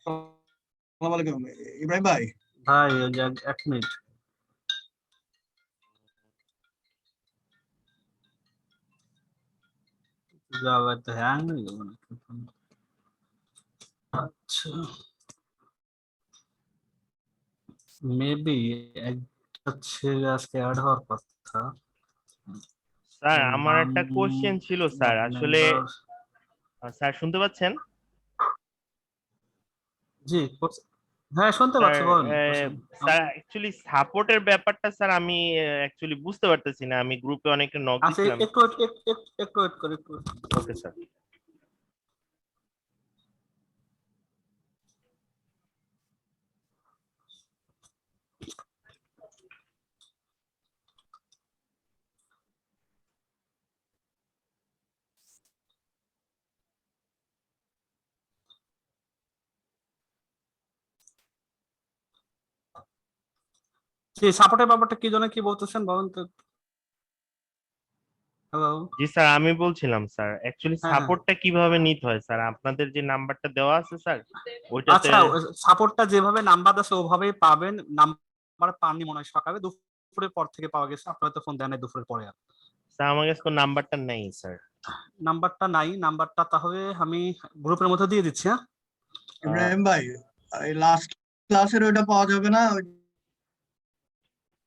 আসসালামু আলাইকুম ইব্রাহিম ভাই। ভাই ওই যে এক মিনিট। জাভা তো হ্যাং হয়ে গেল নাকি? আচ্ছা মেবি একটা ছেলে আজকে অ্যাড হওয়ার কথা। স্যার আমার নাম একটা কোশ্চেন ছিল স্যার, আসলে মেম্বার। স্যার শুনতে পাচ্ছেন? জি হ্যাঁ শুনতে স্যার পাচ্ছি, বলুন। স্যার অ্যাকচুয়ালি সাপোর্টের ব্যাপারটা স্যার আমি অ্যাকচুয়ালি বুঝতে পারতেছি না। আমি গ্রুপে অনেকটা নক আচ্ছা দিছিলাম। একটু ওয়েট করে একটু। Okay sir. জি সাপোর্টের ব্যাপারটা কি জন্য কি বলতেছেন বলুন তো। হ্যালো। জি স্যার আমি বলছিলাম স্যার অ্যাকচুয়ালি হ্যাঁ হ্যাঁ সাপোর্টটা কিভাবে নিতে হয় স্যার? আপনাদের যে নাম্বারটা দেওয়া আছে স্যার ওইটাতে। আচ্ছা সাপোর্টটা যেভাবে নাম্বার আছে ওভাবেই পাবেন। নাম্বার পাননি মনে হয়, সকালে দুপুরের পর থেকে পাওয়া গেছে, আপনার তো ফোন দেন নাই দুপুরের পরে। আর স্যার আমার কাছে তো নাম্বারটা নেই স্যার। নাম্বারটা নাই, নাম্বারটা তাহলে আমি গ্রুপের মধ্যে দিয়ে দিচ্ছি। হ্যাঁ ইব্রাহিম ভাই, এই লাস্ট ক্লাসের ওইটা পাওয়া যাবে না?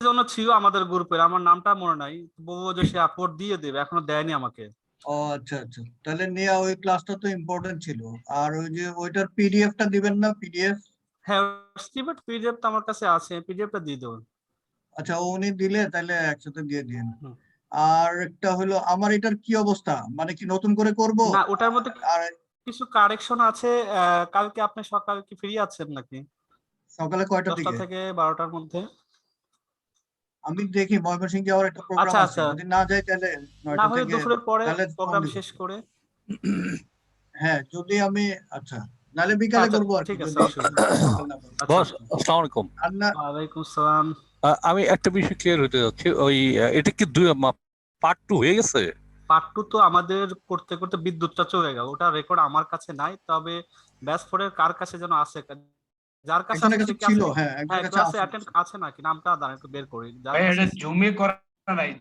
জন্য ছিল আমাদের গ্রুপের, আমার নামটা মনে নাই, বলবো যে সে আপলোড দিয়ে দেবে, এখনো দেয়নি আমাকে। ও আচ্ছা আচ্ছা, তাহলে নেওয়া ওই ক্লাসটা তো ইম্পর্টেন্ট ছিল। আর ওই যে ওইটার পিডিএফটা দিবেন না? পিডিএফ। হ্যাঁ পিডিএফ তো আমার কাছে আছে, পিডিএফটা দিয়ে দেবো। আচ্ছা উনি দিলে তাহলে একসাথে দিয়ে দিন। হুম। আর একটা হলো আমার এটার কি অবস্থা, মানে কি নতুন করে করব? না ওটার মধ্যে আর কিছু কারেকশন আছে। কালকে আপনি সকালে কি ফ্রি আছেন নাকি? সকালে কয়টা 10টা থেকে? থেকে 12টার মধ্যে। আমি দেখি ময়মনসিংহে যাওয়ার একটা প্রোগ্রাম আচ্ছা আছে, আচ্ছা, যদি না যাই তাহলে না 9টা হলে থেকে। দুপুরের পরে তাহলে ফোন প্রোগ্রাম দিব। শেষ করে। হ্যাঁ যদি আমি, আচ্ছা নাহলে বিকালে আচ্ছা করবো আর কি, ঠিক আছে, যদি অসুবিধা নেই। সকাল না পারি। আচ্ছা বস আসসালামু আলাইকুম। আর না, ওয়ালাইকুম আসসালাম। আমি একটা বিষয় ক্লিয়ার হতে যাচ্ছি, ওই এটা কি পার্ট 2 হয়ে গেছে? পার্ট 2 তো আমাদের করতে করতে বিদ্যুৎটা চলে গেল, ওটা রেকর্ড আমার কাছে নাই, তবে ব্যাচ 4 এর কার কাছে যেন আছে, যার কাছে একজনের আছে কাছে সে কি ছিল, আছে? হ্যাঁ একজনের হ্যাঁ কাছে ক্লাসে আছে। অ্যাটেন্ড আছে নাকি, নামটা দাঁড়ান একটু বের করি যার ভাই কাছে। এটা জুমে করা নাই,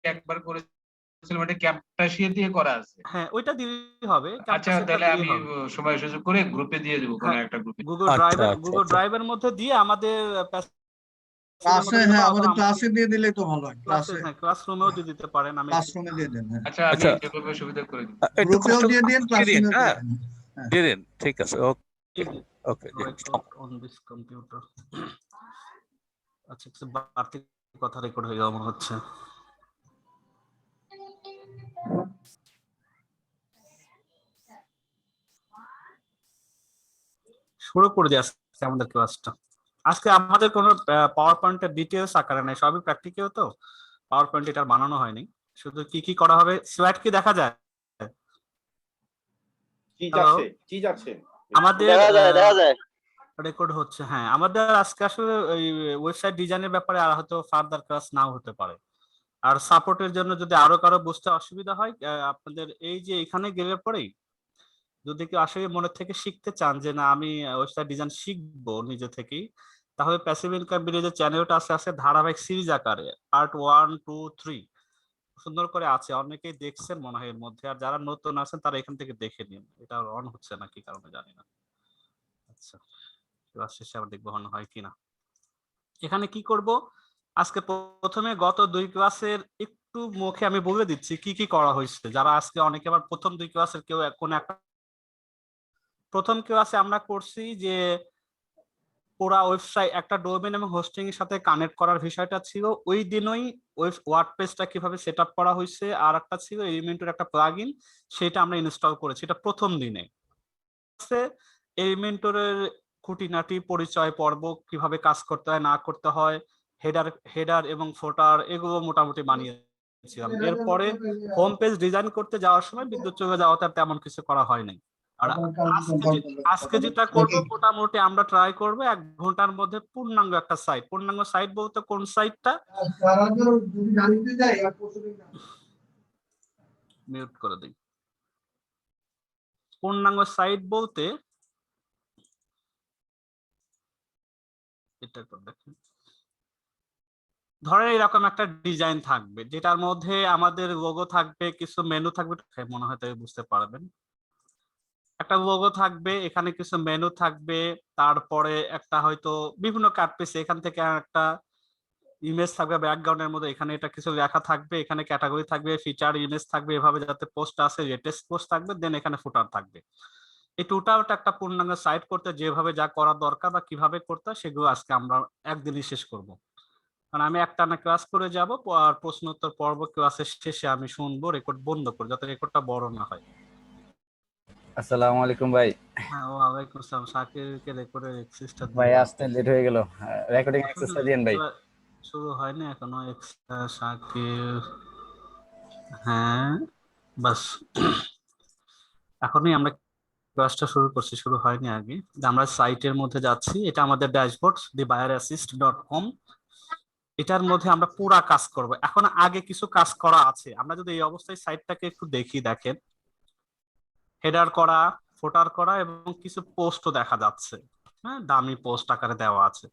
একবার করেছিলাম, এটা ক্যাপটাশিয়া দিয়ে করা আছে। হ্যাঁ ওইটা দিলেই হবে, আচ্ছা ক্যাম্পাসেরটা তাহলে দিলেই আমি হবে। সময় সুযোগ করে গ্রুপে দিয়ে দেবো কোনো হ্যাঁ একটা গ্রুপে। গুগল আচ্ছা ড্রাইভের আচ্ছা গুগল আচ্ছা ড্রাইভের মধ্যে দিয়ে আমাদের প্যাসিভের ক্লাসে, মধ্যে দিতে হ্যাঁ পারেন, আমাদের অথবা আমাকে ক্লাসে দিয়ে দিলে তো ভালো হয়। ক্লাসে, ক্লাসে, হ্যাঁ ক্লাসরুমেও দিয়ে দিতে পারেন। আমি ক্লাসরুমে দিয়ে দেন, হ্যাঁ। আচ্ছা আমি আচ্ছা যেভাবে সুবিধা করে দিব। একটু গ্রুপেও কষ্ট দিয়ে দিন, দিয়ে দিন, ক্লাসরুমেও দিয়ে হ্যাঁ দেন। হ্যাঁ দিয়ে দিন, ঠিক আছে, ওকে ওকে দিন। Record on this computer. আচ্ছা কিছু বাড়তি কথা রেকর্ড হয়ে গেল মনে হচ্ছে। শুরু করে দিয়ে আজকে আমাদের ক্লাসটা। আজকে আমাদের কোনো পাওয়ার পয়েন্টের ডিটেলস আকারে নাই, সবই প্র্যাকটিক্যাল, তো পাওয়ার পয়েন্ট এটা বানানো হয়নি। শুধু কি কি করা হবে, স্লাইড কি দেখা যায়? জি যাচ্ছে আমাদের দেখা যায়। রেকর্ড হচ্ছে, হ্যাঁ। আমাদের আজকে আসলে ওই ওয়েবসাইট ডিজাইনের ব্যাপারে আর হয়তো ফার্দার ক্লাস নাও হতে পারে। আর সাপোর্টের জন্য যদি আরো কারো বুঝতে অসুবিধা হয়, আপনাদের এই যে এখানে গেলে পরেই যদি কেউ আসলে মনে থেকে শিখতে চান যে না আমি ওয়েবসাইট ডিজাইন শিখবো নিজে থেকেই, তাহলে প্যাসিভ ইনকাম বিলের যে চ্যানেলটা আছে ধারাবাহিক সিরিজ আকারে পার্ট 1 2 3 সুন্দর করে আছে, অনেকেই দেখছেন মনে হয় এর মধ্যে। আর যারা নতুন আছেন তারা এখান থেকে দেখে নিন, এটা অন হচ্ছে না কি কারণে জানি না। আচ্ছা ক্লাস শেষে আবার দেখবো অন হয় কিনা। এখানে কি করব আজকে, প্রথমে গত 2 ক্লাসের একটু মুখে আমি বলে দিচ্ছি কি কি করা হয়েছে, যারা আজকে অনেকে আবার প্রথম 2 ক্লাসের কেউ কোন একটা। প্রথম ক্লাসে আমরা করছি যে পুরা ওয়েবসাইট একটা ডোমেইন এবং হোস্টিং এর সাথে কানেক্ট করার বিষয়টা ছিল, ওই দিনই ওয়ার্ডপ্রেসটা কিভাবে সেটআপ করা হয়েছে, আর একটা ছিল এলিমেন্টের একটা প্লাগইন, সেটা আমরা ইনস্টল করেছি, এটা প্রথম দিনে। এলিমেন্টরের খুঁটিনাটি পরিচয় পর্ব, কিভাবে কাজ করতে হয় না করতে হয়, হেডার এবং ফোটার, এগুলো মোটামুটি বানিয়েছিলাম। এরপরে হোম পেজ ডিজাইন করতে যাওয়ার সময় বিদ্যুৎ চলে যাওয়াতে তেমন কিছু করা হয় নাই। আর আজকে যেটা করবো মোটামুটি আমরা ট্রাই করবো 1 ঘন্টার মধ্যে পূর্ণাঙ্গ একটা সাইট। পূর্ণাঙ্গ সাইট বলতে কোন সাইটটা, মিউট করে দিই। পূর্ণাঙ্গ সাইট বলতে এটা তো দেখেন, ধরেন এরকম একটা ডিজাইন থাকবে যেটার মধ্যে আমাদের লোগো থাকবে, কিছু মেনু থাকবে, মনে হয় তাই বুঝতে পারবেন। একটা লোগো থাকবে, এখানে কিছু মেনু থাকবে, তারপরে একটা হয়তো বিভিন্ন কাট পিস, এখান থেকে একটা ইমেজ থাকবে ব্যাকগ্রাউন্ডের মধ্যে, এখানে এটা কিছু লেখা থাকবে, এখানে ক্যাটাগরি থাকবে, ফিচার ইমেজ থাকবে, এভাবে যাতে পোস্ট আছে, লেটেস্ট পোস্ট থাকবে, দেন এখানে ফুটার থাকবে। এই টোটালটা একটা পূর্ণাঙ্গ সাইট করতে যেভাবে যা করা দরকার বা কিভাবে করতে হয় সেগুলো আজকে আমরা একদিনই শেষ করব। কারণ আমি একটানা ক্লাস করে যাব, আর প্রশ্ন উত্তর পর্ব ক্লাসের শেষে আমি শুনবো, রেকর্ড বন্ধ করে, যাতে রেকর্ডটা বড় না হয়। আসসালামু আলাইকুম ভাই। হ্যাঁ, ওয়ালাইকুম আসসালাম। শাকিরকে রেকর্ডের অ্যাক্সেসটা ভাই দিয়ে আসতে লেট হয়ে গেল, রেকর্ডিং অ্যাক্সেসটা দিয়েন ভাই। শুরু হয়নি এখনো শাকির। হ্যাঁ, বাস এখনই আমরা ক্লাসটা শুরু করছি, শুরু হয়নি আগে। আমরা সাইটের মধ্যে যাচ্ছি, এটা আমাদের ড্যাশবোর্ড thebuyerassist.com। এটার মধ্যে আমরা পুরা কাজ করব। এখন আগে কিছু কাজ করা আছে, আমরা যদি এই অবস্থায় সাইটটাকে একটু দেখি, দেখেন হেডার করা, ফোটার করা এবং কিছু পোস্টও দেখা যাচ্ছে, হ্যাঁ, দামি পোস্ট আকারে দেওয়া আছে।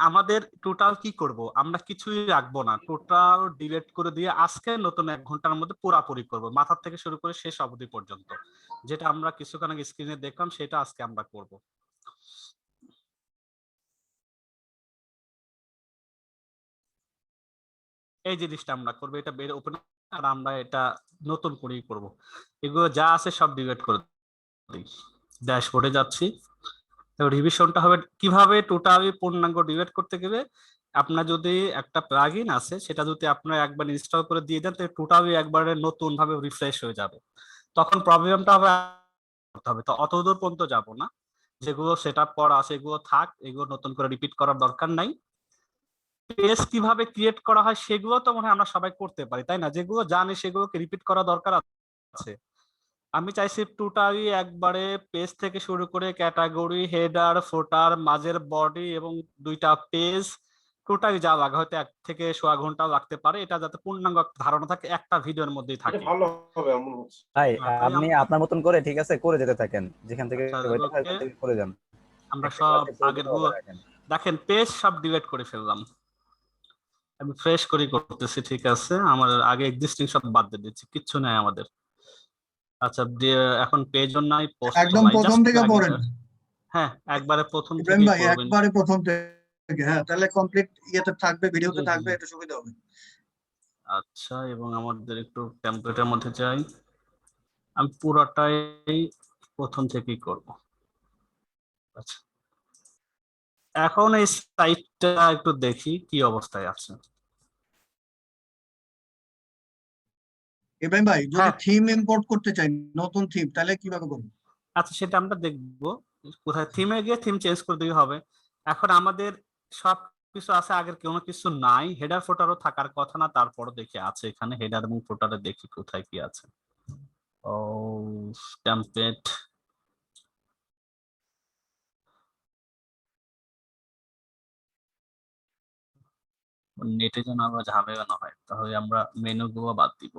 আমাদের টোটাল কি করব, আমরা কিছুই রাখবো না, টোটাল ডিলিট করে দিয়ে আজকে নতুন 1 ঘন্টার মধ্যে পুরাপুরি করব, মাথা থেকে শুরু করে শেষ অবধি পর্যন্ত। যেটা আমরা কিছুক্ষণ আগে স্ক্রিনে দেখলাম সেটা আজকে আমরা করব। এই জিনিসটা আমরা করবো, এটা বের ওপেন, আর আমরা এটা নতুন করেই করব। এগুলো যা আছে সব ডিলিট করে দিই। ড্যাশবোর্ডে যাচ্ছি, রিভিশনটা হবে কিভাবে টোটালি পূর্ণাঙ্গ ডিলিট করতে গেলে আপনার যদি একটা প্লাগইন আছে সেটা যদি আপনারা একবার ইনস্টল করে দিয়ে দেন, তাহলে টোটালি একবারে নতুন ভাবে রিফ্রেশ হয়ে যাবে। তখন প্রবলেমটা হবে, তো অত দূর পর্যন্ত যাব না, যেগুলো সেটআপ করা আছে এগুলো থাক, এগুলো নতুন করে রিপিট করার দরকার নাই। পেজ কিভাবে ক্রিয়েট করা হয় সেগুলো তো মনে হয় আমরা সবাই করতে পারি, তাই না? যেগুলো জানি সেগুলোকে রিপিট করা দরকার আছে। আমি চাইছি টোটালি একবারে পেজ থেকে শুরু করে ক্যাটাগরি, হেডার, ফুটার, মাঝের বডি এবং 2টা পেজ, টোটালি যা লাগে, হয়তো 1 থেকে 1.5 ঘন্টা লাগতে পারে, এটা যাতে পূর্ণাঙ্গ ধারণা থাকে একটা ভিডিওর মধ্যেই এটা থাকে। ভালো হবে মনে হচ্ছে। ভাই তাই আপনি আপনার মতন করে ঠিক আছে করে যেতে থাকেন, যেখান থেকে আচ্ছা, ওইটা হয় ওকে, ওখান থেকে করে যান। আমরা একটা সব ক্লাসে করে আগের দিতে গুলো হবে রাখেন। দেখেন, পেজ সব ডিলিট করে ফেললাম, আমি ফ্রেশ করে করতেছি, ঠিক আছে? আমার আগে এক্সিস্টিং সব বাদ দিয়ে দিচ্ছি, কিচ্ছু নাই আমাদের। আচ্ছা, এখন পেজও নাই, পোস্টও একদম নাই, প্রথম জাস্ট থেকে প্লাগইন। পড়েন হ্যাঁ, একবারে প্রথম ইব্রাহিম থেকেই ভাই, পড়বেন। একবারে প্রথম থেকে। হ্যাঁ, তাহলে কমপ্লিট ইয়েতে থাকবে, ভিডিওতে হুম, থাকবে, হুম। এটা সুবিধা হবে। আচ্ছা, এবং আমাদের একটু টেমপ্লেটের মধ্যে যাই, আমি পুরোটাই প্রথম থেকেই করব। আচ্ছা, এখন এই সাইটটা একটু দেখি কি অবস্থায় আছে। ইব্রাহিম ভাই, যদি হ্যাঁ, থিম ইম্পোর্ট করতে চাই, নতুন থিম, তাহলে কিভাবে করবো? আচ্ছা, সেটা আমরা দেখবো। কোথায় থিমে গিয়ে থিম চেঞ্জ করে দিতে হবে। এখন আমাদের সব কিছু আছে, আগের কোনো কিছু নাই, হেডার ফোটারও থাকার কথা না, তারপরও দেখি আছে এখানে হেডার এবং ফোটারে, দেখি কোথায় কি আছে। ও, টেমপ্লেট, নেটে যেন আবার ঝামেলা না হয়, তাহলে আমরা মেনু গুলো বাদ দিব।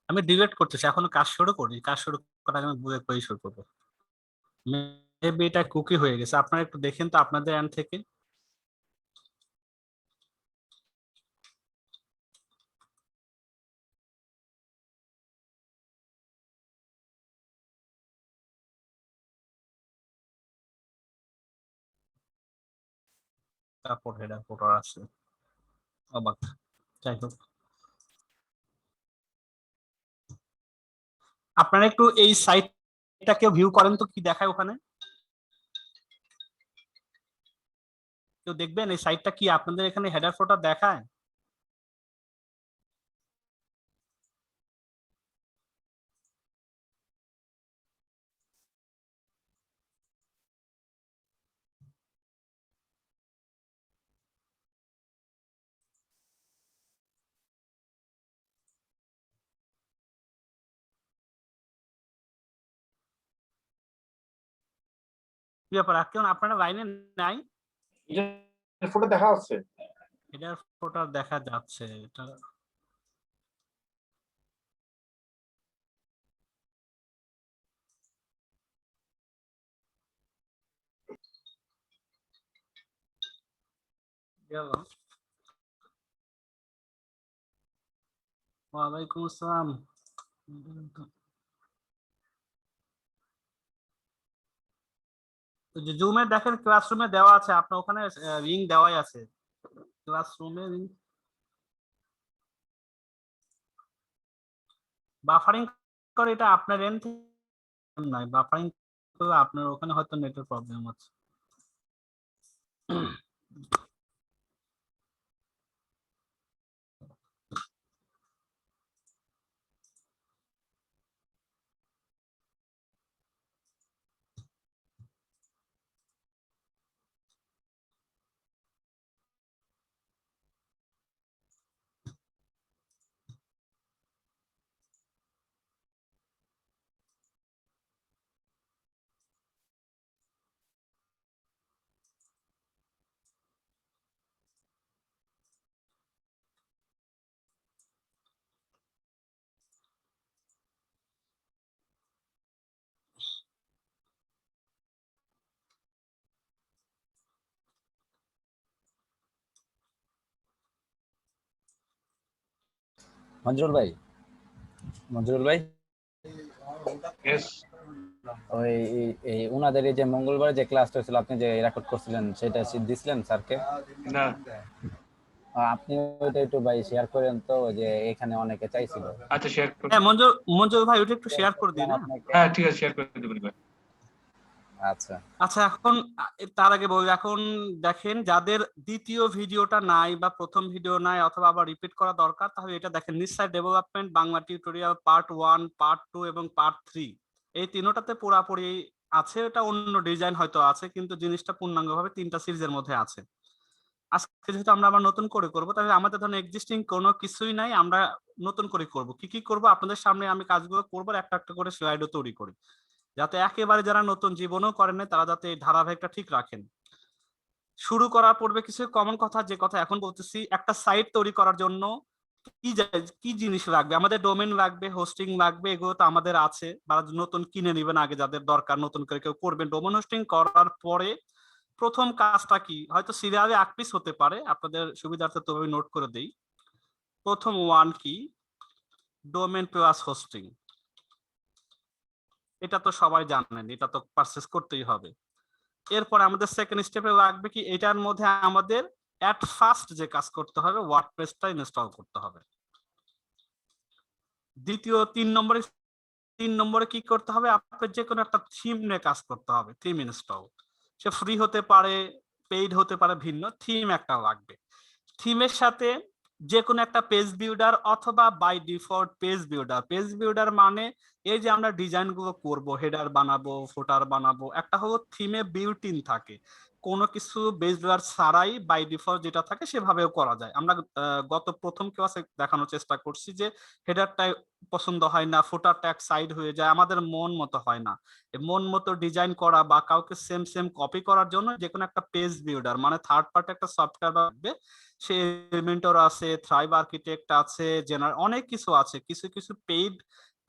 আমি ডিলিট করতেছি, এখনো কাজ শুরু করি, কাজ শুরু করার আগে আমি বুলেট করে শুরু করবো। মেবি এটা কুকি হয়ে গেছে, আপনারা একটু দেখেন তো আপনাদের এন্ড থেকে। তারপর হেডার ফোটার আছে, অবাক, যাই হোক। আপনারা একটু এই সাইটটাকে ভিউ করেন তো, কি দেখায় ওখানে, কেউ দেখবেন এই সাইটটা কি আপনাদের এখানে হেডার ফোটার দেখায়? ব্যাপার কেন আপনারা লাইনে নাই? ফটো দেখা যাচ্ছে। এটার ফটো দেখা যাচ্ছে এটা গেল। ওয়ালাইকুম আসসালাম। জুমে দেখেন ক্লাসরুমে দেওয়া আছে, আপনার ওখানে লিংক দেওয়াই আছে ক্লাসরুমে। বাফারিং করে এটা আপনার এন্ড নয়, বাফারিং করে আপনার ওখানে হয়তো নেটের প্রবলেম আছে। মঞ্জুরুল ভাই, মঞ্জুরুল ভাই, Yes. ওই এই উনাদের এই যে মঙ্গলবার যে ক্লাসটা ছিল আপনি যে রেকর্ড করছিলেন সেটা দিছিলেন স্যারকে? না। আপনি ওইটা একটু ভাই শেয়ার করেন তো, যে এখানে অনেকে চাইছিল। আচ্ছা শেয়ার করুন। হ্যাঁ মঞ্জুর ভাই ওটা একটু শেয়ার করে দিন। হ্যাঁ ঠিক আছে, শেয়ার করে দেবেন ভাই। আচ্ছা আচ্ছা এখন তার আগে বলি, এখন দেখেন যাদের দ্বিতীয় ভিডিওটা নাই বা প্রথম ভিডিও নাই অথবা আবার রিপিট করা দরকার, তাহলে এটা দেখেন নিশ্চয় development Bangla tutorial part 1, part 2 এবং পার্ট 3 এই তিনটাতে পুরাপুরি আছে। এটা অন্য ডিজাইন হয়তো আছে কিন্তু জিনিসটা পূর্ণাঙ্গভাবে 3টা সিরিজের মধ্যে আছে। আজকে যেহেতু আমরা আবার নতুন করে করব, তাহলে আমাদের ধরনের এক্সিস্টিং কোনো কিছুই নাই, আমরা নতুন করে করব। কি কি করব আপনাদের সামনে আমি কাজগুলো করব, একটা একটা করে স্লাইডও তৈরি করি, যাতে একেবারে যারা নতুন জীবনও করেন না তারা যাতে এই ধারাবাহিকটা ঠিক রাখেন। শুরু করার পূর্বে কিছু কমন কথা, যে কথা এখন বলতেছি, একটা সাইট তৈরি করার জন্য কি জিনিস লাগবে? আমাদের ডোমেইন লাগবে, হোস্টিং লাগবে, এগুলো তো আমাদের আছে, বা নতুন কিনে নেবেন আগে যাদের দরকার, নতুন করে কেউ করবেন। ডোমেইন হোস্টিং করার পরে প্রথম কাজটা কি, হয়তো সিরিয়ালে 1 পিস হতে পারে, আপনাদের সুবিধার্থে তবে নোট করে দেই। প্রথম 1 কি, ডোমেইন প্লাস হোস্টিং। এটা তো সবাই জানেন, এটা তো পারচেজ করতেই হবে। এরপর আমাদের সেকেন্ড স্টেপে লাগবে কি, এটার মধ্যে আমাদের এট ফার্স্ট যে কাজ করতে হবে, ওয়ার্ডপ্রেসটা ইনস্টল করতে হবে। দ্বিতীয় 3 নম্বরে কি করতে হবে, আপনার যে কোনো একটা থিম নিয়ে কাজ করতে হবে, থিম ইনস্টল। সে ফ্রি হতে পারে, পেইড হতে পারে, ভিন্ন থিম একটা লাগবে। থিমের সাথে যে কোনো একটা পেজ বিল্ডার অথবা by default page builder. Page builder মানে এই যে আমরা ডিজাইন গুলো করবো, হেডার বানাবো, ফুটার বানাবো, একটা হলো থিমে বিল্ট ইন থাকে, কোনো কিছু পেজ বিল্ডার ছাড়াই বাই ডিফল্ট যেটা থাকে সেভাবেও করা যায়। আমরা গত প্রথম ক্লাসে দেখানোর চেষ্টা করছি যে হেডারটা পছন্দ হয় না, ফুটারটা এক সাইড হয়ে যায়, আমাদের মন মতো হয় না। মন মতো ডিজাইন করা বা কাউকে সেম সেম কপি করার জন্য যে কোনো একটা পেজ বিল্ডার মানে থার্ড পার্টি একটা সফটওয়্যার লাগবে। সে এলিমেন্টর আছে, থ্রাইভ আর্কিটেক্ট আছে, জেনারেল অনেক কিছু আছে। কিছু কিছু পেইড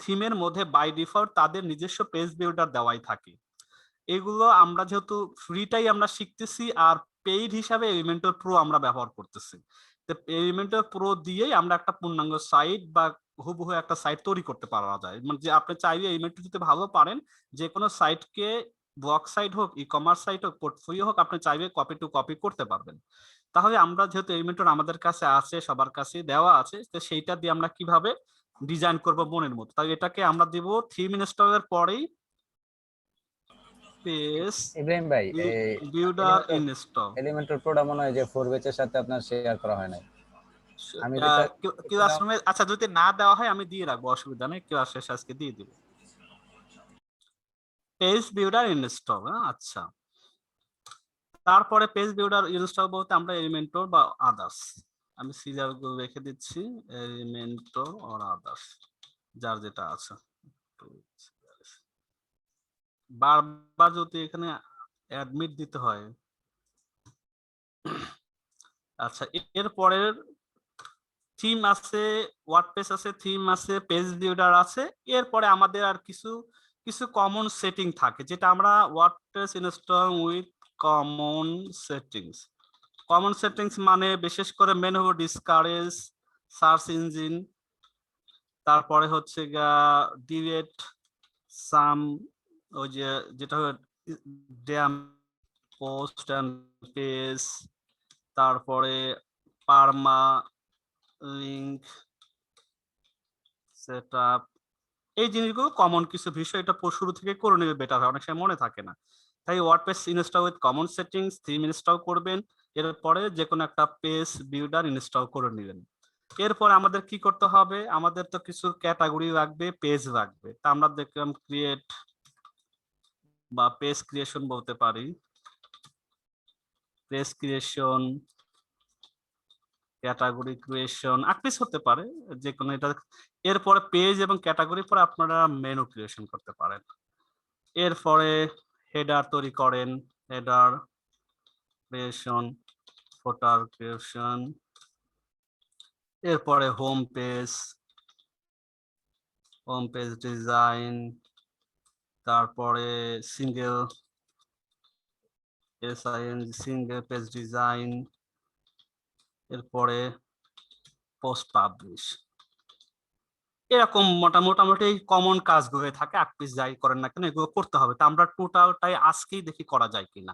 থিমের মধ্যে বাই ডিফল্ট তাদের নিজস্ব পেজ বিল্ডার দেওয়াই থাকে। এগুলো আমরা যেহেতু ফ্রিটাই আমরা শিখতেছি, আর পেইড হিসাবে এলিমেন্টর প্রো আমরা ব্যবহার করতেছি। তো এলিমেন্টর প্রো দিয়েই আমরা একটা পূর্ণাঙ্গ সাইট বা হুবহু একটা সাইট তৈরি করতে পারা যায়। মানে যে আপনি চাইলে এলিমেন্টর যদি ভালো পারেন, যে কোনো সাইটকে, ব্লগ সাইট হোক, ই কমার্স সাইট হোক, পোর্টফোলিও হোক, আপনি চাইলে কপি টু কপি করতে পারবেন। তাহলে আমরা যেহেতু এলিমেন্টর আমাদের কাছে আছে, সবার কাছে দেওয়া আছে, তো সেইটা দিয়ে আমরা কিভাবে ডিজাইন করব মনের মতো, তাই এটাকে আমরা দিব থিম ইনস্টলের পরেই পেজ ইব্রাহিম ভাই, বিল্ডার ইনস্টল। এলিমেন্টর প্রোটা মনে হয় যে 4 ব্যাচের সাথে আপনার শেয়ার করা হয় নাই। আমি যেটা ক্লাসরুমে আচ্ছা যদি না দেওয়া হয় আমি দিয়ে রাখবো, অসুবিধা নেই, ক্লাস শেষে আজকে দিয়ে দিব। পেজ বিল্ডার ইনস্টল, আচ্ছা। তারপরে পেজ বিল্ডার ইনস্টল বলতে আমরা এলিমেন্টর বা আদার্স, আমি সিরিয়াল গুলো রেখে দিচ্ছি, এলিমেন্টর অর আদার্স যার যেটা আছে। বারবার যদি এখানে অ্যাডমিট দিতে হয়। আচ্ছা, এর পরের থিম আছে, ওয়ার্ডপ্রেস আছে, থিম আছে, পেজ বিল্ডার আছে। এরপরে আমাদের আর কিছু কিছু কমন সেটিং থাকে, যেটা আমরা WordPress install with common settings. Common settings মানে বিশেষ করে মেন হবো ডিসকারেজ সার্চ ইঞ্জিন, তারপরে হচ্ছে ডিলেট সাম, ওই যে যেটা ড্যাম পোস্ট এন্ড পেজ, তারপরে পারমা লিংক সেটআপ। এই জিনিসগুলো কমন কিছু বিষয়, এটা শুরু থেকে করে নেবে বেটার হয়, অনেক সময় মনে থাকে না। তাই WordPress install with common settings, theme install করবেন, এরপরে যে কোনো একটা পেজ বিল্ডার ইনস্টল করে নেবেন। এরপর আমাদের কি করতে হবে, আমাদের তো কিছু ক্যাটাগরি লাগবে, পেজ লাগবে। তা আমরা দেখলাম ক্রিয়েট বা পেজ ক্রিয়েশন বলতে পারি, পেজ ক্রিয়েশন, ক্যাটাগরি ক্রিয়েশন, আকপিস হতে পারে যে কোনো এটা। এরপরে পেজ এবং ক্যাটাগরি পরে আপনারা মেনু ক্রিয়েশন করতে পারেন। এরপরে হেডার তৈরি করেন, হেডার ক্রিয়েশন, ফোটার ক্রিয়েশন। এরপরে হোম পেজ ডিজাইন, তারপরে সিঙ্গেল সিঙ্গেল পেজ ডিজাইন, এরপরে পোস্ট পাবলিশ। এরকম মোটামুটি কমন কাজগুলো থাকে, আকপিস যাই করেন না কেন এগুলো করতে হবে। তা আমরা টোটালটাই আজকেই দেখি করা যায় কিনা।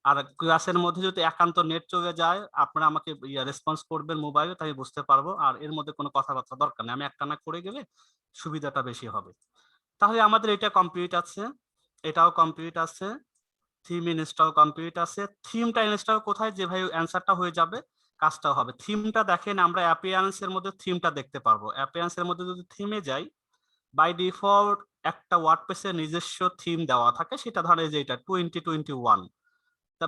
আর ক্লাসের মধ্যে যদি একান্ত নেট চলে যায়, আপনারা আমাকে রেসপন্স করবেন মোবাইলে, তাই বুঝতে পারবো। আর এর মধ্যে কোনো কথাবার্তা দরকার নেই, আমি একটানা করে গেলে সুবিধাটা বেশি হবে। তাহলে আমাদের এটা কমপ্লিট আছে, এটাও কমপ্লিট আছে, থিম ইনস্টল কমপ্লিট আছে। থিমটা ইনস্টল কোথায়, যে ভাই অ্যান্সারটা হয়ে যাবে, কাজটাও হবে। থিমটা দেখেন, আমরা অ্যাপিয়ারেন্স এর মধ্যে থিমটা দেখতে পারবো। অ্যাপিয়ারেন্স এর মধ্যে যদি থিমে যাই, বাই ডিফল্ট একটা ওয়ার্ডপ্রেসের নিজস্ব থিম দেওয়া থাকে, সেটা ধরে যে এটা 2021,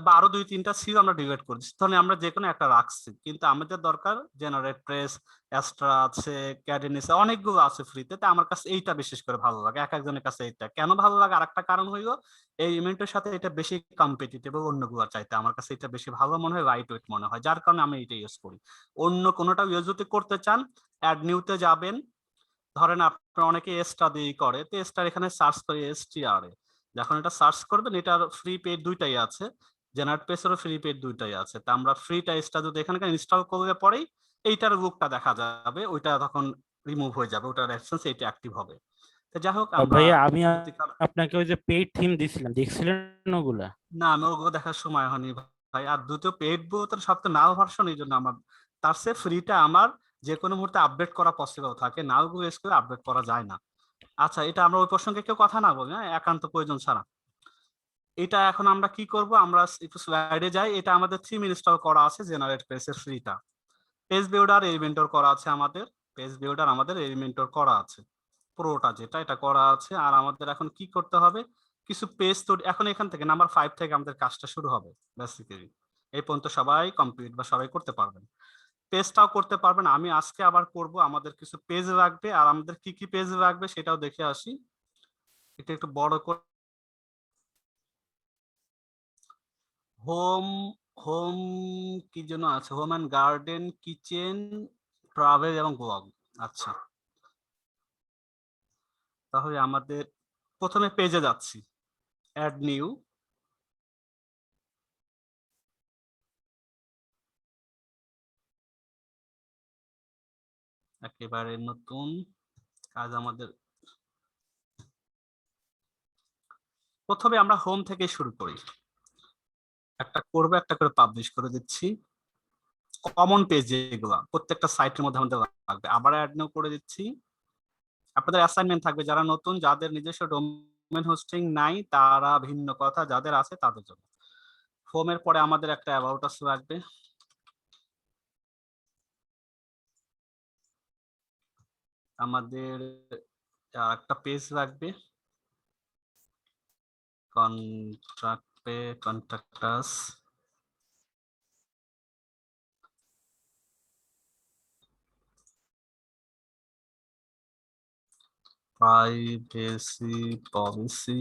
বা আরো 2-3টা ছিল, আমরা ডিলিট করে দিচ্ছি। তাহলে আমরা যে কোনো একটা রাখছি, কিন্তু আমাদের দরকার জেনারেট প্রেস, অ্যাস্ট্রা আছে, ক্যাডেনিস, অনেকগুলো আছে ফ্রিতে। তা আমার কাছে এইটা বিশেষ করে ভালো লাগে, এক একজনের কাছে এইটা কেন ভালো লাগে। আরেকটা কারণ হইলো এই ইভেন্টের সাথে এটা বেশি কম্পিটিটিভ, অন্যগুলোর চাইতে আমার কাছে এটা বেশি ভালো মনে হয়, লাইট ওয়েট মনে হয়, যার কারণে আমি এটা ইউজ করি। অন্য কোনোটা ইউজ যদি করতে চান, অ্যাড নিউতে যাবেন, ধরেন আপনার অনেকে এসটা দিয়ে করে, তো এসটার এখানে সার্চ করে এসটিআর এ যখন এটা সার্চ করবেন, এটার ফ্রি পেড দুইটাই আছে, জেনারেট পেজেরও ফ্রি পেড দুইটাই আছে। তা আমরা ফ্রিটা এসটা যদি এখানে ইনস্টল করলে পরেই এইটার বুকটা দেখা যাবে, ওইটা তখন রিমুভ হয়ে যাবে, ওটার অ্যাকশনস এইটা অ্যাক্টিভ হবে। তো যাই হোক, আমরা ভাইয়া আমি সত্যিকার- আপনাকে ওই যে পেইড থিম দিছিলাম, দেখছিলেন ওগুলা? না, আমি ওগুলো দেখার সময় হয়নি ভাই। আর দুটো পেড বই তো সব তো নাও ভার্সন, এই জন্য আমার তার চেয়ে ফ্রিটা আমার যে কোনো মুহূর্তে আপডেট করা পসিবল থাকে, নাও গুলো ইউজ করে আপডেট করা যায় না। আচ্ছা, এটা আমরা ওই প্রসঙ্গে কেউ কথা না বলি, হ্যাঁ, একান্ত প্রয়োজন ছাড়া। এটা এখন আমরা কি করব, আমরা একটু স্লাইডে যাই। এটা আমাদের থিম ইনস্টল করা আছে, জেনারেট পেজের ফ্রিটা। পেজ বিল্ডার এলিমেন্টর করা আছে আমাদের, পেজ বিল্ডার আমাদের এলিমেন্টর করা আছে, পুরোটা যেটা এটা করা আছে। আর আমাদের এখন কি করতে হবে, কিছু পেজ তৈরি। এখন এখান থেকে নাম্বার 5 থেকে আমাদের কাজটা শুরু হবে বেসিক্যালি। এই পর্যন্ত সবাই কমপ্লিট বা সবাই করতে পারবেন, পেজটাও করতে পারবেন। আমি আজকে আবার করব, আমাদের কিছু পেজ লাগবে, আর আমাদের কি কি পেজ লাগবে সেটাও দেখে আসি। এটা একটু বড় করে, হোম হোম কি যেন আছে, home and garden, kitchen, travel এবং ব্লগ। আচ্ছা, তাহলে আমাদের প্রথমে পেজে যাচ্ছি, অ্যাড নিউ, একেবারে নতুন কাজ আমাদের। প্রথমে আমরা হোম থেকে শুরু করি, একটা করবো, একটা করে পাবলিশ করে দিচ্ছি। কমন পেজ যেগুলো প্রত্যেকটা সাইটের মধ্যে আমাদের লাগবে, আবার অ্যাড নিউ করে দিচ্ছি। আপনাদের অ্যাসাইনমেন্ট থাকবে, যারা নতুন, যাদের নিজস্ব ডোমেইন হোস্টিং নাই তারা ভিন্ন কথা, যাদের আছে তাদের জন্য। হোমের পরে আমাদের একটা অ্যাবাউট আস লাগবে, আমাদের একটা পেজ লাগবে, কন্ট্যাক্ট আস, প্রাইভেসি পলিসি,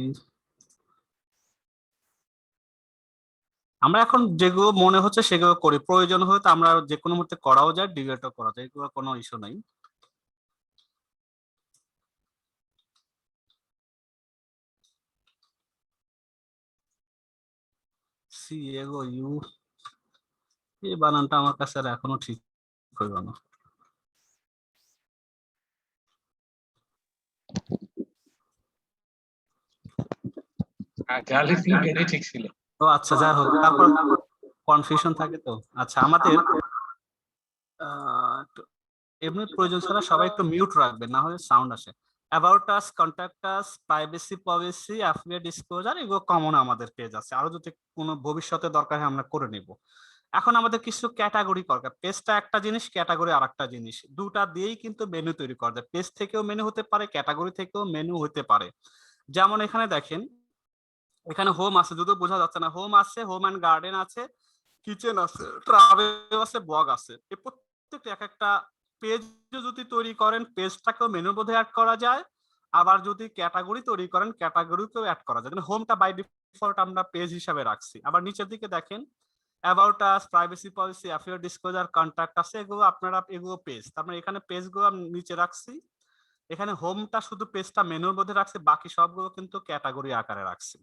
আমরা এখন যেগুলো মনে হচ্ছে সেগুলো করি, প্রয়োজন হলে তো আমরা যে কোনো মুহূর্তে করাও যায়, ডিলেটও করা যায়, এগুলো কোনো ইস্যু নাই। সি এগো ইউ, এই বানানটা আমার কাছে আর এখনো ঠিক হইল না। গালি ছিল এটাই ঠিক ছিল। ও আচ্ছা, যাই হোক, তারপর কনফিউশন থাকে তো। আচ্ছা, আমাদের এমনি প্রয়োজন ছাড়া সবাই একটু মিউট রাখবেন, না হলে সাউন্ড আসে। About us, contact us, privacy policy, affiliate disclosure, এগুলো কমন আমাদের পেজ আছে। আরো যদি কোনো ভবিষ্যতে দরকার হয় আমরা করে নিব। এখন আমাদের কিছু ক্যাটাগরি দরকার। পেজটা একটা জিনিস, ক্যাটাগরি আরেকটা জিনিস, দুটা দিয়েই কিন্তু মেনু তৈরি করা যায়। পেজ থেকেও মেনু হতে পারে, ক্যাটাগরি থেকেও মেনু হতে পারে। যেমন এখানে দেখেন, এখানে হোম আছে, যদিও বোঝা যাচ্ছে না, হোম আছে, হোম অ্যান্ড গার্ডেন আছে, কিচেন আছে, ট্রাভেল আছে, ব্লগ আছে। এই প্রত্যেকটা এক একটা পেজ যদি তৈরি করেন, পেজটাকেও মেনুর মধ্যে অ্যাড করা যায়। আবার যদি ক্যাটাগরি তৈরি করেন, ক্যাটাগরিকেও অ্যাড করা যায়। হোমটা বাই ডিফল্ট আমরা পেজ হিসাবে রাখছি। আবার নিচের দিকে দেখেন, about us, privacy policy, affiliate disclosure, contact আছে, এগুলো আপনারা এগুলো পেজ। তার মানে এখানে পেজগুলো আমি নিচে রাখছি, এখানে হোমটা শুধু পেজটা মেনুর মধ্যে রাখছি, বাকি সবগুলো কিন্তু ক্যাটাগরি আকারে রাখছি।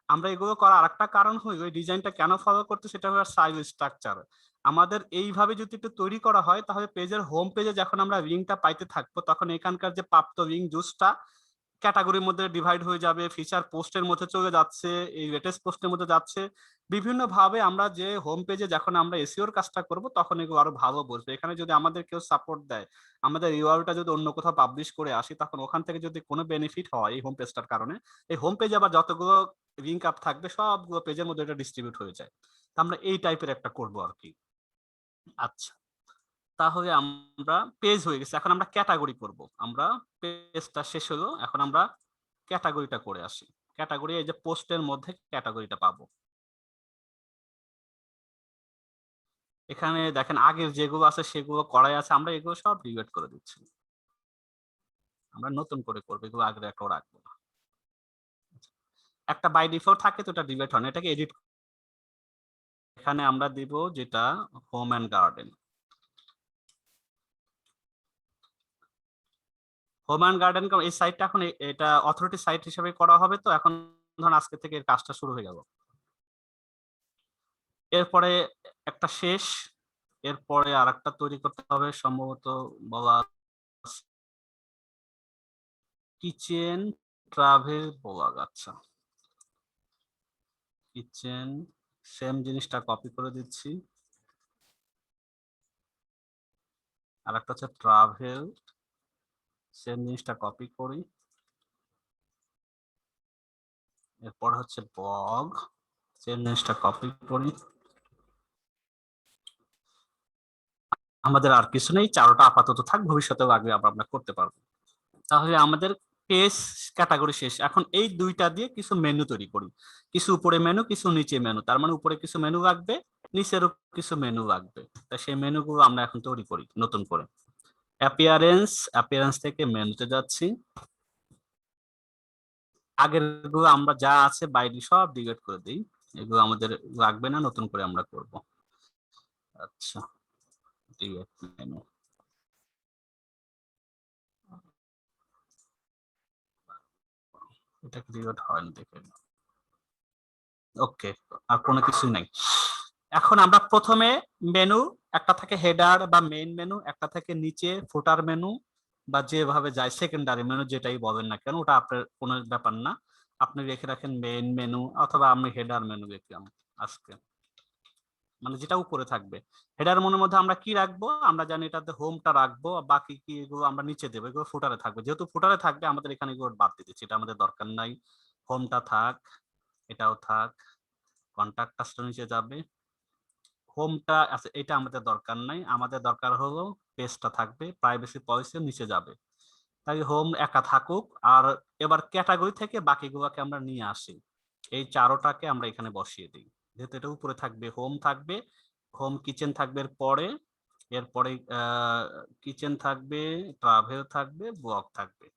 আমরা এগুলো করার আরেকটা কারণ হই, ওই ডিজাইনটা কেন ফলো করতে, সেটা হলো সাইজ স্ট্রাকচার। আমাদের এইভাবে যদি একটু তৈরি করা হয়, তাহলে পেজের হোম পেজে যখন আমরা লিঙ্কটা পাইতে থাকবো, তখন এখানকার যে প্রাপ্ত লিঙ্ক জুসটা ক্যাটাগরির মধ্যে ডিভাইড হয়ে যাবে, ফিচার পোস্টের মধ্যে চলে যাচ্ছে, এই লেটেস্ট পোস্টের মধ্যে যাচ্ছে। বিভিন্ন ভাবে আমরা যে হোম পেজে যখন আমরা এসইওর কাজটা করব, তখন এগুলো আরো ভালো বসবে। এখানে যদি আমাদের কেউ সাপোর্ট দেয়, আমাদের ইউআরএলটা যদি অন্য কোথাও পাবলিশ করে আসি, তখন ওখান থেকে যদি কোনো বেনিফিট হয় এই হোম পেজটার কারণে, এই হোম পেজে আবার যতগুলো লিঙ্ক আপ থাকবে সবগুলো পেজের মধ্যে এটা ডিস্ট্রিবিউট হয়ে যায়। আমরা এই টাইপের একটা করব আর কি। আচ্ছা, তাহলে আমরা পেজ হয়ে গেছে, এখন আমরা ক্যাটাগরি করব। আমরা পেজটা শেষ হলো, এখন আমরা ক্যাটাগরিটা করে আসি। ক্যাটাগরি, এই যে পোস্টের মধ্যে ক্যাটাগরিটা পাবো। এখানে দেখেন আগের যেগুলো আছে সেগুলো করাই আছে, আমরা এগুলো সব ডিলিট করে দিচ্ছি। আমরা নতুন করে করবো, এগুলো আগের একটা রাখবো না। একটা বাই ডিফল্ট থাকে তো, এটা ডিলিট হয় না, এটাকে এডিট। এখানে আমরা দিব যেটা home and garden. Home and garden এই সাইটটা এখন এটা অথরিটি সাইট হিসেবে করা হবে, তো এখন ধরুন আজকে থেকে এর কাজটা শুরু হয়ে গেল। এরপরে একটা শেষ, এরপরে আরেকটা তৈরি করতে হবে, সম্ভবত বলা কিচেন ট্রাভেল ব্লগ। আচ্ছা, কিচেন, সেম জিনিসটা কপি করে দিচ্ছি। আর একটা হচ্ছে ট্রাভেল, সেম জিনিসটা কপি করি। এরপর হচ্ছে ব্লগ, সেম জিনিসটা কপি করি। আমাদের আর কিছু নেই, চারোটা আপাতত থাক, ভবিষ্যতেও লাগবে আমরা করতে পারবো। তাহলে আমাদের পেজ ক্যাটাগরি শেষ। এখন এই দুইটা দিয়ে কিছু মেনু তৈরি করি, কিছু উপরে মেনু, কিছু নিচে মেনু। তার মানে উপরে কিছু মেনু লাগবে, নিচেরও কিছু মেনু লাগবে। তাই সেই মেনুগুলো আমরা এখন তৈরি করি নতুন করে। অ্যাপিয়ারেন্স থেকে মেনুতে যাচ্ছি। আগের গুলো আমরা যা আছে বাইরে সব ডিলিট করে দিই, এগুলো আমাদের লাগবে না, নতুন করে আমরা করব। আচ্ছা, ডিলিট মেনু। এটা ডিলিট হয়নি দেখে। ওকে, আর কোনো কিছু নাই। এখন আমরা প্রথমে মেনু, একটা থাকে হেডার বা মেইন মেনু, একটা থাকে নিচে ফুটার মেনু, বা যেভাবে যায় সেকেন্ডারি মেনু, যেটাই বলেন না কেন, ওটা আপনার কোনো ব্যাপার না। আপনি রেখে রাখেন মেইন মেনু, অথবা আমি হেডার মেনু দেখলাম আজকে, মানে যেটা উপরে থাকবে। হেডার মেনুর মধ্যে আমরা কি রাখবো, আমরা জানি এটাতে হোমটা রাখবো, বাকি কি এগুলো আমরা নিচে দেবো, এগুলো ফুটারে থাকবে। যেহেতু ফুটারে থাকবে, আমাদের এখানে এগুলো বাদ দিয়ে দিচ্ছি, এটা আমাদের দরকার নাই। হোমটা থাক, এটাও থাক, কন্ট্যাক্টটা নিচে যাবে, হোমটা আছে, এটা আমাদের দরকার নাই। আমাদের দরকার হলো পেজটা থাকবে, প্রাইভেসি পলিসি নিচে যাবে। তাই হোম একা থাকুক, আর এবার ক্যাটাগরি থেকে বাকিগুলোকে আমরা নিয়ে আসি, এই চারোটাকে আমরা এখানে বসিয়ে দিই। যেহেতু এটা উপরে থাকবে, হোম থাকবে, হোম কিচেন থাকবে পরে, এরপরে কিচেন থাকবে, ট্রাভেল থাকবে, ব্লগ থাকবে।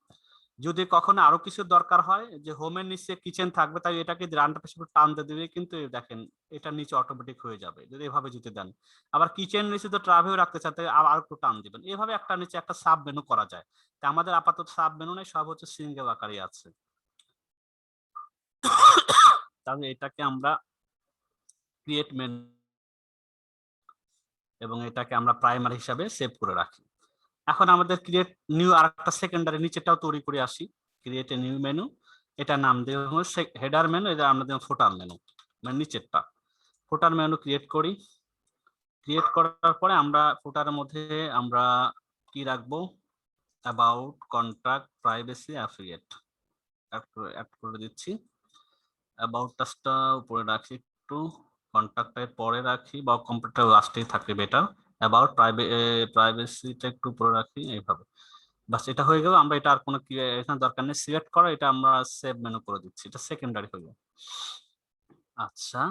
যদি কখনো আরো কিছু দরকার হয় যে হোমের নিচে কিচেন থাকবে, তাই এটাকে রানটা পেছনে টানতে দিলে কিন্তু দেখেন এটা নিচে অটোমেটিক হয়ে যাবে যদি এভাবে যদি দেন। আবার কিচেন নিচে তো ট্রাভেও রাখতে চান, তাই আর একটু টান দিবেন। এভাবে একটা নিচে একটা সাব মেনু করা যায়। তা আমাদের আপাতত সাব মেনু নেই, সব হচ্ছে সিঙ্গেল আকারে আছে। তাহলে এটাকে আমরা ক্রিয়েট মেনু এবং এটাকে আমরা প্রাইমারি হিসাবে সেভ করে রাখি। এখন আমাদের ক্রিয়েট নিউ আর একটা সেকেন্ডারি নিচেটাও তৈরি করে আসি। ক্রিয়েট এ নিউ মেনু, এটা নাম দেওয়া হচ্ছে হেডার মেনু, এটা আমরা দেব ফুটার মেনু, মানে নিচেরটা ফুটার মেনু ক্রিয়েট করি। ক্রিয়েট করার পরে আমরা ফুটারের মধ্যে আমরা কি রাখবো, about, contract, privacy, affiliate add করে দিচ্ছি। অ্যাবাউট টাচটা উপরে রাখি একটু, কন্ট্রাক্টের পরে রাখি বা কম্পিউটার লাস্টেই থাকে বেটার। অ্যাবাউট প্রাইভেসিটা একটু উপরে রাখি, এইভাবে। বাস এটা হয়ে গেল। আমরা এটা আর কোনো এখানে দরকার নেই সিলেক্ট করা, এটা আমরা সেভ মেনু করে দিচ্ছি, এটা সেকেন্ডারি হইল। আচ্ছা,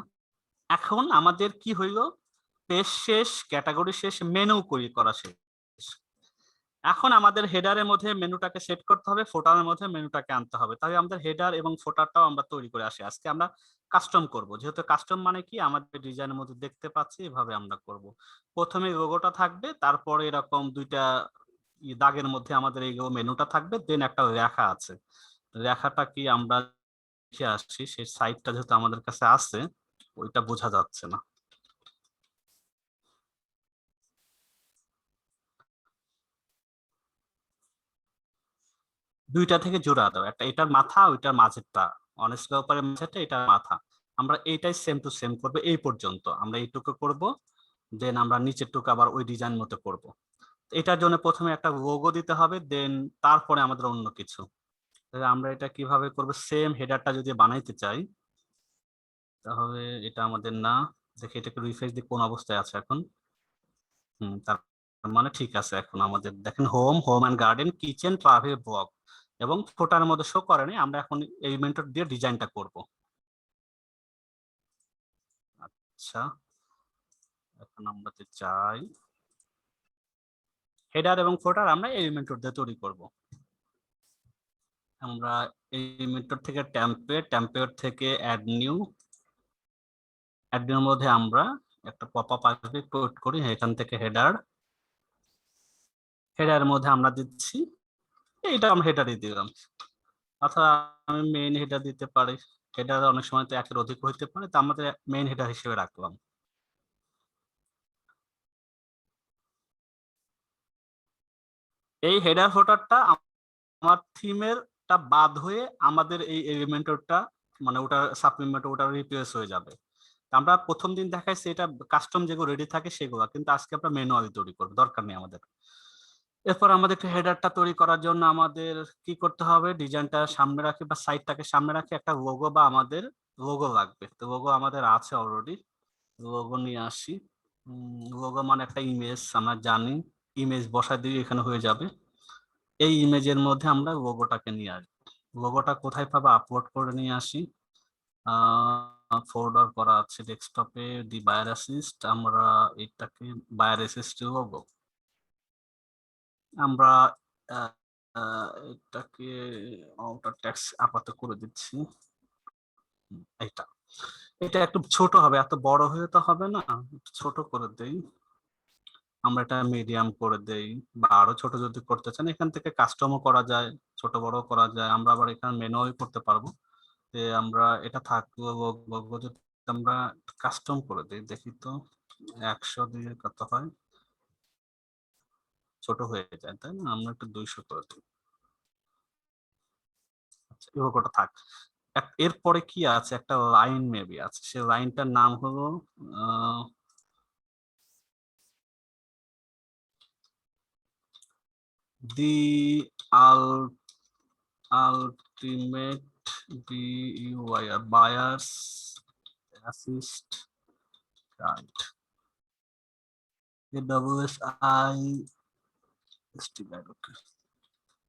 এখন আমাদের কি হইল, পেজ শেষ, ক্যাটাগরি শেষ, মেনু করা শেষ। এখন আমাদের হেডারের মধ্যে মেনুটাকে সেট করতে হবে, ফোটারের মধ্যে মেনুটাকে আনতে হবে। তাহলে আমাদের হেডার এবং ফোটারটাও আমরা তৈরি করে আসি। আজকে আমরা কাস্টম করব, যেহেতু কাস্টম মানে কি আমাদের ডিজাইনের মধ্যে দেখতে পাচ্ছি এভাবে আমরা করব। প্রথমে লোগোটা থাকবে, তারপরে এরকম দুইটা দাগের মধ্যে আমাদের এই মেনুটা থাকবে, দেন একটা রেখা আছে। রেখাটা কি আমরা লিখে আসছি, সেই সাইডটা যেহেতু আমাদের কাছে আছে ওইটা বোঝা যাচ্ছে না। দুইটা থেকে জোড়া দাও, একটা এটার মাথা ওইটার মাঝেরটা, অনেস্ট উপরে মাঝেরটা এটার মাথা। আমরা এইটাই সেম টু সেম করবো এই পর্যন্ত, আমরা এইটুকু করব, দেন আমরা নিচের টুকু আবার ওই ডিজাইন মতো করব। এটার জন্য প্রথমে একটা লোগো দিতে হবে, দেন তারপরে আমাদের অন্য কিছু। তাহলে আমরা এটা কিভাবে করব, সেম হেডারটা যদি বানাইতে চাই তাহলে এটা আমাদের না, দেখি এটাকে রিফ্রেশ দিয়ে কোন অবস্থায় আছে এখন। তার মানে ঠিক আছে। এখন আমাদের দেখেন home and garden, kitchen, travel, blog এবং ফোটার মধ্যে শো করে নাই। আমরা এখন এই মেথড দিয়ে ডিজাইনটা করব। আচ্ছা, এখন আমরা যে চাই হেডার এবং ফোটার আমরা এই মেথড দিয়ে তৈরি করব। আমরা এই মেথড থেকে টেমপ্লেট থেকে অ্যাড নিউ এর মধ্যে আমরা একটা পপআপ আসবে, পোস্ট করি এখান থেকে হেডার মধ্যে আমরা দিচ্ছি, এইটা আমরা হেডারই দিলাম। অথবা আমি মেইন হেডার দিতে পারি, হেডার অনেক সময় তো একের অধিক হইতে পারে, তা আমাদের মেইন হেডার হিসেবে রাখলাম। এই হেডার ফোটারটা আমার থিমের টা বাদ হয়ে আমাদের এই এলিমেন্টরটা মানে ওটা সাপ্লিমেন্ট ওটা রিপ্লেস হয়ে যাবে। আমরা প্রথম দিন দেখাইছি এটা কাস্টম যেগুলো রেডি থাকে সেগুলো, কিন্তু আজকে আমরা ম্যানুয়ালি তৈরি করব, দরকার নেই আমাদের। এরপর আমাদের হেডারটা তৈরি করার জন্য আমাদের কি করতে হবে, ডিজাইনটা সামনে রাখি বা সাইডটাকে সামনে রাখি, একটা লোগো বা আমাদের লোগো লাগবে। তো লোগো আমাদের আছে অলরেডি, লোগো নিয়ে আসি। লোগো মানে একটা ইমেজ, আমরা জানি ইমেজ বসাই দিয়ে এখানে হয়ে যাবে। এই ইমেজের মধ্যে আমরা লোগোটাকে নিয়ে আসি। লোগোটা কোথায় পাবো, আপলোড করে নিয়ে আসি, ফোল্ডার করা আছে ডেস্কটপে, দি বায়ার অ্যাসিস্ট, আমরা এটাকে বায়ার অ্যাসিস্ট লোগো আমরা এটাকে আউটার টেক্সট আপাতত করে দিচ্ছি। এটা একটু ছোট হবে, এত বড় হয়ে তো হবে না, ছোট করে দেই। আমরা এটা মিডিয়াম করে দেই, বা আরো ছোট যদি করতে চান এখান থেকে কাস্টমও করা যায়, ছোট বড় করা যায়। আমরা আবার এখানে ম্যানুয়ালি করতে পারবো। যে আমরা এটা থাকলো লোগো যদি আমরা কাস্টম করে দিই, দেখি তো 100 দিয়ে কত হয়, ছোট হয়ে যায় তাই না, আমরা একটু 200 করে দিই। আচ্ছা, এই লোগোটা থাক। এরপরে কি আছে, একটা লাইন মেবি আছে, সেই লাইনটার নাম হলো the ultimate BUYR buyers assist guide, AWSI guide. Okay,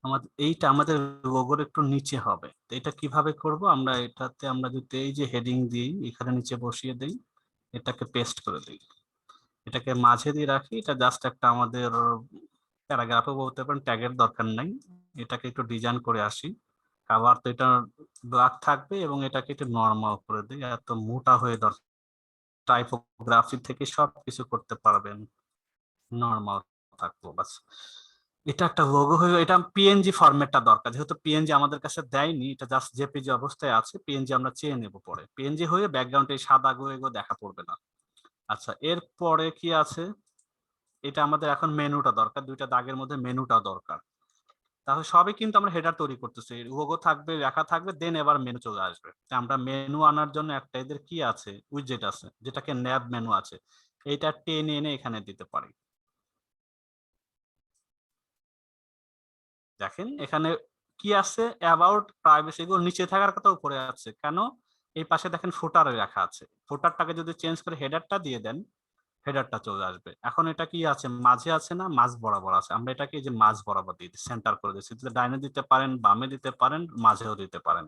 আমাদের এইটা আমাদের লোগোর একটু নিচে হবে। তো এটা কিভাবে করব, আমরা এটাতে আমরা যদি এই যে হেডিং দিই এখানে নিচে বসিয়ে দেই, এটাকে পেস্ট করে দিই, এটাকে মাঝে দিয়ে রাখি। এটা জাস্ট একটা আমাদের প্যারাগ্রাফও বলতে পারেন, ট্যাগের দরকার নাই, এটাকে একটু ডিজাইন করে আসি। কাভার তো এটা ব্ল্যাক থাকবে এবং এটাকে একটু নরমাল করে দিই, এত মোটা হয়ে টাইপোগ্রাফি থেকে সবকিছু করতে পারবেন, নরমাল থাকবো বাস। এটা একটা লোগো হয়ে, এটা পিএনজি ফরম্যাটটা দরকার, যেহেতু পিএনজি আমাদের কাছে দেয়নি, এটা জাস্ট জেপিজি অবস্থায় আছে, পিএনজি আমরা চেয়ে নেব পরে। পিএনজি হয়ে ব্যাকগ্রাউন্ডে সাদা গো এগো দেখা পড়বে না। আচ্ছা, এরপরে কি আছে, এটা আমাদের এখন মেনুটা দরকার, দুইটা দাগের মধ্যে মেনুটা দরকার। তাহলে সবই কিন্তু আমরা হেডার তৈরি করতেছি, লোগো থাকবে, লেখা থাকবে, দেন এবার মেনু চলে আসবে। আমরা মেনু আনার জন্য একটা এদের কি আছে, উইজেট আছে, যেটাকে ন্যাব মেনু আছে, এইটা টেনে এনে এখানে দিতে পারি। দেখেন এখানে কি আছে, অ্যাবাউট, প্রাইভেসি, এগুলো নিচে থাকার কথা উপরে আছে কেন, এই পাশে দেখেন ফুটারে রাখা আছে, ফুটারটাকে যদি চেঞ্জ করে হেডারটা দিয়ে দেন, হেডারটা চলে আসবে। এখন এটা কি আছে, মাঝে আছে না, মাঝ বরাবর আছে, আমরা এটাকে এই যে মাঝ বরাবর দিয়ে সেন্টার করে দিচ্ছি, ডাইনে দিতে পারেন, বামে দিতে পারেন, মাঝেও দিতে পারেন।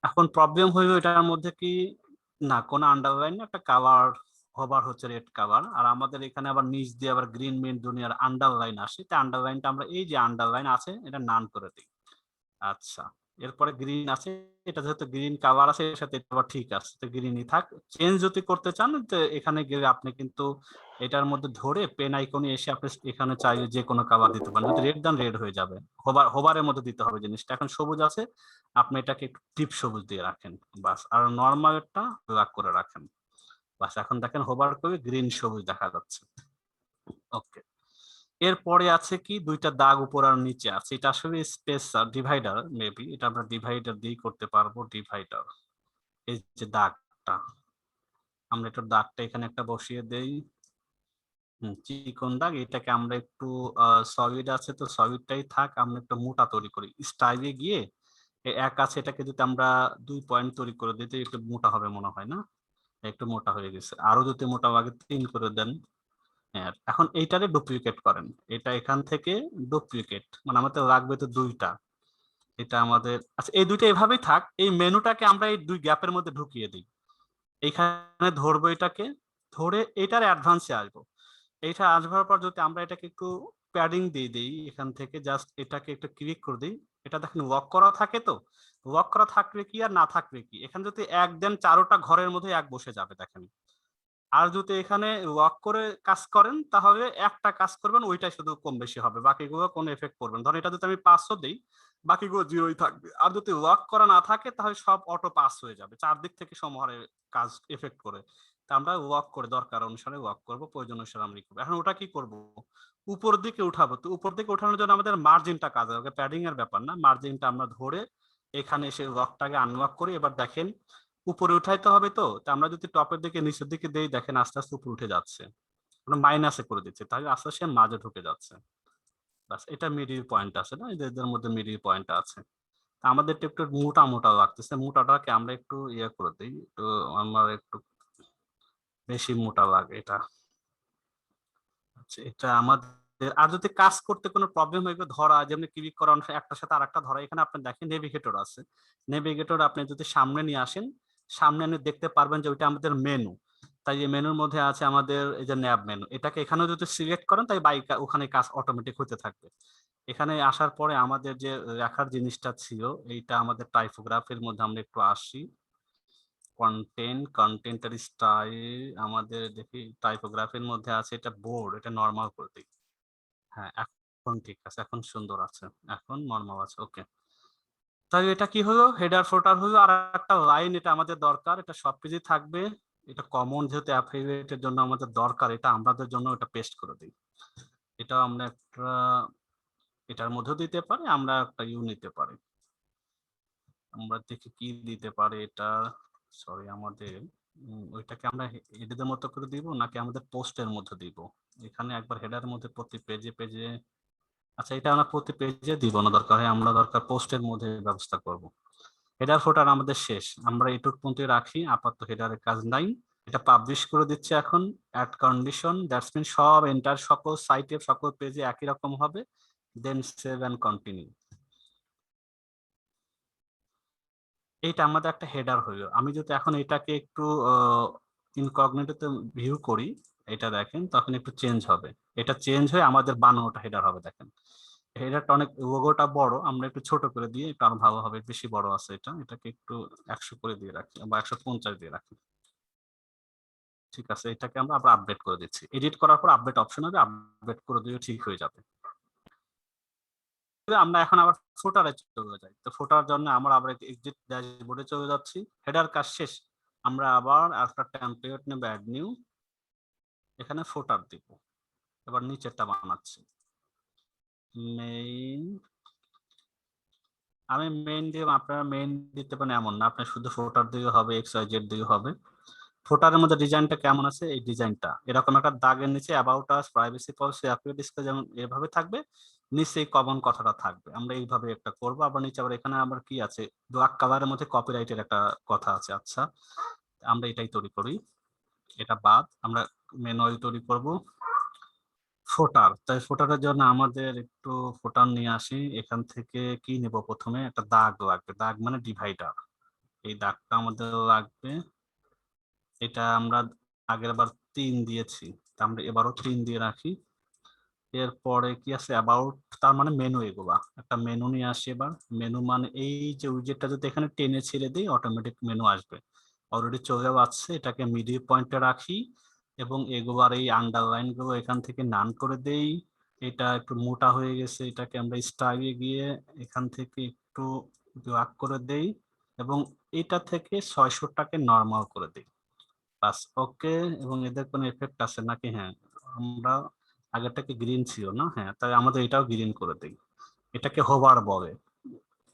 এখন প্রবলেম হইলো এটার মধ্যে কি না, কোন আন্ডারলাইন, একটা কালার হোভার হচ্ছে রেড কালার, আর আমাদের এখানে আবার নিচ দিয়ে আবার গ্রিন মিন দুনিয়ার আন্ডারলাইন আসে, তা আন্ডারলাইনটা আমরা এই যে আন্ডারলাইন আছে এটা নান করে দিই। আচ্ছা, এরপরে গ্রিন আছে, এটা যেহেতু গ্রিন কালার আছে এর সাথে এটা আবার ঠিক আছে, তো গ্রিনই থাক। চেঞ্জ যদি করতে চান তো এখানে গেলে আপনি কিন্তু এটার মধ্যে ধরে পেন আইকনে এসে আপনি এখানে চাইলে যে কোনো কালার দিতে পারেন, যদি রেড দেন রেড হয়ে যাবে, হোভারের মধ্যে দিতে হবে জিনিসটা। এখন সবুজ আছে, আপনি এটাকে একটু ডিপ সবুজ দিয়ে রাখেন বাস, আর নর্মাল একটা ব্ল্যাক করে রাখেন বাস। এখন দেখেন হোভার করে গ্রিন সবুজ দেখা যাচ্ছে। ওকে, এরপরে আছে কি, দুইটা দাগ উপর আর নিচে আছে, এটা আসলে স্পেস ডিভাইডার, মেবি এটা আমরা ডিভাইডার দিয়ে করতে পারবো। ডিভাইডার, এই যে দাগটা, আমরা একটু দাগটা এখানে একটা বসিয়ে দেই, চিকন দাগ, এটাকে আমরা একটু সলিড আছে তো সলিডটাই থাক, আমরা একটু মোটা তৈরি করি, স্টাইলে গিয়ে এক আছে, এটাকে যদি আমরা 2 পয়েন্ট তৈরি করে দিতে একটু মোটা হবে মনে হয় না, একটু মোটা হয়ে গেছে, আরো যদি মোটা লাগে 3 করে দেন। হ্যাঁ, এখন এইটারে ডুপ্লিকেট করেন, এটা এখান থেকে ডুপ্লিকেট, মানে আমাদের লাগবে তো দুইটা, এটা আমাদের, আচ্ছা এই দুইটা এভাবেই থাক, এই মেনুটাকে আমরা এই দুই গ্যাপের মধ্যে ঢুকিয়ে দিই, এইখানে ধরবো, এটাকে ধরে এটার অ্যাডভান্সে আসবো, এইটা আসবার পর যদি আমরা এটাকে একটু প্যাডিং দিয়ে দিই, এখান থেকে জাস্ট এটাকে একটু ক্লিক করে দিই, এটা দেখেন লক করা থাকে, তো লক করা থাকলে কি আর না থাকলে কি, এখানে যদি এক দেন চারোটা ঘরের মধ্যে এক বসে যাবে দেখেন, আর যদি এখানে লক করে কাজ করেন তাহলে একটা কাজ করবেন, ওইটাই শুধু কম বেশি হবে, বাকিগুলো কোনো এফেক্ট করবেন। ধরেন এটা যদি আমি 500 দিই, বাকিগুলো 0ই থাকবে, আর যদি লক করা না থাকে তাহলে সব অটো পাস হয়ে যাবে, চারদিক থেকে সমহারে কাজ এফেক্ট করে। তা আমরা লক করে দরকার অনুসারে লক করব, প্রয়োজন অনুসারে আমরা করব। এখন ওটা কি করব, উপর দিকে উঠাবো, তো উপর দিকে উঠানোর জন্য আমাদের মার্জিনটা কাজ হবে, প্যাডিং এর ব্যাপার না, মার্জিনটা আমরা ধরে এখানে এসে লকটাকে আনলক করি। এবার দেখেন উপরে উঠাইতে হবে, তো আমরা যদি টপের দিকে নিচের দিকে দেই, দেখেন আস্তে আস্তে উপরে উঠে যাচ্ছে, আমরা মাইনাসে করে দিচ্ছি, তাহলে আস্তে আস্তে মাঝে ঢুকে যাচ্ছে বাস। এটা মিডিল পয়েন্ট আছে না, এদের মধ্যে মিডিল পয়েন্ট আছে, আমাদের একটু মোটা মোটা লাগতেছে, মোটাটাকে আমরা একটু ইয়ে করে দিই, একটু আমার একটু বেশি মোটা লাগে এটা। আচ্ছা, এটা আমাদের, আর যদি কাজ করতে কোনো প্রবলেম হয়ে গেলে ধরা, যেমনি ক্লিক করা একটার সাথে আরেকটা ধরা, এখানে আপনি দেখেন নেভিগেটর আছে, নেভিগেটর আপনি যদি সামনে নিয়ে আসেন, সামনে আপনি দেখতে পারবেন যে ওইটা আমাদের মেনু, তাই এই মেনুর মধ্যে আছে আমাদের এই যে ন্যাব মেনু, এটাকে এখানে যদি সিলেক্ট করেন তাই বাইক ওখানে কাজ অটোমেটিক হতে থাকবে। এখানে আসার পরে আমাদের যে লেখার জিনিসটা ছিল, এইটা আমাদের টাইপোগ্রাফির মধ্যে আমরা একটু আসি, কন্টেন্টের স্টাইল আমাদের দেখি টাইপোগ্রাফির মধ্যে আছে, এটা বোর্ড, এটা নরমাল করে দিই। হ্যাঁ, এখন ঠিক আছে, এখন সুন্দর আছে, এখন নরমাল আছে। ওকে, তাই এটা কি হলো, হেডার ফোটার হলো, আর একটা লাইন এটা আমাদের দরকার, এটা সবকিছু থাকবে, এটা কমন যেহেতু অ্যাফিলিয়েটের জন্য আমাদের দরকার, এটা আমাদের জন্য এটা পেস্ট করে দিই। এটা আমরা একটা এটার মধ্যে দিতে পারি, আমরা একটা ইউ নিতে পারি, আমরা দেখি কি দিতে পারে এটা, সরি আমাদের ওইটাকে আমরা হেডের মতো করে দিব নাকি আমাদের পোস্টের মধ্যে দিব, এখানে একবার হেডারের মধ্যে প্রতি পেজে পেজে, আচ্ছা এটা আমরা প্রতি পেজে দিব না, দরকার হয় আমরা দরকার পোস্টের মধ্যে ব্যবস্থা করব। হেডার ফোটার আমাদের শেষ, আমরা এইটুক পর্যন্ত রাখি, আপাতত হেডারের কাজ নাই, এটা পাবলিশ করে দিচ্ছে এখন, অ্যাড কন্ডিশন, দ্যাটস মিন সব এন্টার সকল সাইটে সকল পেজে একই রকম হবে, দেন সেভ এন্ড কন্টিনিউ। এইটা আমাদের একটা হেডার হইলো। আমি যদি এখন এটাকে একটু ইনকগনিটোতে ভিউ করি, এটা দেখেন তখন একটু চেঞ্জ হবে, এটা চেঞ্জ হয়ে আমাদের 52টা হেডার হবে, দেখেন হেডারটা অনেক লোগোটা বড়, আমরা একটু ছোট করে দিয়ে একটু আরো ভালো হবে, বেশি বড় আছে এটাকে একটু 100 করে দিয়ে রাখি বা 150 দিয়ে রাখি। ঠিক আছে, এটাকে আমরা আবার আপডেট করে দিচ্ছি। এডিট করার পর আপডেট অপশন হবে, আপডেট করে দিলে ঠিক হয়ে যাবে। আমরা এখন আবার ফুটারে চলে যাই। তো ফুটার জন্য আমরা আবার এক্সিট ড্যাশবোর্ডে চলে যাচ্ছি। হেডার কাজ শেষ, আমরা আবার একটা টেমপ্লেট নেব, অ্যাড নিউ, এখানে ফুটার দিব। এবার নিচেরটা বানাচ্ছি মেইন। আমি মেইন দিয়ে, আপনারা মেইন দিতে পারেন এমন না, আপনার শুধু ফুটার দিয়ে হবে, এক্স ওয়াই জেড দিয়ে হবে। ফুটারের মধ্যে ডিজাইনটা কেমন আছে, এই ডিজাইনটা এরকম একটা দাগের নিচে about us, privacy policy, appear display যেমন এভাবে থাকবে, নিচে এই কমন কথাটা থাকবে। আমরা এইভাবে একটা করব। আবার নিচে আবার এখানে আবার কি আছে, ব্ল্যাক কালারের মধ্যে কপিরাইটের একটা কথা আছে। আচ্ছা, আমরা এটাই তৈরি করি, এটা বাদ আমরা ম্যানুয়ালি তৈরি করব। ফুটার, তাই ফুটারের জন্য আমাদের একটু ফুটার নিয়ে আসি। এখান থেকে কি নেব, প্রথমে একটা দাগ লাগবে, দাগ মানে ডিভাইডার। এই দাগটা আমাদের লাগবে, এটা আমরা আগের বার 3 দিয়েছি, তা আমরা এবারও 3 দিয়ে রাখি। এরপরে কি আছে, অ্যাবাউট, তার মানে মেনু, এগুলা একটা মেনু নিয়ে আসি। এবার মেনু মানে এই যে উইজেটটা যদি এখানে টেনে ছেড়ে দিই অটোমেটিক মেনু আসবে, অলরেডি চলেও আসছে। এটাকে মিডিল পয়েন্টে রাখি এবং এগুলার এই আন্ডারলাইন গুলো এখান থেকে নান করে দেই। এটা একটু মোটা হয়ে গেছে, এটাকে আমরা স্টাইলে গিয়ে এখান থেকে একটু ব্ল্যাক করে দেই এবং এটা থেকে 600টাকে নরমাল করে দিই। বাস, ওকে। এবং এদের কোনো এফেক্ট আছে নাকি? হ্যাঁ, আমরা আগেরটাকে গ্রিন ছিল না, হ্যাঁ, তাই আমাদের এটাও গ্রিন করে দিই। এটাকে হোভার বলে।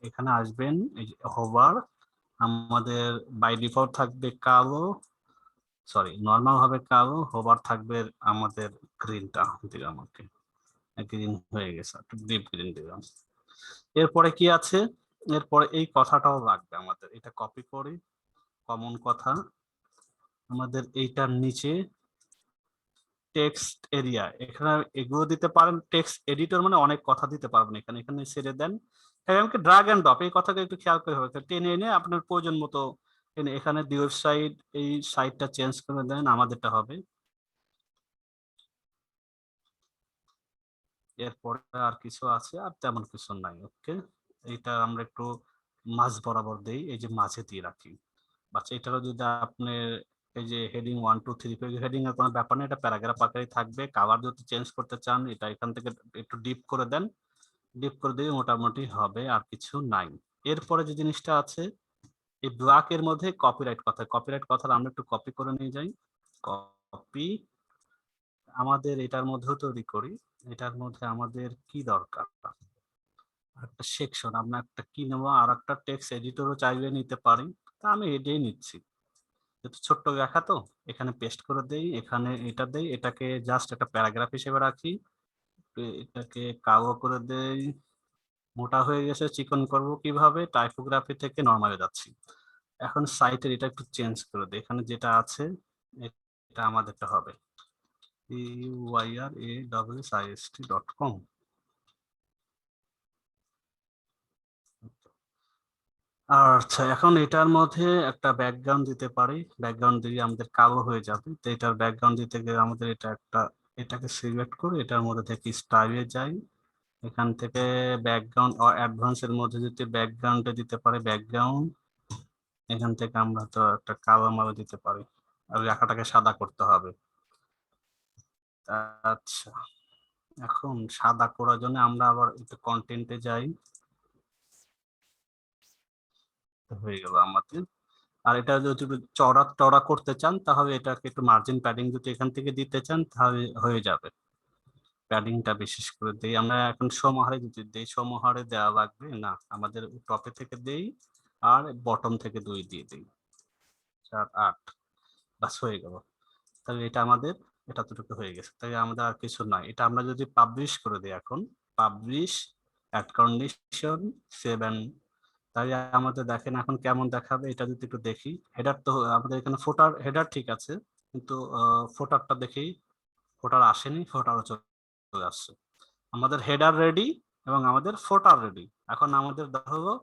এখানে আসবেন, এই হোভার আমাদের বাই ডিফল্ট থাকবে কালো, সরি নর্মাল হবে কালো, হোভার থাকবে আমাদের গ্রিনটা দিলাম। ওকে, গ্রিন হয়ে গেছে, একটু ডিপ গ্রিন দিলাম। এরপরে কি আছে, এরপরে এই কথাটাও লাগবে আমাদের, এটা কপি করি, কমন কথা আমাদের এইটার নিচে টেক্সট এরিয়া, এখানে এগুলো দিতে পারেন। টেক্সট এডিটর মানে অনেক কথা দিতে পারবেন এখানে, এখানে ছেড়ে দেন। আমাকে ড্রাগ এন্ড ড্রপ, এই কথাটা একটু খেয়াল করে হবে, টেনে এনে আপনার প্রয়োজন মতো এখানে দি ওয়েবসাইট, এই সাইটটা চেঞ্জ করে দেন, আমাদেরটা হবে। এরপরে আর কিছু আছে, আর তেমন কিছু নাই। ওকে, এইটা আমরা একটু মাঝ বরাবর দেই, এই যে মাঝে দিয়ে রাখি। বাচ্চা এটারও যদি আপনি এই যে হেডিং 1 2 3 হেডিং এর কোনো ব্যাপার নেই, এটা প্যারাগ্রাফ আকারে থাকবে। কালার যদি চেঞ্জ করতে চান এটা এখান থেকে একটু ডিপ করে দেন, ডিপ করে দিয়ে মোটামুটি হবে, আর কিছু নাই। এরপরে যে জিনিসটা আছে এই ব্লক এর মধ্যে কপিরাইট কথা, কপিরাইট কথাটা আমরা একটু কপি করে নিয়ে যাই। কপি আমাদের এটার মধ্যেও তৈরি করি। এটার মধ্যে আমাদের কি দরকার, একটা সেকশন, আমরা একটা কি নেবো, আর একটা টেক্সট এডিটরও চাইলে নিতে পারি, তা আমি এটাই নিচ্ছি, যেহেতু ছোট্ট লেখা তো। এখানে পেস্ট করে দেই, এখানে এটা দেই, এটাকে জাস্ট একটা প্যারাগ্রাফ হিসেবে রাখি, এটাকে কালো করে দেই। মোটা হয়ে গেছে, চিকন করব কিভাবে, টাইপোগ্রাফি থেকে নরমালে যাচ্ছি। এখন সাইটের এটা একটু চেঞ্জ করে দেই, এখানে যেটা আছে এটা আমাদেরটা হবে uyrasist.com। আচ্ছা, এখন এটার মধ্যে একটা ব্যাকগ্রাউন্ড দিতে পারি, ব্যাকগ্রাউন্ড দিয়ে আমাদের কালো হয়ে যাবে। তো এটার ব্যাকগ্রাউন্ড দিতে গেলে আমাদের এটা একটা, এটাকে সিলেক্ট করে এটার মধ্যে থেকে স্টাইলে যাই, এখান থেকে ব্যাকগ্রাউন্ড অ্যাডভান্স এর মধ্যে যদি ব্যাকগ্রাউন্ডে দিতে পারি, ব্যাকগ্রাউন্ড এখান থেকে আমরা তো একটা কালো মালো দিতে পারি, আর লেখাটাকে সাদা করতে হবে। আচ্ছা, এখন সাদা করার জন্য আমরা আবার একটু কন্টেন্টে যাই, হয়ে গেল আমাদের। আর এটা যদি চড়া টড়া করতে চান তাহলে এটাকে একটু মার্জিন প্যাডিং যদি এখান থেকে দিতে চান তাহলে হয়ে যাবে। প্যাডিংটা বিশেষ করে দেই আমরা, এখন সমাহারে যদি দেই, সমাহারে দেওয়া লাগবে না, আমাদের টপে থেকে দেই আর বটম থেকে 2 দিয়ে দিই, 4 8, বাস হয়ে গেল। তাহলে এটা আমাদের এটা তোটুকু হয়ে গেছে, তাই আমাদের আর কিছু নাই। এটা আমরা যদি পাবলিশ করে দিই, এখন publish, add condition, save and, তাই আমাদের দেখেন এখন কেমন দেখাবে। এটা যদি একটু দেখি, হেডার তো আমাদের এখানে ফোটার হেডার ঠিক আছে, কিন্তু ফোটারটা দেখি, ফোটার আসেনি, ফোটারও চলে আসছে। আমাদের হেডার রেডি এবং আমাদের ফোটার রেডি। এখন আমাদের দেখা হলো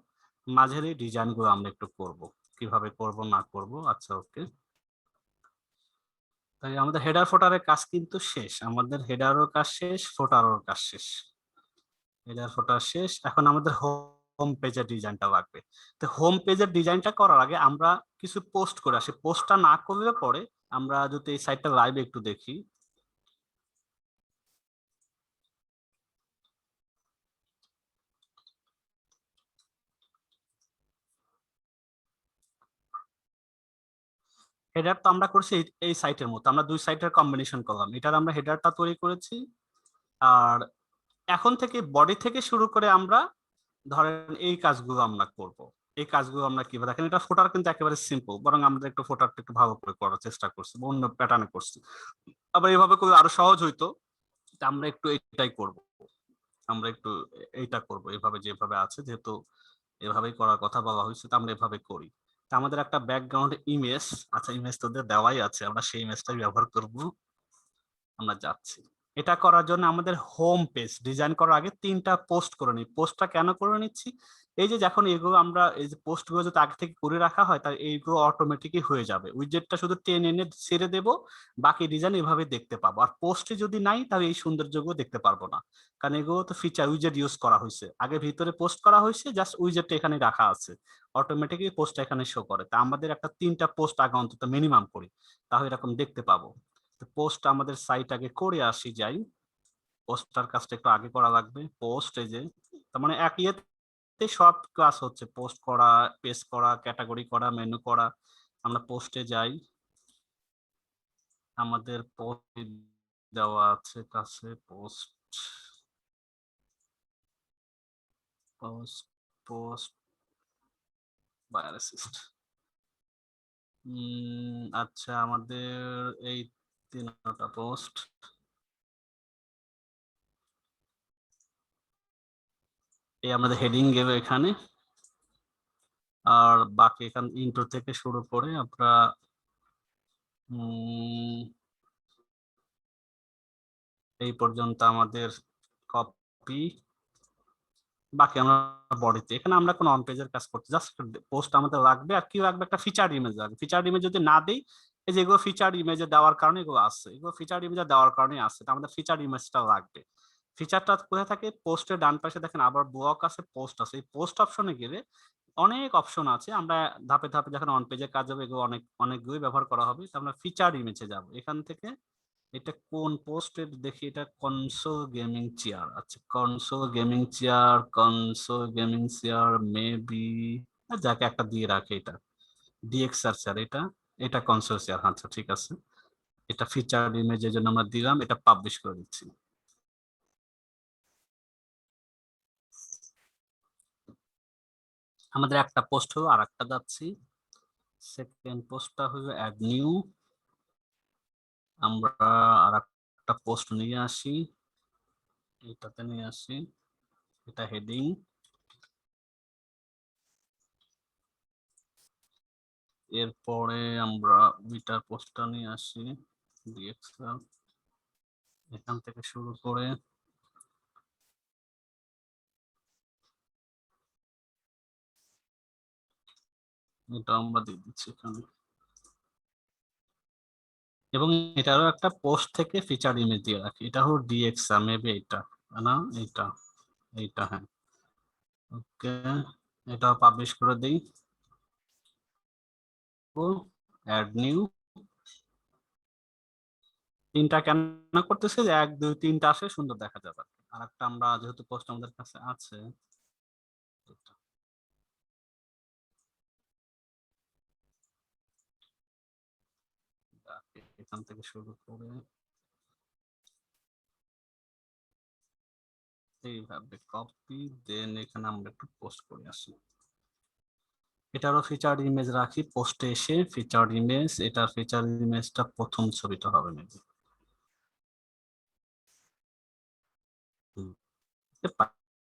মাঝের এই ডিজাইন গুলো আমরা একটু করব, কিভাবে করব না করব। আচ্ছা, ওকে, তাই আমাদের হেডার ফোটারের কাজ কিন্তু শেষ, আমাদের হেডারও কাজ শেষ, ফোটারও কাজ শেষ। হেডার ফুটার শেষ, এখন আমাদের হোম পেজের ডিজাইনটা লাগবে। তো হোম পেজের ডিজাইনটা করার আগে আমরা কিছু পোস্ট করে আসি, পোস্টটা না করলে পরে আমরা যদি এই সাইটটা লাইভে একটু দেখি, হেডার তো আমরা করছি এই সাইটের মতো, আমরা দুই সাইটের কম্বিনেশন করলাম, এটার আমরা হেডারটা তৈরি করেছি। আর এখন থেকে বডি থেকে শুরু করে আমরা ধরেন এই কাজগুলো আমরা করব। এই কাজগুলো আমরা কিভাবে দেখেন, এটা ফোটার কিন্তু একেবারে সিম্পল, বরং আমরা একটু ফোটারটা একটু ভালো করে করার চেষ্টা করছি, অন্য প্যাটার্নে করছি। আবার এইভাবে করলে আরো সহজ হইতো, তা আমরা একটু এইটাই করব, আমরা একটু এইটা করব এইভাবে যেভাবে আছে, যেহেতু এভাবেই করার কথা বলা হয়েছে, তা আমরা এভাবে করি। তা আমাদের একটা ব্যাকগ্রাউন্ড ইমেজ, আচ্ছা ইমেজ তোদের দেওয়াই আছে, আমরা সেই ইমেজটাই ব্যবহার করব। আমরা যাচ্ছি, এটা করার জন্য আমাদের হোম পেজ ডিজাইন করার আগে 3টা পোস্ট করে নিই। পোস্টটা কেন করে নিচ্ছি, এই যে যখন এগুলো আমরা এই যে পোস্টগুলো যদি আগে থেকে করে রাখা হয়, তাহলে এইগুলো অটোমেটিকই হয়ে যাবে, উইজেটটা শুধু টেনে এনে ছেড়ে দেব, বাকি ডিজাইন এভাবে দেখতে পাবো। আর পোস্টে যদি নাই তাহলে এই সৌন্দর্যগুলো দেখতে পারবো না, কারণ এগুলো তো ফিচার উইজেট ইউজ করা হয়েছে, আগে ভিতরে পোস্ট করা হয়েছে, জাস্ট উইজেটটা এখানে রাখা আছে, অটোমেটিকলি পোস্টটা এখানে শো করে। তা আমাদের একটা 3টা পোস্ট আগে অন্তত মিনিমাম করি, তাহলে এরকম দেখতে পাবো। পোস্ট আমাদের সাইট আগে করে আসি, যাই পোস্টার কাজটা একটু আগে করা লাগবে। পোস্ট এই যে তার মানে এক ইয়েতে সব কাজ হচ্ছে, পোস্ট করা, পেজ করা, ক্যাটাগরি করা, মেনু করা। আমরা পোস্টে যাই, আমাদের পোস্ট দেওয়া আছে কাছে, post post post buyer assist. আচ্ছা আমাদের এই 3টা পোস্ট, এই আমাদের হেডিং গেবে এখানে, আর বাকি এখান ইন্ট্রো থেকে শুরু করে আমরা এই পর্যন্ত আমাদের কপি, বাকি আমরা বডিতে, এখানে আমরা কোনো অন পেজের কাজ করতে, জাস্ট পোস্ট আমাদের লাগবে। আর কি লাগবে, একটা ফিচার ইমেজ লাগবে। ফিচার ইমেজ যদি না দেই, এই যে এগুলো ফিচার ইমেজে দেওয়ার কারণে এগুলো আছে, এগুলো ফিচার ইমেজে দেওয়ার কারণে আছে, তো আমাদের ফিচার ইমেজটা লাগবে। ফিচারটা কোথায় থাকে, পোস্টের ডান পাশে দেখেন আবার ব্লক আছে, পোস্ট আছে, এই পোস্ট অপশনে গেলে অনেক অপশন আছে, আমরা ধাপে ধাপে যখন অন পেজে কাজ হবে এগুলো অনেকগুলোই ব্যবহার করা হবে। তো আমরা ফিচার ইমেজে যাব, এখান থেকে এটা কোন পোস্টের দেখি, এটা কনসোল গেমিং চেয়ার, আচ্ছা console gaming chair, console gaming chair maybe, যাকে একটা দিয়ে রাখে, এটা ডিএক্সআর চেয়ার, এটা এটা কনসোল চেয়ার, আচ্ছা ঠিক আছে। এটা ফিচার ইমেজের জন্য আমরা দিলাম, এটা পাবলিশ করে দিচ্ছি। আমাদের একটা পোস্ট হলো, আর একটা যাচ্ছি, সেকেন্ড পোস্টটা হলো অ্যাড নিউ, আমরা আর একটা পোস্ট নিয়ে আসি, এটাতে নিয়ে আসি, এটা হেডিং, এরপরে আমরা উইটার পোস্টটা নিয়ে আসি, ডিএক্সএল, এখান থেকে শুরু করে এটা আমরা দিয়ে দিচ্ছি এখানে, এবং এটারও একটা পোস্ট থেকে ফিচার ইমেজ দিয়ে রাখি, এটা হলো ডিএক্সএল মেবি, এটা না এইটা, এইটা হ্যাঁ, ওকে, এটা পাবলিশ করে দেই, অ্যাড নিউ। 3টা কেন করতেছে, যে 1 2 3টা আসে সুন্দর দেখা যাবে। আর একটা আমরা যেহেতু পোস্ট আমাদের কাছে আছে, এখান থেকে শুরু করে এইভাবে কপি, দেন এখানে আমরা একটু পোস্ট করে আসি, এটারও ফিচার ইমেজ রাখি, পোস্টে এসে ফিচার ইমেজ, এটার ফিচার ইমেজটা প্রথম ছবিটা হবে মেবি,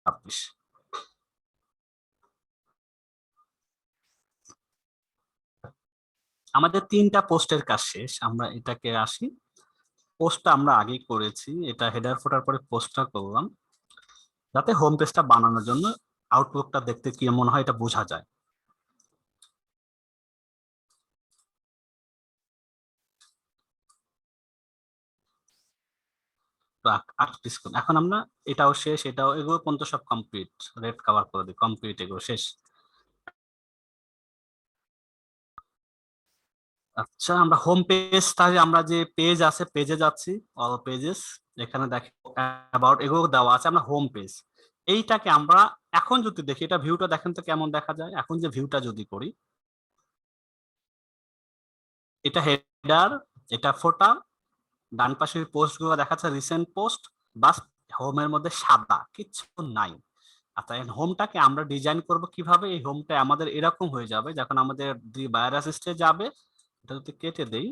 পাবলিশ। আমাদের 3টা পোস্টের কাজ শেষ, আমরা এটাকে আসি, পোস্টটা আমরা আগেই করেছি, এটা হেডার ফোটার পরে পোস্টটা করলাম, যাতে হোম পেজটা বানানোর জন্য আউটলুকটা দেখতে কেমন হয় এটা বোঝা যায়। এখন আমরা এটাও শেষ, এটাও, এগুলো পর্যন্ত সব কমপ্লিট, রেড কভার করে দিই, কমপ্লিট, এগুলো শেষ। আচ্ছা, আমরা হোম পেজ, তাহলে আমরা যে পেজ আছে পেজে যাচ্ছি, অল পেজেস, এখানে দেখো অ্যাবাউট, এগুলো দেওয়া আছে, আমরা হোম পেজ। এইটাকে আমরা এখন যদি দেখি, এটা ভিউটা দেখেন তো কেমন দেখা যায়। এখন যে ভিউটা যদি করি, এটা হেডার, এটা ফোটার, ডান পাশে পোস্ট গুলো দেখাচ্ছে রিসেন্ট পোস্ট, বাস হোমের মধ্যে সাদা কিচ্ছু নাই। আচ্ছা, এই হোমটাকে আমরা ডিজাইন করব কিভাবে? এই হোমটা আমাদের এরকম হয়ে যাবে যখন আমাদের দি বায়ার অ্যাসিস্টে যাবে, এটা যদি কেটে দেই,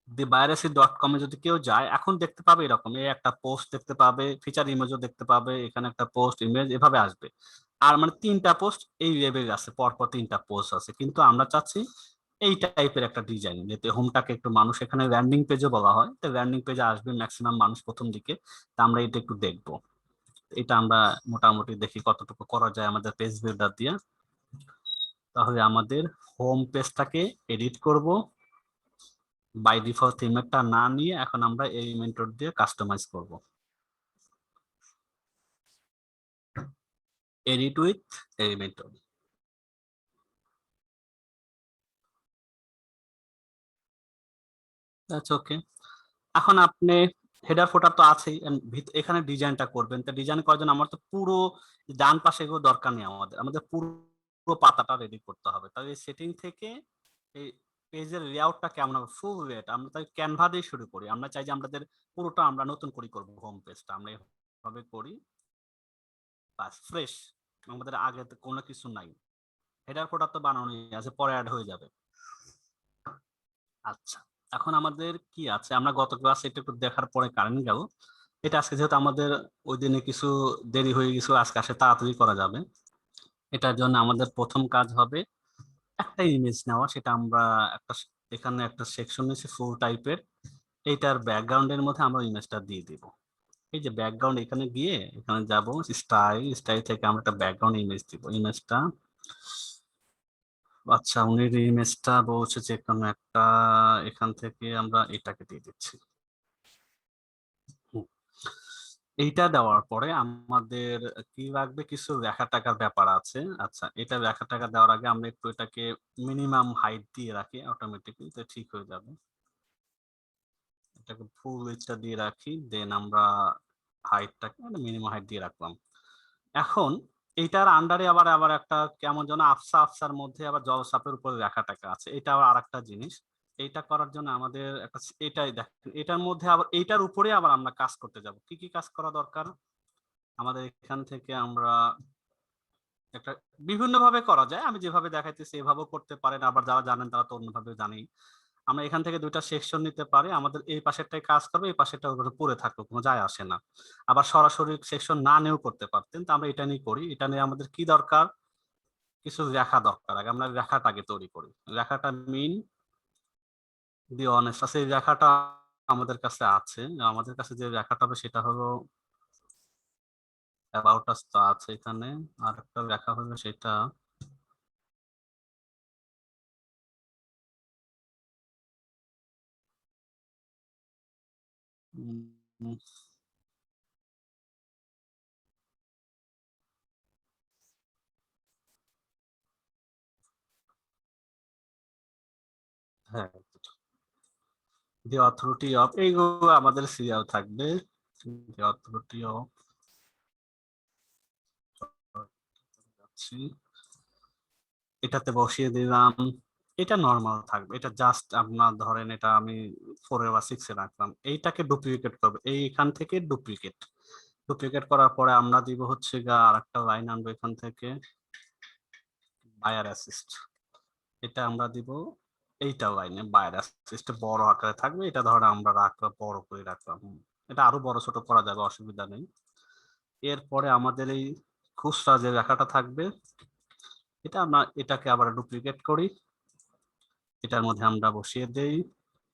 দি বায়ারএসি.com এ যদি কেউ যায়, এখন দেখতে পাবে এরকম, এই একটা পোস্ট দেখতে পাবে, ফিচার ইমেজও দেখতে পাবে, এখানে একটা পোস্ট ইমেজ এভাবে আসবে। আর মানে 3টা পোস্ট এই লেভেলে আছে, পরপর 3টা পোস্ট আছে, কিন্তু আমরা চাচ্ছি এই টাইপের একটা ডিজাইন, যাতে হোমটাকে একটু মানুষ, এখানে ল্যান্ডিং পেজও বলা হয়, তো ল্যান্ডিং পেজে আসবে ম্যাক্সিমাম মানুষ প্রথম দিকে। তা আমরা এটা একটু দেখবো, এটা আমরা মোটামুটি দেখি কতটুকু করা যায় আমাদের পেজ বিল্ডার দিয়ে। তাহলে আমাদের হোম পেজটাকে এডিট করব, বাই ডিফল্ট থিমেরটা না নিয়ে এখন আমরা এলিমেন্টর দিয়ে কাস্টমাইজ করব। Edit with Elementor, that's okay. এখন আপনি হেডার ফোটার তো আছেই, এখানে ডিজাইনটা করবেন, তো ডিজাইন করার জন্য আমার তো পুরো ডান পাশে এগুলো দরকার নেই, আমাদের পুরো পাতাটা রেডি করতে হবে। তাহলে এই সেটিং থেকে এই পেজের লেআউটটা কেমন হবে, ফুল রেট, আমরা তাই ক্যানভা দিয়ে শুরু করি। আমরা চাই যে আমাদের পুরোটা আমরা নতুন করে করব, হোম পেজটা আমরা এভাবে করি, বাস ফ্রেশ, আমাদের আগে তো কোনো কিছু নাই, হেডার ফোটার তো বানানোই আছে, পরে অ্যাড হয়ে যাবে। আচ্ছা, এখন আমাদের কি আছে, আমরা গত ক্লাসে এটা একটু দেখার পরে কারেন্ট গেল, এটা আজকে যেহেতু আমাদের ওই দিনে কিছু দেরি হয়ে গেছিল, আজকে আসে তাড়াতাড়ি করা যাবে। এটার জন্য আমাদের প্রথম কাজ হবে একটা ইমেজ নেওয়া, সেটা আমরা একটা, এখানে একটা সেকশন নিয়েছি ফুল টাইপের, এইটার ব্যাকগ্রাউন্ডের মধ্যে আমরা ইমেজটা দিয়ে দিব। এই যে ব্যাকগ্রাউন্ড, এখানে গিয়ে এখানে যাব স্টাইল থেকে আমরা একটা ব্যাকগ্রাউন্ড ইমেজ দিব, ইমেজটা, আচ্ছা উনি ইমেজটা বলছে যে কোনো একটা, এখান থেকে আমরা এটাকে দিয়ে দিচ্ছি। এইটা দেওয়ার পরে আমাদের কি লাগবে, কিছু লেখা টাকার ব্যাপার আছে। আচ্ছা, এটা লেখা টাকা দেওয়ার আগে আমরা একটু এটাকে মিনিমাম হাইট দিয়ে রাখি, অটোমেটিকলি তো ঠিক হয়ে যাবে। এটাকে ফুল উইডথটা দিয়ে রাখি, দেন আমরা হাইটটাকে মিনিমাম হাইট দিয়ে রাখলাম। এখন এইটার আন্ডারে আবার আবার একটা কেমন যেন আফসার মধ্যে আবার জলসাপের উপরে লেখা টাকা আছে, এটা আবার আরেকটা জিনিস। এইটা করার জন্য আমাদের একটা, এটাই দেখেন, এটার মধ্যে আবার এইটার উপরে আবার আমরা কাজ করতে যাব। কি কি কাজ করা দরকার আমাদের, এখান থেকে আমরা একটা বিভিন্ন ভাবে করা যায়, আমি যেভাবে দেখাইতেছি এভাবেও করতে পারেন, আবার যারা জানেন তারা তো অন্যভাবে জানি। আমরা এখান থেকে 2টা সেকশন নিতে পারি, আমাদের এই পাশেরটাই কাজ করবে, এই পাশেরটা পড়ে থাকবে, কোনো যায় আসে না। আবার সরাসরি সেকশন না নিয়েও করতে পারতেন, তো আমরা এটা নিয়ে করি। এটা নিয়ে আমাদের কি দরকার, কিছু লেখা দরকার, আগে আমরা লেখাটাকে তৈরি করি। লেখাটা মিন দি অনেস্ট আছে, এই লেখাটা আমাদের কাছে আছে, আমাদের কাছে যে লেখাটা হবে সেটা হলো অ্যাবাউট আস, তো আছে এখানে, আর একটা লেখা হবে সেটা হ্যাঁ, দি অথরিটি অফ, এইগুলো আমাদের সিরিয়াল থাকবে, দি অথরিটি অফ, এটাতে বসিয়ে দিলাম। এটা নরমাল থাকবে, এটা জাস্ট আপনার ধরেন এটা আমি 4 বা 6 এ রাখলাম। এইটাকে ডুপ্লিকেট করবে, এইখান থেকে ডুপ্লিকেট করার পরে আমরা দিব হচ্ছে গা আর একটা লাইন আনবো এখান থেকে, বায়ার অ্যাসিস্ট, এটা আমরা দিব এইটা লাইনে, বায়ার অ্যাসিস্ট বড় আকারে থাকবে, এটা ধরে আমরা রাখলাম, বড় করে রাখলাম, এটা আরো বড় ছোট করা যাবে, অসুবিধা নেই। এরপরে আমাদের এই খুচরা যে লেখাটা থাকবে, এটা আমরা এটাকে আবার ডুপ্লিকেট করি, এটার মধ্যে আমরা বসিয়ে দেই,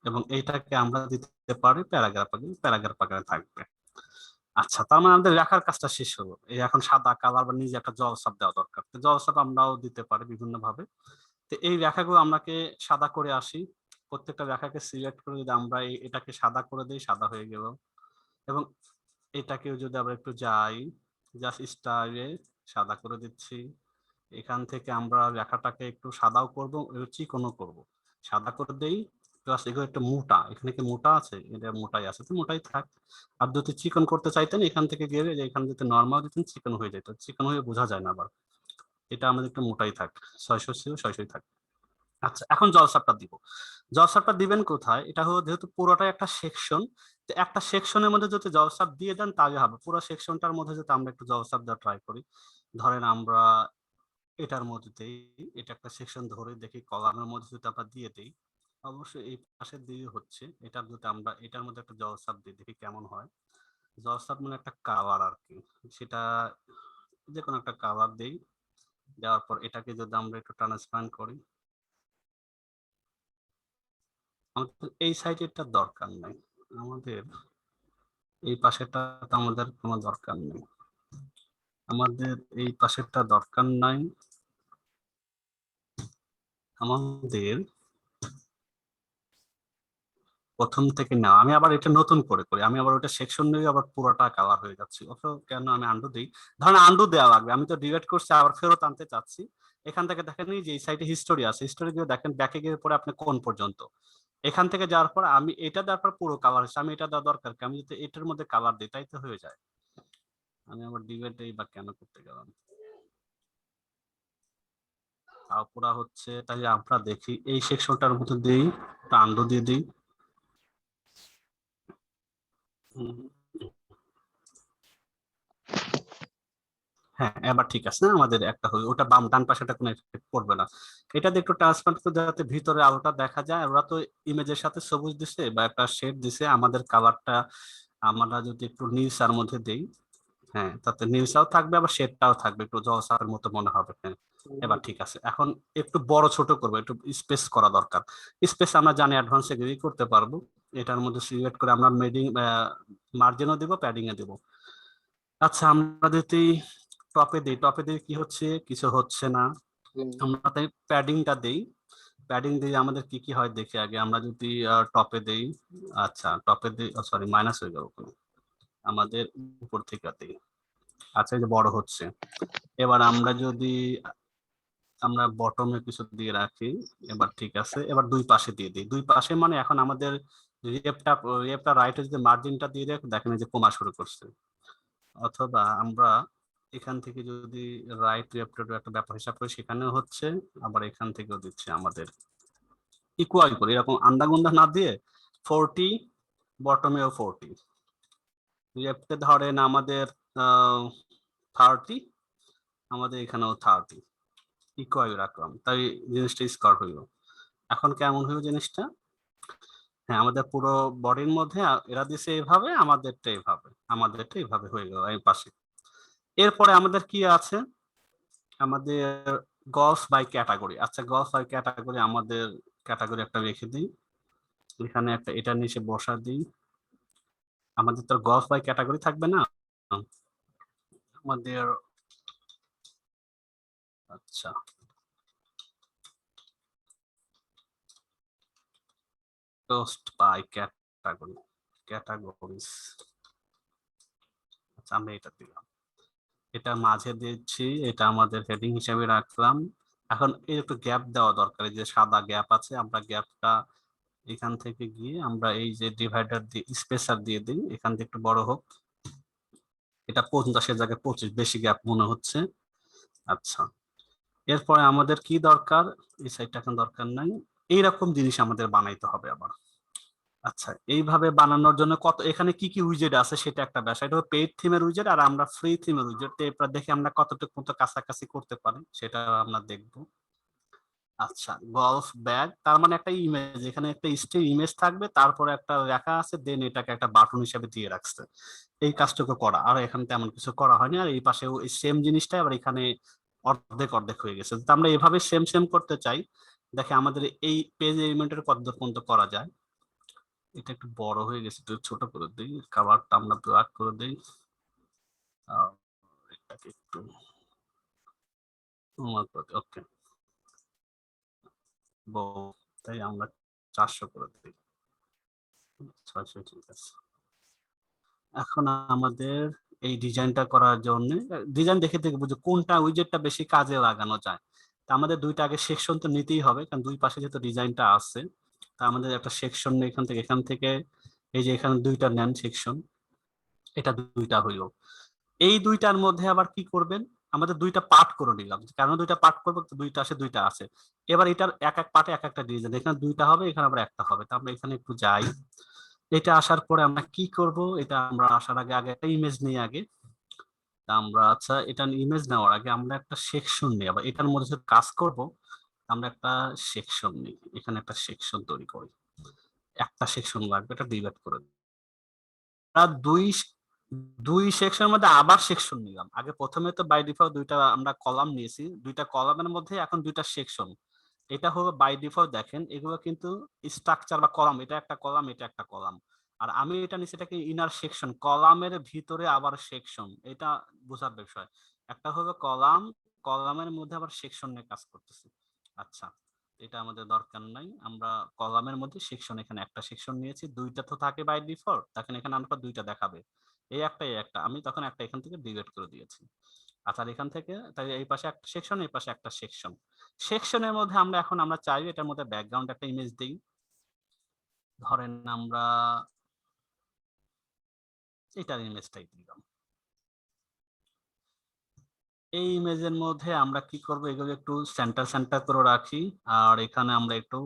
এবং এইটাকে আমরা দিতে পারি প্যারাগ্রাফ আকারে থাকবে। আচ্ছা, তার মানে আমাদের লেখার কাজটা শেষ হলো। এই এখন সাদা কালার বা নিজে একটা জলছাপ দেওয়া দরকার, জলছাপ আমরাও দিতে পারি বিভিন্ন ভাবে। তো এই লেখাগুলো আমাকে সাদা করে আসি, প্রত্যেকটা রেখাকে সিলেক্ট করে যদি আমরা এটাকে সাদা করে দিই, সাদা হয়ে গেল। এবং এটাকেও যদি আমরা একটু যাই, জাস্ট স্টাইলে সাদা করে দিচ্ছি। এখান থেকে আমরা রেখাটাকে একটু সাদাও করব, চিকনও করব। সাদা করে দেই, প্লাস এগুলো একটু মোটা, এখানে কি মোটা আছে, এটা মোটাই আছে, তো মোটাই থাক। আর যদি চিকন করতে চাইতেন এখান থেকে গিয়ে এখানে যদি নর্মাল দিতেন চিকন হয়ে যেত, চিকন হয়ে বোঝা যায় না আবার। এটা আমাদের একটু মোটাই থাক, 600 ছিল 600 থাক। আচ্ছা, এখন জলসাপটা দিব। জলসাপটা দিবেন কোথায়? এটা হলো যেহেতু পুরোটাই একটা সেকশন, তো একটা সেকশনের মধ্যে যদি জলসাপ দিয়ে দেন তাহলে হবে। পুরো সেকশনটার মধ্যে যদি আমরা একটু জলসাপ দেওয়া ট্রাই করি, ধরেন আমরা এটার মধ্যে দেই, এটা একটা সেকশন ধরে দেখি কলামের মধ্যে যদি আমরা দিয়ে দেই, অবশ্যই এই পাশে দিয়ে হচ্ছে, এটা যদি আমরা এটার মধ্যে একটা জলসাপ দিই দেখি কেমন হয়। জলসাপ মানে একটা কালার আর কি, সেটা যে কোনো একটা কালার দেই। দেওয়ার পর এটাকে যদি আমরা একটু ট্রান্সপারেন্ট করি, আমাদের এই সাইডেরটা দরকার নাই, আমাদের এই পাশেরটা আমাদের কোনো দরকার নেই, আমাদের এই পাশেরটা দরকার নাই, আমাদের প্রথম থেকে নেওয়া। আমি আবার এটা নতুন করে করি, আমি আবার ওটা সেকশন নিয়ে আবার পুরোটা কালার হয়ে যাচ্ছে। অথবা কেন আমি আন্ডু দিই, ধরেন আন্ডু দেওয়া লাগবে, আমি তো ডিলিট করছি আবার ফেরত আনতে চাচ্ছি। এখান থেকে দেখেন যে এই সাইডে হিস্টোরি আছে, হিস্টোরি দিয়ে দেখেন ব্যাকে গিয়ে পরে আপনি কোন পর্যন্ত, এখান থেকে যাওয়ার পর আমি এটা দেওয়ার পর পুরো কালার হচ্ছে, আমি এটা দেওয়া দরকার কি, আমি যদি এটার মধ্যে কালার দিই তাই তো হয়ে যায়। আমি আবার ডিলিট দিই বা কেন করতে গেলাম, পুরা হচ্ছে। তাই আমরা দেখি এই সেকশনটার মধ্যে দিই, আন্ডু দিয়ে দিই। হ্যাঁ, এবার ঠিক আছে না, আমাদের একটা হলো ওটা বাম ডান পাশেটা কোনো এফেক্ট পড়বে না। এটা দিয়ে একটু ট্রান্সপারেন্ট করে যাতে ভিতরে আলোটা দেখা যায়। ওরা তো ইমেজের সাথে সবুজ দিছে বা একটা শেড দিছে, আমাদের কালারটা আমরা যদি একটু নীলসার মধ্যে দেই, হ্যাঁ তাতে নীলসাও থাকবে আবার শেডটাও থাকবে, একটু জলসার মতো মনে হবে। হ্যাঁ, এবার ঠিক আছে। এখন একটু বড় ছোট করবো, একটু স্পেস করা দরকার। স্পেস আমরা জানি অ্যাডভান্সে গিয়ে করতে পারবো। এটার মধ্যে সিলেক্ট করে আমরা মার্জিনও দিব, প্যাডিং এ দিব। আচ্ছা, আমরা যদি টপে দিই, টপে দিয়ে কি হচ্ছে, কিছু হচ্ছে না। আমরা তাই প্যাডিংটা দেই, প্যাডিং দিয়ে আমাদের কি কি হয় দেখি আগে। আমরা যদি টপে দেই, আচ্ছা টপে দিই, সরি মাইনাস হয়ে গেল, আমাদের উপর থেকে দিই। আচ্ছা, এই যে বড় হচ্ছে। এবার আমরা যদি আমরা বটমে কিছু দিয়ে রাখি, এবার ঠিক আছে। এবার দুই পাশে দিয়ে দিই, দুই পাশে মানে এখন আমাদের রেপটা রাইটে যদি মার্জিনটা দিয়ে দেয় দেখেন যে কমা শুরু করছে। অথবা আমরা এখান থেকে যদি রাইট লেফটের একটা ব্যাপার হিসাব করি, সেখানেও হচ্ছে, আবার এখান থেকেও দিচ্ছে। আমাদের ইকুয়াল করে এরকম আন্দাগুন্দা না দিয়ে 40, বটমেও 40, লেফটে ধরেন আমাদের 30, আমাদের এখানেও 30, ইকুয়াল রাখলাম, তাই জিনিসটা স্কোয়ার হইল। এখন কেমন হইল জিনিসটা? হ্যাঁ, আমাদের পুরো বডির মধ্যে এরা দিছে এইভাবে, আমাদেরটা এইভাবে, আমাদেরটা এইভাবে হয়ে গেল এই পাশে। এরপরে আমাদের কি আছে, আমাদের গলফ বাই ক্যাটাগরি। আচ্ছা, গলফ বাই ক্যাটাগরি, আমাদের ক্যাটাগরি একটা রেখে দিই, এখানে একটা এটার নিচে বসা দিই। আমাদের তো গলফ বাই ক্যাটাগরি থাকবে না, আমাদের আচ্ছা পোস্ট বাই ক্যাটাগরি, ক্যাটাগরিজ। আচ্ছা, আমরা এটা দিলাম, এটা মাঝে দিচ্ছি, এটা আমাদের হেডিং হিসেবে রাখলাম। এখন এই একটু গ্যাপ দেওয়া দরকার, এই যে সাদা গ্যাপ আছে, আমরা গ্যাপটা এখান থেকে গিয়ে আমরা এই যে ডিভাইডার দিয়ে স্পেসার দিয়ে দিই, এখান থেকে একটু বড় হোক। এটা 50-এর জায়গায় 25, বেশি গ্যাপ মনে হচ্ছে। আচ্ছা, এরপরে আমাদের কি দরকার, এই সাইডটা এখন দরকার নাই, এইরকম জিনিস আমাদের বানাইতে হবে আবার। আচ্ছা, এইভাবে বানানোর জন্য এখানে কি কি উইজেট আছে সেটা একটা বিষয়। এটা পেইড থিমের উইজেট আর আমরা ফ্রি থিমের উইজেট, এরপর দেখে আমরা কতটুকু মতো কাছাকাছি করতে পারি সেটা আমরা দেখব। আচ্ছা, গলফ ব্যাগ, তার মানে একটা ইমেজ, এখানে একটা স্টিল ইমেজ থাকবে, তারপরে একটা লেখা আছে, দেন এটাকে একটা বাটন হিসেবে দিয়ে রাখছে। এই কাজটুকু করা, আর এখানে তেমন কিছু করা হয়নি। আর এই পাশেও এই সেম জিনিসটা আবার এখানে অর্ধেক অর্ধেক হয়ে গেছে। তো আমরা এভাবে সেম সেম করতে চাই, দেখে আমাদের এই পেজ এলিমেন্টের কত পর্যন্ত করা যায়। এটা একটু বড় হয়ে গেছে, একটু ছোট করে দিই, কাভারটা আমরা ব্ল্যাক করে দিই, এটাকে একটু ওকে। তাই আমরা 400 করে দিই। 600 ঠিক আছে। এখন আমাদের এই ডিজাইনটা করার জন্য ডিজাইন দেখে বুঝে কোনটা উইজেটটা বেশি কাজে লাগানো যায়। তা আমাদের দুইটা আগে সেকশন তো নিতেই হবে, কারণ দুই পাশে যেহেতু ডিজাইনটা আছে, তা আমাদের একটা সেকশন এখান থেকে এই যে এখানে দুইটা নেন সেকশন, এটা দুইটা হইলো। এই দুইটার মধ্যে আবার কি করবেন, আমাদের দুইটা পার্ট করে নিলাম। কেন দুইটা পার্ট করবো, দুইটা আছে। এবার এটার এক এক পার্টে এক একটা ডিজাইন, এখানে দুইটা হবে, এখানে আবার একটা হবে। তা আমরা এখানে একটু যাই। এটা আসার পরে আমরা কি করব, এটা আমরা আসার আগে একটা ইমেজ নিই আগে। তা আমরা আচ্ছা এটা ইমেজ নেওয়ার আগে আমরা একটা সেকশন নিই, আবার এটার মধ্যে কাজ করব। আমরা একটা সেকশন নিই, এখানে একটা সেকশন তৈরি করি। একটা সেকশন লাগবে, এটা ডিভাইড করে দিই। দুই সেকশনের মধ্যে আবার সেকশন নিলাম। আগে প্রথমে তো বাই ডিফল্ট দুইটা আমরা কলাম নিয়েছি, দুইটা কলামের মধ্যে এখন দুইটা সেকশন। এটা হলো বাই ডিফল্ট, দেখেন এগুলো কিন্তু স্ট্রাকচার বা কলাম, এটা একটা কলাম, এটা একটা কলাম। আর আমি এটা নিচে এটাকে ইনার সেকশন, কলামের ভিতরে আবার সেকশন, এটা বোঝার বিষয়। একটা হলো কলাম, কলামের মধ্যে আবার সেকশন নিয়ে কাজ করতেছি। আচ্ছা, এটা আমাদের দরকার নাই। আমরা কলামের মধ্যে সেকশন, এখানে একটা সেকশন নিয়েছি, দুইটা তো থাকে বাই ডিফল্ট, তখন এখানে আমরা দুইটা দেখাবে, এই একটা আমি তখন একটা এখান থেকে ডিলিট করে দিয়েছি। আচ্ছা, এখান থেকে তাই এই পাশে একটা সেকশন, এই পাশে একটা সেকশন। সেকশনের মধ্যে আমরা চাই এটার মধ্যে ব্যাকগ্রাউন্ড একটা ইমেজ দিই। ধরেন আমরা এটার ইমেজটাই দিলাম। এই ইমেজের মধ্যে আমরা কি করব, এগুলো একটু সেন্টার করে রাখি, আর এখানে আমরা একটু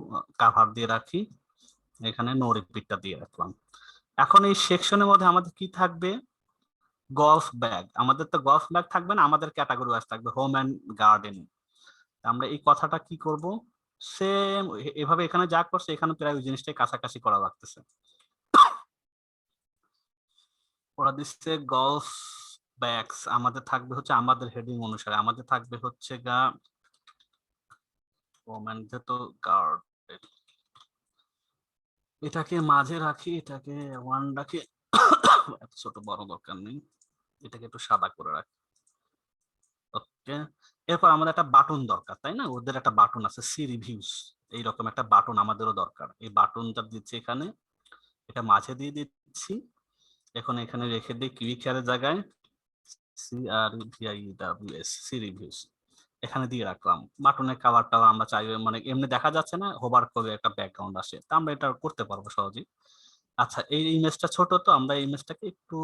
কাভার দিয়ে রাখি, এখানে নো রিপিটটা দিয়ে রাখলাম। এখন এই সেকশনের মধ্যে আমাদের কি থাকবে, গলফ ব্যাগ। আমাদের তো গলফ ব্যাগ থাকবে না, আমাদের ক্যাটাগরি ওয়াইজ থাকবে হোম এন্ড গার্ডেন। আমরা এই কথাটা কি করব, সেম এভাবে এখানে যা করছে এখানে প্রায় ওই জিনিসটাই কাছাকাছি করা লাগতেছে। ওরা দিচ্ছে গলফ ব্যাগস, আমাদের থাকবে হচ্ছে আমাদের হেডিং অনুসারে, আমাদের থাকবে হচ্ছে গা হোম এন্ড তো গার্ডেন। এটাকে মাঝে রাখি, এটাকে ওয়ান রাখি, এত ছোট বড় দরকার নেই, এটাকে একটু সাদা করে রাখি। ওকে, এরপর আমাদের একটা বাটন দরকার, তাই না? ওদের একটা বাটন আছে সি রিভিউস, এইরকম একটা বাটন আমাদেরও দরকার। এই বাটনটা দিচ্ছি এখানে, এটা মাঝে দিয়ে দিচ্ছি। এখন এখানে রেখে দিই কুইক হেয়ারের জায়গায় CRVIWS সি রিভিউস, এখানে দিয়ে রাখলাম। বাটনের কালারটা আমরা চাই মানে এমনি দেখা যাচ্ছে না, হোভার করে একটা ব্যাকগ্রাউন্ড আসে, তা আমরা এটা করতে পারবো সহজেই। আচ্ছা, এই ইমেজটা ছোট, তো আমরা এই ইমেজটাকে একটু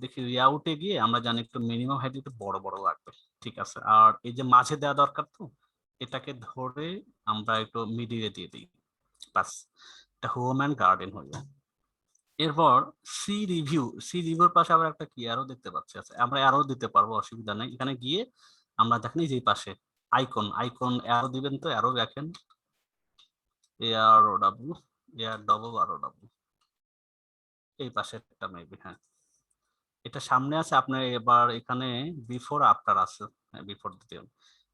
দেখি লেআউটে গিয়ে আমরা জানি একটু মিনিমাম হাইট একটু বড় লাগবে, ঠিক আছে। আর এই যে মাঝে দেওয়া দরকার, তো এটাকে ধরে আমরা একটু মিডিলে দিয়ে দিই, বাস এটা হোম এন্ড গার্ডেন হলো। এরপর সি রিভিউর পাশে আবার একটা কি অ্যারো দেখতে পাচ্ছি, আচ্ছা আমরা অ্যারো দিতে পারবো, অসুবিধা নেই। এখানে গিয়ে আমরা দেখেন যে পাশে আইকন অ্যারো দিবেন, তো অ্যারো দেখেন AROW এই পাশে একটা মেবি, হ্যাঁ এটা সামনে আছে আপনার। এবার এখানে বিফোর আফটার আছে, বিফোর দিতে হবে।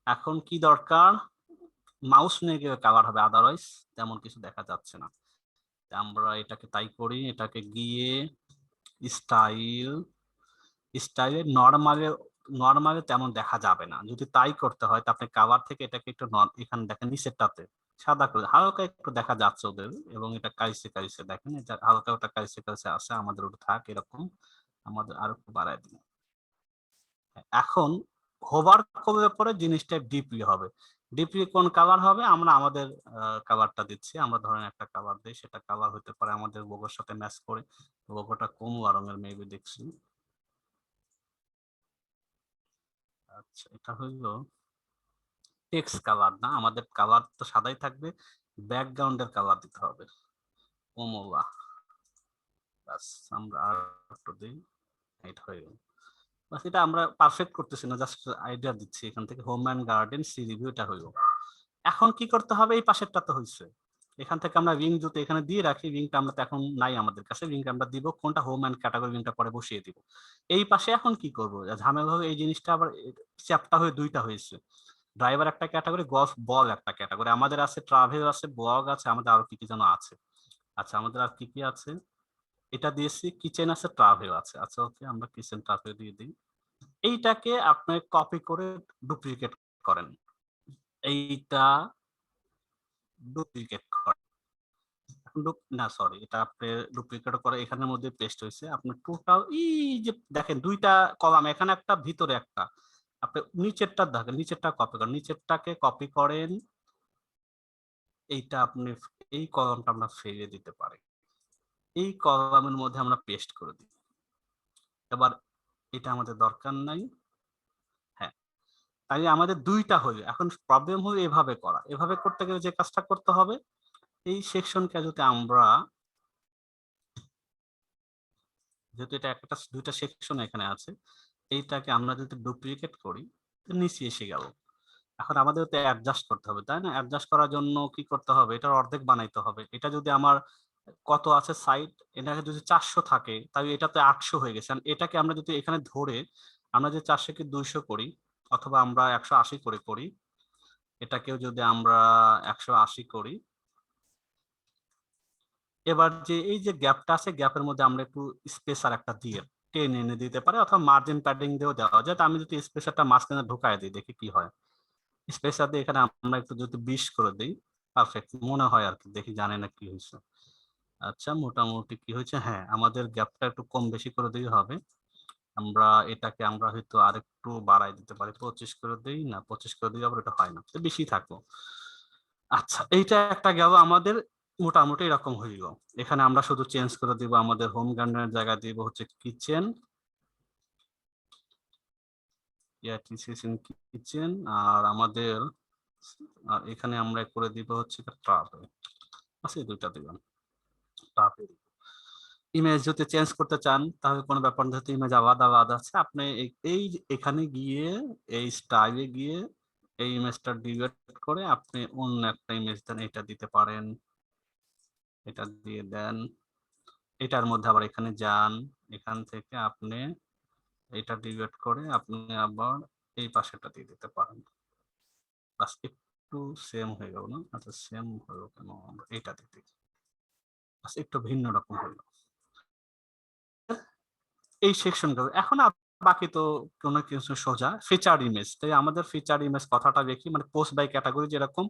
এখন কি দরকার, মাউস নিয়ে গিয়ে কাভার হবে, আদারওয়াইজ তেমন কিছু দেখা যাচ্ছে না। আমরা এটাকে তাই করি, এটাকে গিয়ে স্টাইলে নর্মালে তেমন দেখা যাবে না। যদি তাই করতে হয় তা আপনি কাভার থেকে এটাকে একটু এখানে দেখেন নিচেরটাতে সাদা করে হালকা একটু দেখা যাচ্ছে ওদের, এবং এটা কাইসে দেখেন, এটা হালকা ওটা কাইসে আছে, আমাদের ওটা থাক এরকম, আমাদের আরো একটু বাড়ায় দিন। এখন হোভার করলে পরে জিনিসটা ডিপলি হবে। ডিপলি কোন কালার হবে, আমরা আমাদের কালারটা দিচ্ছি। আমরা ধরেন একটা কালার দিই, সেটা কালার হতে পারে আমাদের লোগোর সাথে ম্যাচ করে। লোগোটা কমলা রঙের মেবি দেখছি। আচ্ছা, এটা হইলো টেক্সট কালার না, আমাদের কালার তো সাদাই থাকবে, ব্যাকগ্রাউন্ডের কালার দিতে হবে কমলা। বাস, আমরা আর একটু দিই, এটা হয়ে গেল। বাস, এটা আমরা পারফেক্ট করতেছি না, জাস্ট আইডিয়া দিচ্ছি। এখান থেকে হোম এন্ড গার্ডেন সি রিভিউটা হইলো। এখন কি করতে হবে, এই পাশেরটা তো হইছে, এখান থেকে আমরা রিং যদি এখানে দিয়ে রাখি, রিংটা আমরা তো এখন নাই আমাদের কাছে, রিংটা আমরা দিব কোনটা, হোম এন্ড ক্যাটাগরি রিংটা পরে বসিয়ে দিব। এই পাশে এখন কি করব, ঝামেলা হবে, এই জিনিসটা আবার চ্যাপ্টা হয়ে দুইটা হয়েছে। ড্রাইভার একটা ক্যাটাগরি, গলফ বল একটা ক্যাটাগরি, আমাদের আছে ট্রাভেল আছে, ব্লগ আছে, আমাদের আরো কি কি যেন আছে। আচ্ছা, আমাদের আর কি কি আছে, এটা দিয়েছি, কিচেন আছে, ট্রাভেল আছে। আচ্ছা ওকে, আমরা কিচেন ট্রাভেল দিয়ে দিই। এইটাকে আপনি কপি করে ডুপ্লিকেট করেন, এইটা ডুপ্লিকেট করেন, এখন না সরি, এটা আপনি ডুপ্লিকেট করে এখানের মধ্যে পেস্ট হয়েছে। আপনার টোটাল এই যে দেখেন দুইটা কলাম, এখানে একটা ভিতরে একটা, আপনি নিচেরটা দেখেন, নিচেরটা কপি করেন, নিচেরটাকে কপি করেন, এইটা আপনি এই কলামটা আমরা ফেলে দিতে পারি, এই কলামের মধ্যে আমরা পেস্ট করে দিই। এবার এটা আমাদের দরকার নাই। হ্যাঁ, তাই আমাদের দুইটা হইল। এখন প্রবলেম হলো এভাবে করা। এভাবে করতে গেলে যে কাজটা করতে হবে, এই সেকশনকে যদি আমরা, যেহেতু এটা একটা দুইটা সেকশন এখানে আছে, এইটাকে আমরা যদি ডুপ্লিকেট করি নিচে এসে গেল। এখন আমাদের তো অ্যাডজাস্ট করতে হবে, তাই না? অ্যাডজাস্ট করার জন্য কি করতে হবে, এটার অর্ধেক বানাইতে হবে। এটা যদি আমার কত আছে সাইট, এটাকে যদি 400 থাকে তাহলে এটা তো 800 হয়ে গেছে। এটাকে আমরা যদি এখানে ধরে আমরা যে 400 কে 200 করি, অথবা আমরা 180 করে করি, এটাকেও যদি আমরা 180 করি, এবার যে এই যে গ্যাপটা আছে, গ্যাপের মধ্যে আমরা একটু স্পেসার একটা দিয়ে টেনে এনে দিতে পারি, অথবা মার্জিন প্যাডিং দিয়েও দেওয়া যায়। আমি যদি স্পেসারটা মাঝখানে ঢুকায় দিই, দেখি কি হয়। স্পেসার দিয়ে এখানে আমরা একটু যদি 20 করে দিই, পারফেক্ট মনে হয় আর কি, দেখি, জানি না কি হয়েছে। আচ্ছা, মোটামুটি কি হয়েছে, হ্যাঁ আমাদের গ্যাপটা একটু কম বেশি করে দিই হবে। আমরা এটাকে আমরা হয়তো আরেকটু বাড়াই দিতে পারি, 25 করে দিই, না 25 করে দিই, আবার এটা হয় না, বেশি থাকলো। আচ্ছা, এইটা একটা গেল আমাদের, মোটামুটি এরকম হইল। এখানে আমরা শুধু চেঞ্জ করে দিব, আমাদের হোম গার্ডেনের জায়গায় দিব হচ্ছে কিচেন, কিচেন, আর আমাদের এখানে আমরা করে দিব হচ্ছে ট্রাভেল। আচ্ছা, দুইটা দিলাম ট্রাভেল। ইমেজ যদি চেঞ্জ করতে চান তাহলে কোনো ব্যাপার না, যেহেতু ইমেজ আলাদা আলাদা আছে, আপনি এই এখানে গিয়ে এই স্টাইলে গিয়ে এই ইমেজটা ডিলিট করে আপনি অন্য একটা ইমেজ দেন, এটা দিতে পারেন, এটা দিয়ে দেন। এটার মধ্যে আবার এখানে যান, এখান থেকে আপনি এটা ডিলিট করে আপনি আবার এই পাশেটা দিয়ে দিতে পারেন। বাস একটু সেম হয়ে গেল না? আচ্ছা, সেম হলো কেন, আমরা এটা দিতে বাস একটু ভিন্ন রকম হলো এই সেকশনগুলো। এখন বাকি তো কোনো কিছু সোজা ফিচার ইমেজ। তাই আমাদের ফিচার ইমেজ কথাটা দেখি, মানে পোস্ট বাই ক্যাটাগরি, যেরকম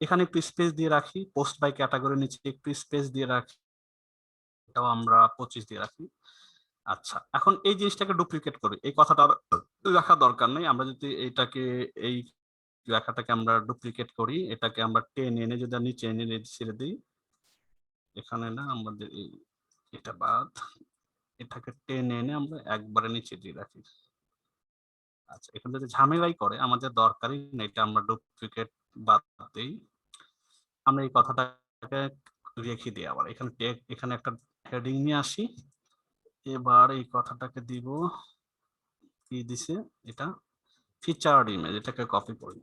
এখানে একটু স্পেস দিয়ে রাখি, পোস্ট বাই ক্যাটাগরি নিচে একটু স্পেস দিয়ে রাখি, এটাও আমরা 25 দিয়ে রাখি। আচ্ছা, এখন এই জিনিসটাকে ডুপ্লিকেট করি, এই কথাটা রাখা দরকার নেই। আমরা যদি এইটাকে এই লেখাটাকে আমরা ডুপ্লিকেট করি, এটাকে আমরা টেনে এনে যদি নিচে এনে ছেড়ে দিই, এখানে না আমাদের এটা বাদ, এটাকে টেনে এনে আমরা একবারে নিচে দিয়ে রাখি। আচ্ছা, এখানে যদি ঝামেলাই করে আমাদের দরকারই নেই, এটা আমরা ডুপ্লিকেট বাদ দিই। আমরা এই কথাটাকে রেখে দিই, আবার এখানে এখানে একটা হেডিং নিয়ে আসি। এবার এই কথাটাকে দিব, কি দিছে এটা, ফিচার্ড ইমেজ, এটাকে কপি করি,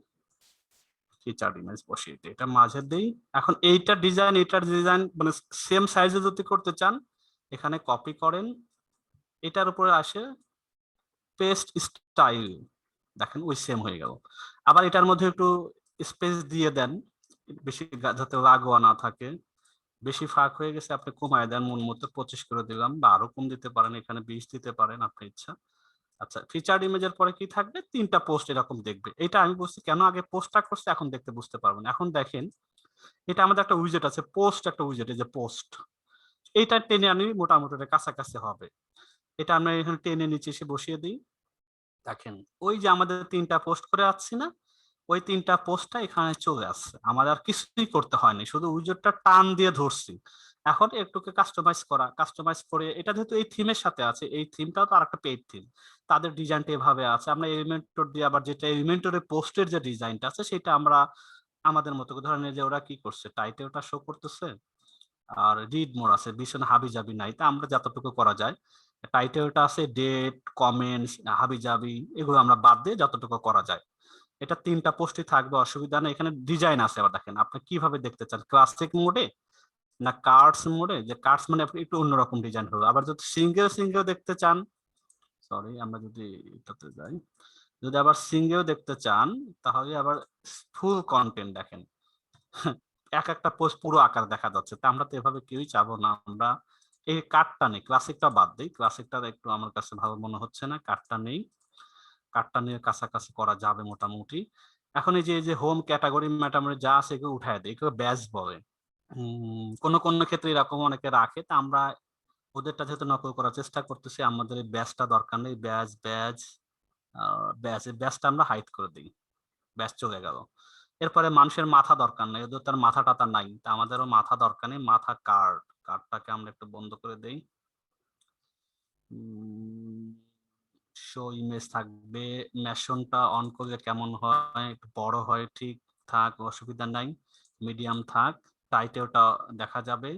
ফিচার্ড ইমেজ বসিয়ে দিই, এটা মাঝে দেই। এখন এইটার ডিজাইন এটার ডিজাইন মানে সেম সাইজে যদি করতে চান, এখানে কপি করেন, এটার উপরে আসে পেস্ট স্টাইল, দেখেন ওই সেম হয়ে গেল। আবার এটার মধ্যে একটু স্পেস দিয়ে দেন, বেশি যাতে লাগোয়া না থাকে। বেশি ফাঁক হয়ে গেছে আপনি কমায় দেন, মন মতো 25 করে দিলাম, বা আরো কম দিতে পারেন, এখানে 20 দিতে পারেন, আপনার ইচ্ছা। আচ্ছা, ফিচার্ড ইমেজের পরে কি থাকবে, 3টা পোস্ট এরকম দেখবে। এটা আমি বলছি কেন আগে পোস্টটা করছে, এখন দেখতে বুঝতে পারবেন। এখন দেখেন, এটা আমাদের একটা উইজেট আছে, পোস্ট একটা উইজেট, এই যে পোস্ট, এইটা টেনে আনি মোটামুটি কাছাকাছি হবে। এটা আমরা এখানে টেনে নিচে এসে বসিয়ে দিই। দেখেন ওই যে আমাদের 3টা পোস্ট করে আসছি না, ওই 3টা পোস্টটা এখানে চলে আসছে, আমাদের আর কিছুই করতে হয়নি, শুধু উইজেটটা টান দিয়ে ধরছি। এখন একটুকে কাস্টমাইজ করে, এটা যেহেতু এই থিমের সাথে আছে, এই থিমটাও তো আরেকটা পেইড থিম, তাদের ডিজাইনটা এভাবে আছে, আমরা এলিমেন্টর দিয়ে আবার যেটা এলিমেন্টরের পোস্টের যে ডিজাইনটা আছে সেটা আমরা আমাদের মতো করে, ধরেন যে ওরা কি করছে, টাইটেলটা শো করতেছে আর রিড মোর আছে, ভীষণ হাবি জাবি নাই, তা আমরা যতটুকু করা যায়, টাইটেলটা আছে ডেট, কমেন্টস, হাবি জাবি, এগুলো আমরা বাদ দিয়ে যতটুকু করা যায়। এটা 3টা পোস্টই থাকবে, অসুবিধা নেই। এখানে ডিজাইন আছে, আবার দেখেন আপনি কিভাবে দেখতে চান, ক্লাসিক মোডে না কার্ডস মোডে, যে কার্ডস মানে আপনি একটু অন্যরকম ডিজাইন হবে। আবার যদি সিঙ্গেল দেখতে চান, সরি আমরা যদি এটাতে যাই, যদি আবার সিঙ্গেল দেখতে চান তাহলে আবার ফুল কন্টেন্ট দেখেন, এক একটা পোস্ট পুরো আকার দেখা যাচ্ছে। তা আমরা তো এভাবে কেউই চাবো না, আমরা এই কার্ডটা নেই, ক্লাসিকটা বাদ দিই, ক্লাসিকটা একটু আমার কাছে ভালো মনে হচ্ছে না, কার্ডটা নেই, কার্ডটা নিয়ে কাছাকাছি করা যাবে মোটামুটি। এখন এই যে হোম ক্যাটাগরি ম্যাটাগরি যা আছে এগুলো উঠায় দেয়, এগুলো ব্যাজ বলে, কোনো কোনো ক্ষেত্রে এরকম অনেকে রাখে, তা আমরা ওদেরটা যেহেতু নকল করার চেষ্টা করতেছি, আমাদের এই ব্যাচটা দরকার নেই। ব্যাচটা আমরা হাইড করে দিই, ব্যাচ চলে গেল। এরপরে মানুষের মাথা দরকার নেই, ওদের তার মাথা টাথা নাই, তা আমাদেরও মাথা দরকার নেই। মাথা কার্ডটাকে আমরা একটু বন্ধ করে দেই। শো ইমেজ থাকবে, ম্যাশনটা অন করলে কেমন হয়, একটু বড় হয়, ঠিক থাক, অসুবিধা নাই, মিডিয়াম থাক, টাইটে ওটা দেখা যাবে।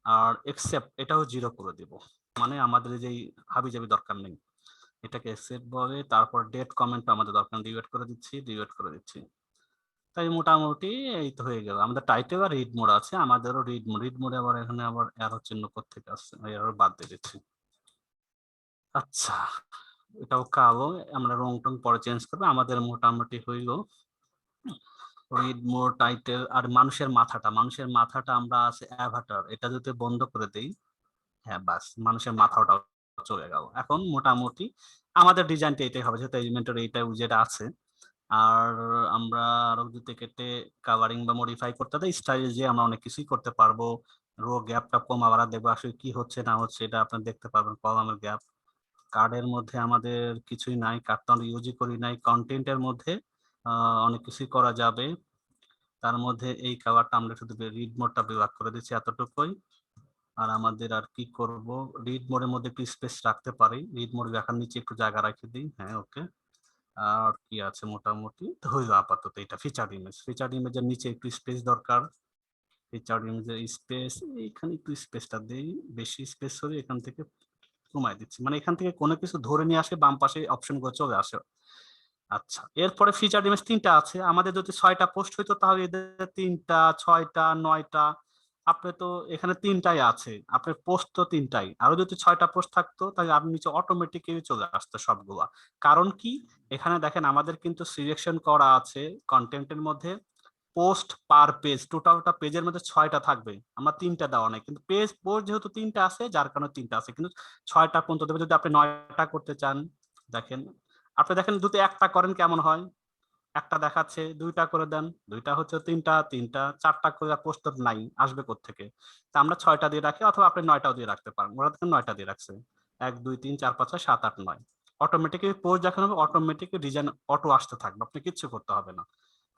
আর এক্সেপ্ট এটাও 0 করে দিব, মানে আমাদের যেই হাবিজাবি দরকার নেই, এটাকে এক্সেপ্ট বলে। তারপর ডেট কমেন্ট আমাদের দরকার, ডিলিট করে দিচ্ছি। তাই মোটামুটি এই তো হয়ে গেল। আমাদের টাইটেল আর রিড মোড আছে, আমাদেরও রিড মোডে আবার এখানে আবার এরর চিহ্ন কোত্থেকে আসছে, এরর বাদ দিয়ে দিচ্ছি। আচ্ছা, এটাও কালো, আমরা রং টং পরে চেঞ্জ করবো। আমাদের মোটামুটি হইল রিড মোড, টাইটেল। আর মানুষের মাথাটা আমরা আছে অ্যাভাটার, এটা যদি বন্ধ করে দেই, হ্যাঁ বাস, মানুষের মাথাটা চলে গেল। এখন মোটামুটি আমাদের ডিজাইনটা এটাই হবে, যেহেতু এলিমেন্টের এইটা যেটা আছে। আর আমরা আরো যদি কেটে কাভারিং বা মডিফাই করতে দেই, স্টাইল যে আমরা অনেক কিছুই করতে পারবো। রো গ্যাপটা কমা বাড়া দেখবো আসলে কি হচ্ছে না হচ্ছে, এটা আপনারা দেখতে পারবেন। কলামের গ্যাপ, কার্ডের মধ্যে আমাদের কিছুই নাই, কার্ড তো আমরা ইউজই করি নাই। কন্টেন্টের মধ্যে অনেক কিছুই করা যাবে, তার মধ্যে এই কাভারটা আমরা শুধু রিড মোডটা বিভাগ করে দিচ্ছি এতটুকুই। আর আমাদের আর কি করব, রিড মোডের মধ্যে একটু স্পেস রাখতে পারি, রিড মোড দেখার নিচে একটু জায়গা রেখে দিই। হ্যাঁ ওকে। আর কি আছে, মোটামুটি হইলো আপাতত। এটা ফিচার ইমেজের নিচে একটু স্পেস দরকার। ফিচার ইমেজের স্পেস, এইখানে একটু স্পেসটা দেই, বেশি স্পেস হবে, এখান থেকে কমাই দিচ্ছি, মানে এখান থেকে কোনো কিছু ধরে নিয়ে আসে বাম পাশে অপশন গুলো চলে আসে। আচ্ছা, এরপরে ফিচার ইমেজ 3টা আছে। আমাদের যদি 6টা পোস্ট হইতো তাহলে এদের 3টা, 6টা, 9টা, আপনি তো এখানে 3টাই আছে, আপনার পোস্ট তো 3টাই। আরো যদি 6টা পোস্ট থাকতো তাহলে আপনি নিচে অটোমেটিক্যালি চলে আসতো সবগুলা। কারণ কি, এখানে দেখেন আমাদের কিন্তু সিলেকশন করা আছে কন্টেন্টের মধ্যে পোস্ট পার পেজ, টোটালটা পেজের মধ্যে 6টা থাকবে, আমার 3টা দেওয়া নাই, কিন্তু পেজ পোস্ট যেহেতু 3টা আছে যার কারণে 3টা আছে, কিন্তু 6টা পর্যন্ত দেবে। যদি আপনি 9টা করতে চান, দেখেন আপনি দেখেন যদি একটা করেন কেমন হয়, একটা দেখাচ্ছে, 2টা করে দেন, 2টা হচ্ছে 3টা, 4টা করে পোস্ট নাই, আসবে কোত্থেকে? তা আমরা 6টা দিয়ে রাখি, অথবা আপনি 9টাও দিয়ে রাখতে পারেন। ওরা দেখেন 9টা দিয়ে রাখছে, 1 2 3 4 5 6 7 8 9, অটোমেটিক্যালি পোস্ট যখন হবে অটোমেটিক্যালি ডিজাইন অটো আসতে থাকবে, আপনি কিচ্ছু করতে হবে না।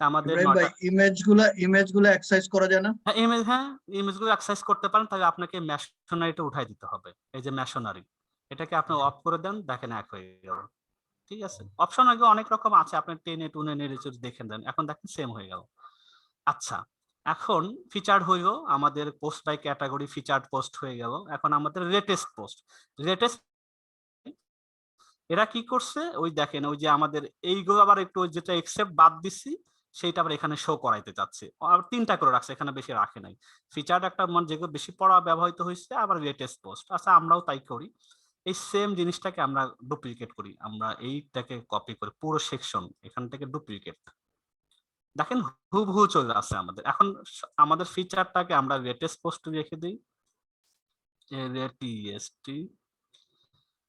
তা আমাদের ইব্রাহিম ভাই, 9টা ইমেজগুলো এক্সারসাইজ করা যায় না? হ্যাঁ ইমেজগুলো অ্যাক্সেস করতে পারেন, তাহলে আপনাকে মেশনারিটা উঠাই দিতে হবে। এই যে মেশনারি, এটাকে আপনি অফ করে দেন, দেখেন এক হয়ে গেল। ঠিক আছে, অপশন আগে অনেক রকম আছে, আপনি টেনে টুনে নেড়ে দেখে দেন, এখন দেখেন সেম হয়ে গেল। আচ্ছা, এখন ফিচার্ড হইল, আমাদের post by category featured post হয়ে গেল। এখন আমাদের লেটেস্ট পোস্ট, লেটেস্ট এরা কি করছে, ওই দেখেন ওই যে আমাদের এইগুলো আবার একটু যেটা এক্সেপ্ট বাদ দিচ্ছি সেইটা আবার এখানে শো করাইতে যাচ্ছে, আর 3টা করে রাখছে, এখানে বেশি রাখে নাই। ফিচার্ড একটা মানে যেগুলো বেশি পড়া ব্যবহৃত হয়েছে, আবার লেটেস্ট পোস্ট। আচ্ছা, আমরাও তাই করি, এই সেম জিনিসটাকে আমরা ডুপ্লিকেট করি, আমরা এইটাকে কপি করি পুরো সেকশন, এখান থেকে ডুপ্লিকেট, দেখেন হুবহু চলে আসে আমাদের। এখন আমাদের ফিচারটাকে আমরা লেটেস্ট পোস্ট রেখে দিই,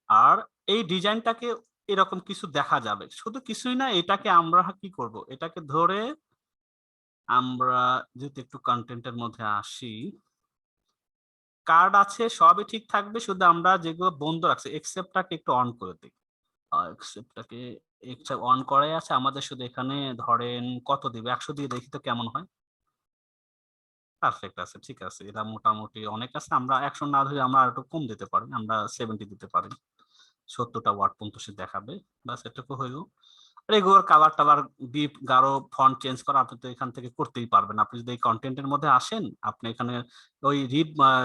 আর এই ডিজাইনটাকে এরকম কিছু দেখা যাবে, শুধু কিছুই না, এটাকে আমরা কি করব, এটাকে ধরে আমরা যদি একটু কন্টেন্টের মধ্যে আসি, কার্ড আছে সবই ঠিক থাকবে, শুধু আমরা যেগুলো বন্ধ রাখছি এক্সেপ্টটাকে একটু অন করে দিই। এক্সেপ্টটাকে অন করাই আছে আমাদের, শুধু এখানে ধরেন কত দিব, 100 দিয়ে দেখি তো কেমন হয়। পারফেক্ট আছে, ঠিক আছে, এটা মোটামুটি অনেক আছে। আমরা 100 না ধরে আমরা আর একটু কম দিতে পারি, আমরা 70 দিতে পারি, 70টা ওয়ার্ড পর্যন্ত সে দেখাবে, বাস এটুকু হইল। রেগুলার কালার টালার ডিপ গাঢ় ফন্ট চেঞ্জ করা আপনি তো এখান থেকে করতেই পারবেন। আপনি যদি এই কন্টেন্টের মধ্যে আসেন, আপনি এখানে ওই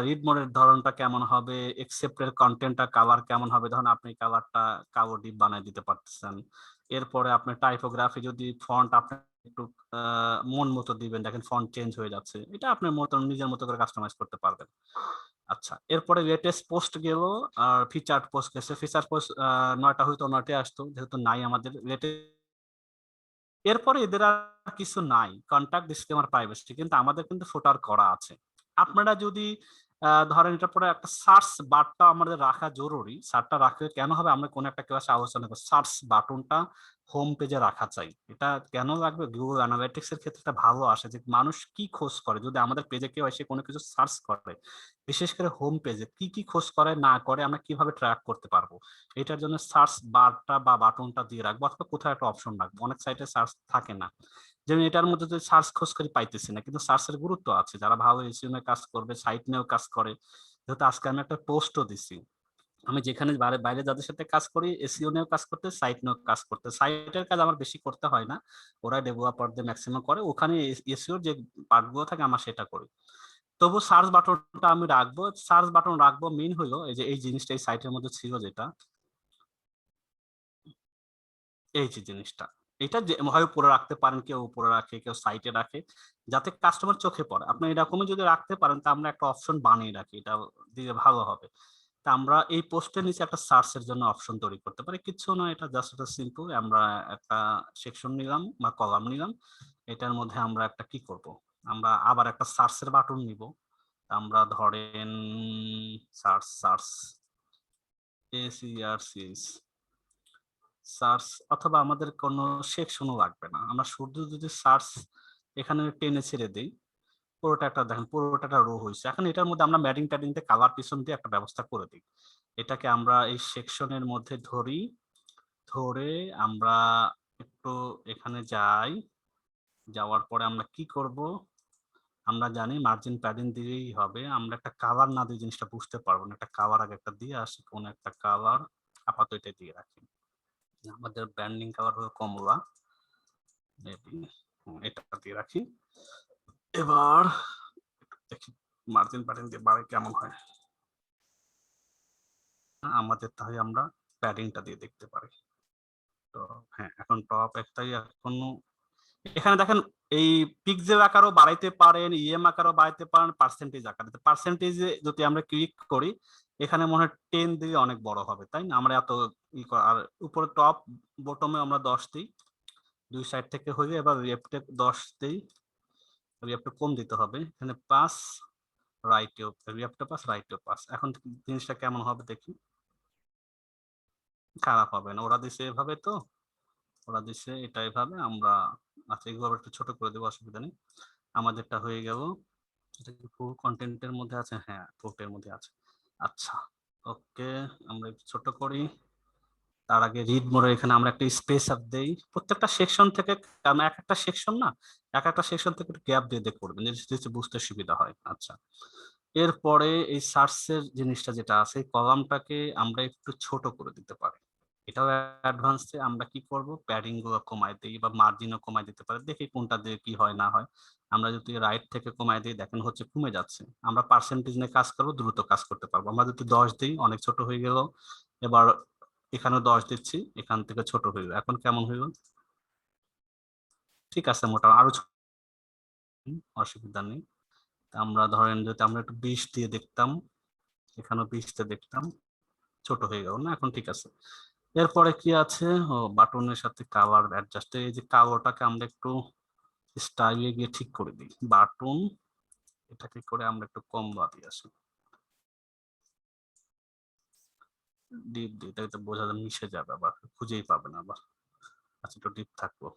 রিড মোডের ধরনটা কেমন হবে, এক্সেপ্টের কন্টেন্টটা কালার কেমন হবে, ধরুন আপনি কালারটা কালো ডিপ বানিয়ে দিতে পারতেছেন। এরপরে আপনার টাইপোগ্রাফি যদি ফন্ট আপনি একটু মন মতো দিবেন, দেখেন ফন্ট চেঞ্জ হয়ে যাচ্ছে, এটা আপনার মতো নিজের মতো করে কাস্টমাইজ করতে পারবেন। আচ্ছা, এরপরে লেটেস্ট পোস্ট গেল, আর ফিচার্ড পোস্ট গেছে। ফিচার পোস্ট 9টা হয়তো 9টায় আসতো, যেহেতু নাই আমাদের লেটেস্ট। এরপরে এদের আর কিছু নাই, কন্টাক্ট ডিসক্লেমার প্রাইভেসি, কিন্তু আমাদের কিন্তু ফুটার করা আছে। আপনারা যদি ধরেন এটা পরে একটা সার্চ বাটনটা আমাদের রাখা জরুরি, সার্চটা রাখলে কেন হবে আমরা কোন একটা ক্লাসে আলোচনা করব। সার্চ বাটনটা হোম পেজে রাখা চাই। এটা কেন রাখবে? গুগল অ্যানালিটিক্স এর ক্ষেত্রে এটা ভালো আসে যে মানুষ কি খোঁজ করে, যদি আমাদের পেজে কেউ এসে কোনো কিছু সার্চ করে, বিশেষ করে হোম পেজে কি কি খোঁজ করে না করে আমরা কিভাবে ট্র্যাক করতে পারবো। এটার জন্য সার্চ বারটা বা বাটনটা দিয়ে রাখবো অথবা কোথাও একটা অপশন রাখবো। অনেক সাইটে সার্চ থাকে না, যেমন এটার মধ্যে যদি সার্চ খোঁজ করে পাইতেছি না, কিন্তু সার্চের গুরুত্ব আছে। যারা ভালো এসইও নিয়ে কাজ করবে, সাইট নিয়েও কাজ করে, যেহেতু আজকে আমি একটা পোস্টও দিছি, আমি যেখানে বাইরে বাইরে যাদের সাথে কাজ করি, এসইও নিয়েও কাজ করতে, সাইট নিয়েও কাজ করতে, সাইটের কাজ আমার বেশি করতে হয় না, ওরা ডেভেলপারদের ম্যাক্সিমাম করে, ওখানে এসইওর যে পার্টগুলো থাকে আমার সেটা করি। তবু সার্চ বাটনটা আমি রাখবো, সার্চ বাটন রাখবো মেইন হলো এই যে এই জিনিসটা এই সাইটের মধ্যে ছিল, যেটা এই যে জিনিসটা, এটা যে হয় উপরে রাখতে পারেন, কেউ উপরে রাখে, কেউ সাইটে রাখে, যাতে কাস্টমার চোখে পড়ে। আপনি এরকমই যদি রাখতে পারেন তা আমরা একটা অপশন বানিয়ে রাখি, এটা দিলে ভালো হবে। তা আমরা এই পোস্টের নিচে একটা সার্চের জন্য অপশন তৈরি করতে পারি, কিছু না, এটা জাস্ট একটা সিম্পল, আমরা একটা সেকশন নিলাম বা কলাম নিলাম, এটার মধ্যে আমরা একটা কি করব, আমরা আবার একটা সার্চের বাটন নিব। আমরা ধরেন সার্চ সার্চ সার্চ, অথবা আমাদের কোনো সেকশনও লাগবে না, আমরা শুধু যদি সার্চ এখানে টেনে ছেড়ে দিই, পুরোটা একটা দেখেন পুরোটা একটা রো হয়েছে। এখন এটার মধ্যে আমরা ম্যাডিং ট্যাডিং দিয়ে কালার পিছন দিয়ে একটা ব্যবস্থা করে দিই। এটাকে আমরা এই সেকশনের মধ্যে ধরি, ধরে আমরা একটু এখানে যাই, যাওয়ার পরে আমরা কি করব, আমরা জানি মার্জিন প্যাডিং দিলেই হবে, আমরা একটা কালার না দিয়ে জিনিসটা বুঝতে পারবো না, একটা কালার আগে একটা দিয়ে আসি, কোন একটা কালার আপাতত এটা দিয়ে রাখি, আমাদের ব্র্যান্ডিং কালার হলো কমলা, মেবি এটা দিয়ে রাখি। এবার দেখি মার্জিন প্যাডিং দিয়ে বাড়ে কেমন হয়, আমাদের তাই আমরা প্যাডিংটা দিয়ে দেখতে পারি। তো হ্যাঁ, এখন টপ একটাই, এখন এখানে দেখেন এই পিক্সেল আকারও বাড়াইতে পারেন, ইএম আকারও বাড়াইতে পারেন, পার্সেন্টেজ আকারে। পার্সেন্টেজে যদি আমরা ক্লিক করি, এখানে মনে হয় 10 দিয়ে অনেক বড় হবে, তাই না? আমরা এত আর উপরে টপ বটমে আমরা 10 দিই, দুই সাইড থেকে হয়ে যায়। এবার লেফটে 10 দিই, লেফটে কম দিতে হবে, এখানে 5 রাইটেও, লেফটে 5 রাইটেও 5। এখন জিনিসটা কেমন হবে দেখি, খারাপ হবে না, ওরা দিছে এভাবে, তো ওরা দিছে এটা এভাবে, আমরা আচ্ছা এইভাবে একটু ছোট করে দেবো, অসুবিধা নেই। আমাদেরটা হয়ে গেল, এটা কি ফুল কন্টেন্টের মধ্যে আছে? হ্যাঁ, ফুলের মধ্যে আছে। আচ্ছা ওকে, আমরা একটু ছোট করি। তার আগে রিড মোডের এখানে আমরা একটা স্পেস আপ দেই, প্রত্যেকটা সেকশন থেকে, এক একটা সেকশন না, এক একটা সেকশন থেকে একটু গ্যাপ দিয়ে করবেন, যেটা বুঝতে সুবিধা হয়। আচ্ছা, এরপরে এই সার্চের জিনিসটা যেটা আছে, এই কলামটাকে আমরা একটু ছোট করে দিতে পারি। এটাও অ্যাডভান্সে আমরা কি করব, প্যাডিং গুলো কমায় দিই বা মার্জিনও কমায় দিতে পারি, দেখি কোনটা দিয়ে কি হয় না হয়। আমরা যদি রাইট থেকে কমায় দিই, দেখেন হচ্ছে কমে যাচ্ছে। আমরা পার্সেন্টেজ নিয়ে কাজ করবো, দ্রুত কাজ করতে পারবো। আমরা যদি 10 দিই, অনেক ছোট হয়ে গেল। এবার এখানে 10 দিচ্ছি, এখান থেকে ছোট হয়ে গেল। এখন কেমন হইল? ঠিক আছে, মোটামুটি আরো অসুবিধা নেই। আমরা ধরেন যদি আমরা একটু 20 দিয়ে দেখতাম, এখানেও 20 দিয়ে দেখতাম, ছোট হয়ে গেল না? এখন ঠিক আছে। এরপরে কি আছে, ও বাটনের সাথে কালার অ্যাডজাস্ট, এই যে কালোটাকে আমরা একটু স্টাইলে গিয়ে ঠিক করে দিই, বাটন এটাকে করে আমরা একটু কমলা দিয়ে আসি, ডিপ দিই, তাহলে বোঝা যায় মিশে যাবে, আবার খুঁজেই পাবে না আবার। আচ্ছা, একটু ডিপ থাকবো।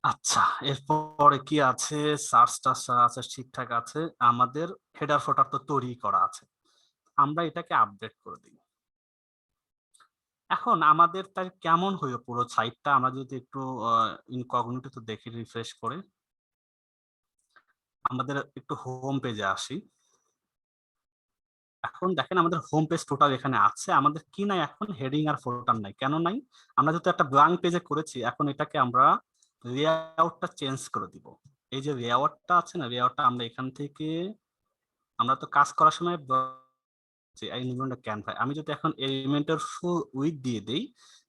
আচ্ছা, এরপরে কি আছে, সার্চটা আছে ঠিকঠাক আছে, আমাদের হেডার ফোটার তো তৈরি করা আছে, আমরা এটাকে আপডেট করে দিই। এখন আমাদের তাই কেমন হইল পুরো সাইটটা, আমরা যদি একটু ইনকগনিটো দেখি, রিফ্রেশ করে আমাদের একটু হোম পেজে আসি। এখন দেখেন আমাদের হোম পেজ টোটাল এখানে আছে, আমাদের কি নাই এখন, হেডিং আর ফোটার নাই। কেন নাই? আমরা যেহেতু একটা ব্ল্যাঙ্ক পেজে করেছি, এখন এটাকে আমরা লেআউটটা চেঞ্জ করে দিব। এই যে লেআউটটা আছে না, লেআউটটা আমরা এখান থেকে, আমরা তো কাজ করার সময় ক্যানভা, আমি যদি এখন এলিমেন্টের ফুল উইথ দিয়ে দিই,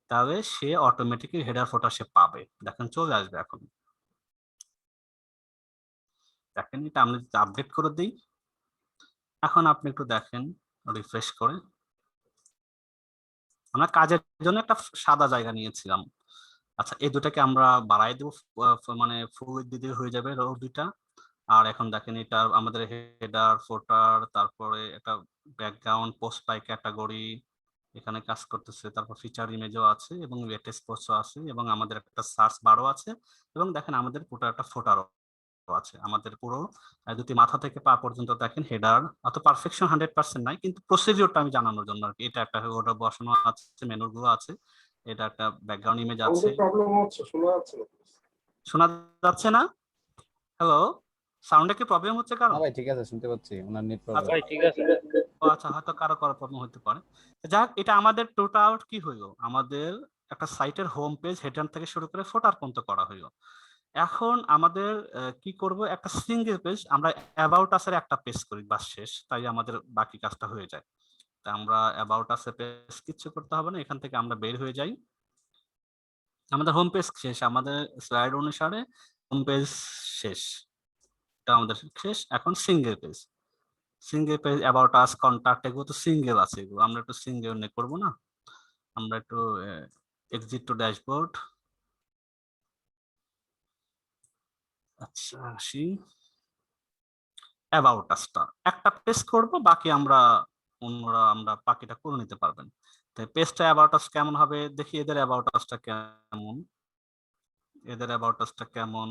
তাহলে সে অটোমেটিক্যালি হেডার ফোটার সে পাবে, দেখেন চলে আসবে। এখন দেখেন এটা আমরা যদি আপডেট করে দিই, এখন আপনি একটু দেখেন রিফ্রেশ করে, আমরা কাজের জন্য একটা সাদা জায়গা নিয়েছিলাম। আচ্ছা, এই দুটাকে আমরা বাড়াই দেবো, মানে ফুল দিয়ে হয়ে যাবে রো দুইটা। আর এখন দেখেন এটা আমাদের হেডার ফোটার, তারপরে একটা ব্যাকগ্রাউন্ড, পোস্ট বাই ক্যাটাগরি, এখানে কাজ করতেছে, তারপর ফিচার ইমেজও আছে এবং লেটেস্ট পোস্টও আছে এবং আমাদের একটা সার্চ বারও আছে এবং দেখেন আমাদের পুরো একটা ফোটারও আছে। আমাদের পুরো যদি মাথা থেকে পা পর্যন্ত দেখেন হেডার অত পারফেকশন 100% নাই, কিন্তু প্রসিডিওরটা আমি জানানোর জন্য আর কি। এটা একটা ওটা বসানো আছে, মেনুর গুলো আছে, এটা একটা ব্যাকগ্রাউন্ড ইমেজ আছে। প্রবলেম হচ্ছে, শোনা যাচ্ছে না। শোনা যাচ্ছে না? হ্যালো, সাউন্ডে কি প্রবলেম হচ্ছে কারো? না ভাই ঠিক আছে, শুনতে পাচ্ছি, ওনার নেট আচ্ছা প্রবলেম। ঠিক আছে। ও আচ্ছা, হয়তো কারো কারো প্রবলেম হতে পারে। যাক, এটা আমাদের টোটাল কি হইলো, আমাদের একটা সাইটের হোম পেজ হেডার থেকে শুরু করে ফোটার পর্যন্ত করা হইলো। এখন আমাদের কি করব, একটা সিঙ্গেল পেজ আমরা অ্যাবাউট আসের একটা পেজ করি, বাস শেষ, তাই আমাদের বাকি কাজটা হয়ে যায়। তা আমরা অ্যাবাউট আসের পেজ কিছু করতে হবে না, এখান থেকে আমরা বের হয়ে যাই। আমাদের হোম পেজ শেষ, আমাদের স্লাইড অনুসারে হোম পেজ শেষ, এটা আমাদের শেষ। এখন single page, single page about us, contact, এগুলো তো সিঙ্গেল আছে, এগুলো আমরা একটু সিঙ্গেল নিয়ে করবো না। আমরা একটু এক্সিট টু ড্যাশবোর্ড, আচ্ছা আসি, অ্যাবাউট আসটা একটা পেজ করব, বাকি আমরা অন্যরা আমরা বাকিটা করে নিতে পারবেন। তাই পেজটা অ্যাবাউট আস কেমন হবে দেখি, এদের অ্যাবাউট আসটা কেমন, এদের অ্যাবাউট আসটা কেমন,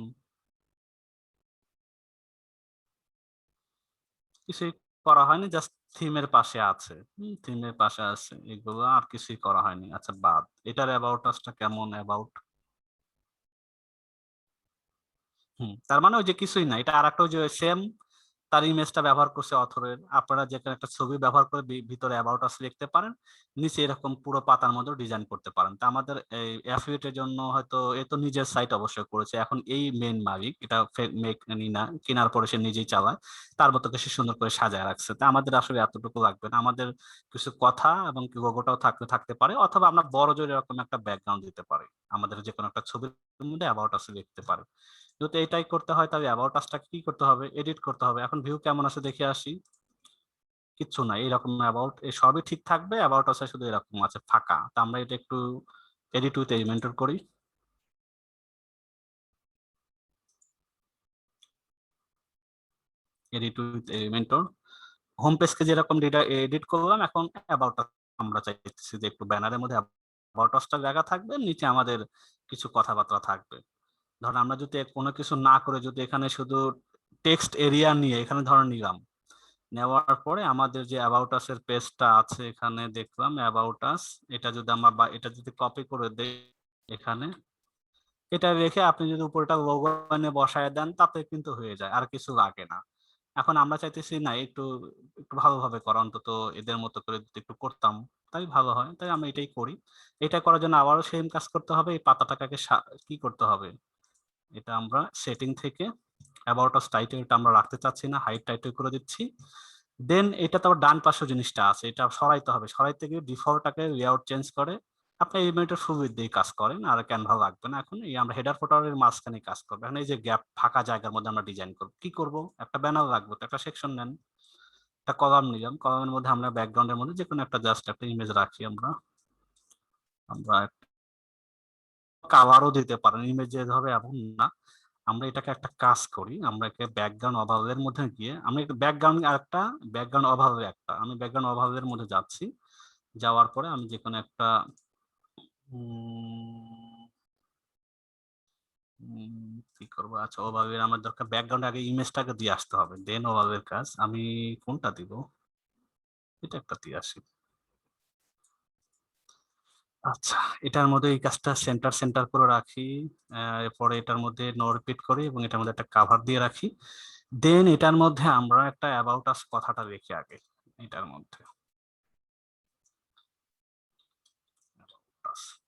কিছুই করা হয়নি, জাস্ট থিমের পাশে আছে, থিমের পাশে আছে, এগুলো আর কিছুই করা হয়নি। আচ্ছা বাদ, এটার অ্যাবাউট আসটা কেমন, অ্যাবাউট, তার মানে ওই যে কিছুই না, এটা আর একটা ওই যে সেম তার ইমেজটা ব্যবহার করছে অথরের। আপনারা যেখানে একটা ছবি ব্যবহার করে ভিতরে অ্যাবাউট আস লিখতে পারেন, নিচে এরকম পুরো পাতার মধ্যে ডিজাইন করতে পারেন। তা আমাদের এই অ্যাফিলিয়েটের জন্য হয়তো এ তো নিজের সাইট অবশ্যই করেছে, এখন এই মেইন মালিক, এটা মেক না কেনার পরে সে নিজেই চালায়, তার মতো সে সুন্দর করে সাজায় রাখছে। তা আমাদের আসলে এতটুকু লাগবে না, আমাদের কিছু কথা এবং লোগোটাও থাকতে পারে, অথবা আমরা বড় জোরে এরকম একটা ব্যাকগ্রাউন্ড দিতে পারি, আমাদের যে কোনো একটা ছবির মধ্যে অ্যাবাউট আস লিখতে পারে। যদি এটাই করতে হয় তাহলে অ্যাবাউট আসটাকে কি করতে হবে, এডিট করতে হবে। এখন ভিউ কেমন আছে দেখে আসি, কিচ্ছু নাই, এরকম অ্যাবাউট এই সবই ঠিক থাকবে, অ্যাবাউট আছে শুধু এরকম আছে ফাঁকা। তা আমরা এটা একটু এডিট উইথ এলিমেন্টর করি, এডিট উইথ এলিমেন্টর। হোম পেজকে যেরকম এডিট করলাম, এখন অ্যাবাউট আমরা চাইতেছি যে একটু ব্যানারের মধ্যে অ্যাবাউট আসটা জায়গা থাকবে, নিচে আমাদের কিছু কথাবার্তা থাকবে। ধরেন আমরা যদি কোনো কিছু না করে যদি এখানে শুধু টেক্সট এরিয়া নিয়ে এখানে ধরে নিলাম, নেওয়ার পরে আমাদের যে অ্যাবাউট আস এর পেজটা আছে এখানে দেখলাম অ্যাবাউট আস, এটা যদি আমরা এটা যদি কপি করে দেই এখানে, এটা রেখে আপনি যদি উপরটা লোগো এনে বসায় দেন তাতে কিন্তু হয়ে যায়, আর কিছু লাগে না। এখন আমরা চাইতেছি না একটু একটু ভালোভাবে করা, অন্তত এদের মতো করে যদি একটু করতাম তাই ভালো হয়, তাই আমরা এটাই করি। এটা করার জন্য আবারও সেম কাজ করতে হবে, এই পাতাটাকে কি করতে হবে, এটা আমরা সেটিং থেকে অ্যাবাউট আস টাইটেলটা আমরা রাখতে চাচ্ছি না, হাইড টাইটেল করে দিচ্ছি। দেন এটা তো ডান পাশে জিনিসটা আছে, এটা সরাইতে হবে, সরাইতে গিয়ে ডিফল্টটাকে লেআউট চেঞ্জ করে আপনি এলিমেন্টের ফুল উইডথ দিয়ে কাজ করেন, আর ক্যানভা লাগবে না। এখন এই আমরা হেডার ফোটারের মাঝখানে কাজ করবো, এখন এই যে গ্যাপ ফাঁকা জায়গার মধ্যে আমরা ডিজাইন করব, কি করব, একটা ব্যানার লাগবে, তো একটা সেকশন নেন, একটা কলাম নিলাম, কলামের মধ্যে আমরা ব্যাকগ্রাউন্ডের মধ্যে যে কোনো একটা জাস্ট একটা ইমেজ রাখি, আমরা আমরা কালারও দিতে পারেন, ইমেজ যেতে হবে এমন না। আমরা এটাকে একটা কাজ করি, আমরা একে ব্যাকগ্রাউন্ড অভাবের মধ্যে গিয়ে আমরা একটু ব্যাকগ্রাউন্ড আর একটা ব্যাকগ্রাউন্ড অভাবে একটা, আমি ব্যাকগ্রাউন্ড অভাবের মধ্যে যাচ্ছি, যাওয়ার পরে আমি যে কোনো একটা কি করবো, আচ্ছা অভাবের আমার দরকার ব্যাকগ্রাউন্ড, আগে ইমেজটাকে দিয়ে আসতে হবে, দেন অভাবের কাজ। আমি কোনটা দিব, এটা একটা দিয়ে আসি। আচ্ছা, এটার মধ্যে এই কাজটা সেন্টার করে রাখি, এরপরে এটার মধ্যে নো রিপিট করি এবং এটার মধ্যে একটা কাভার দিয়ে রাখি। দেন এটার মধ্যে আমরা একটা অ্যাবাউট আস কথাটা রেখে আগে এটার মধ্যে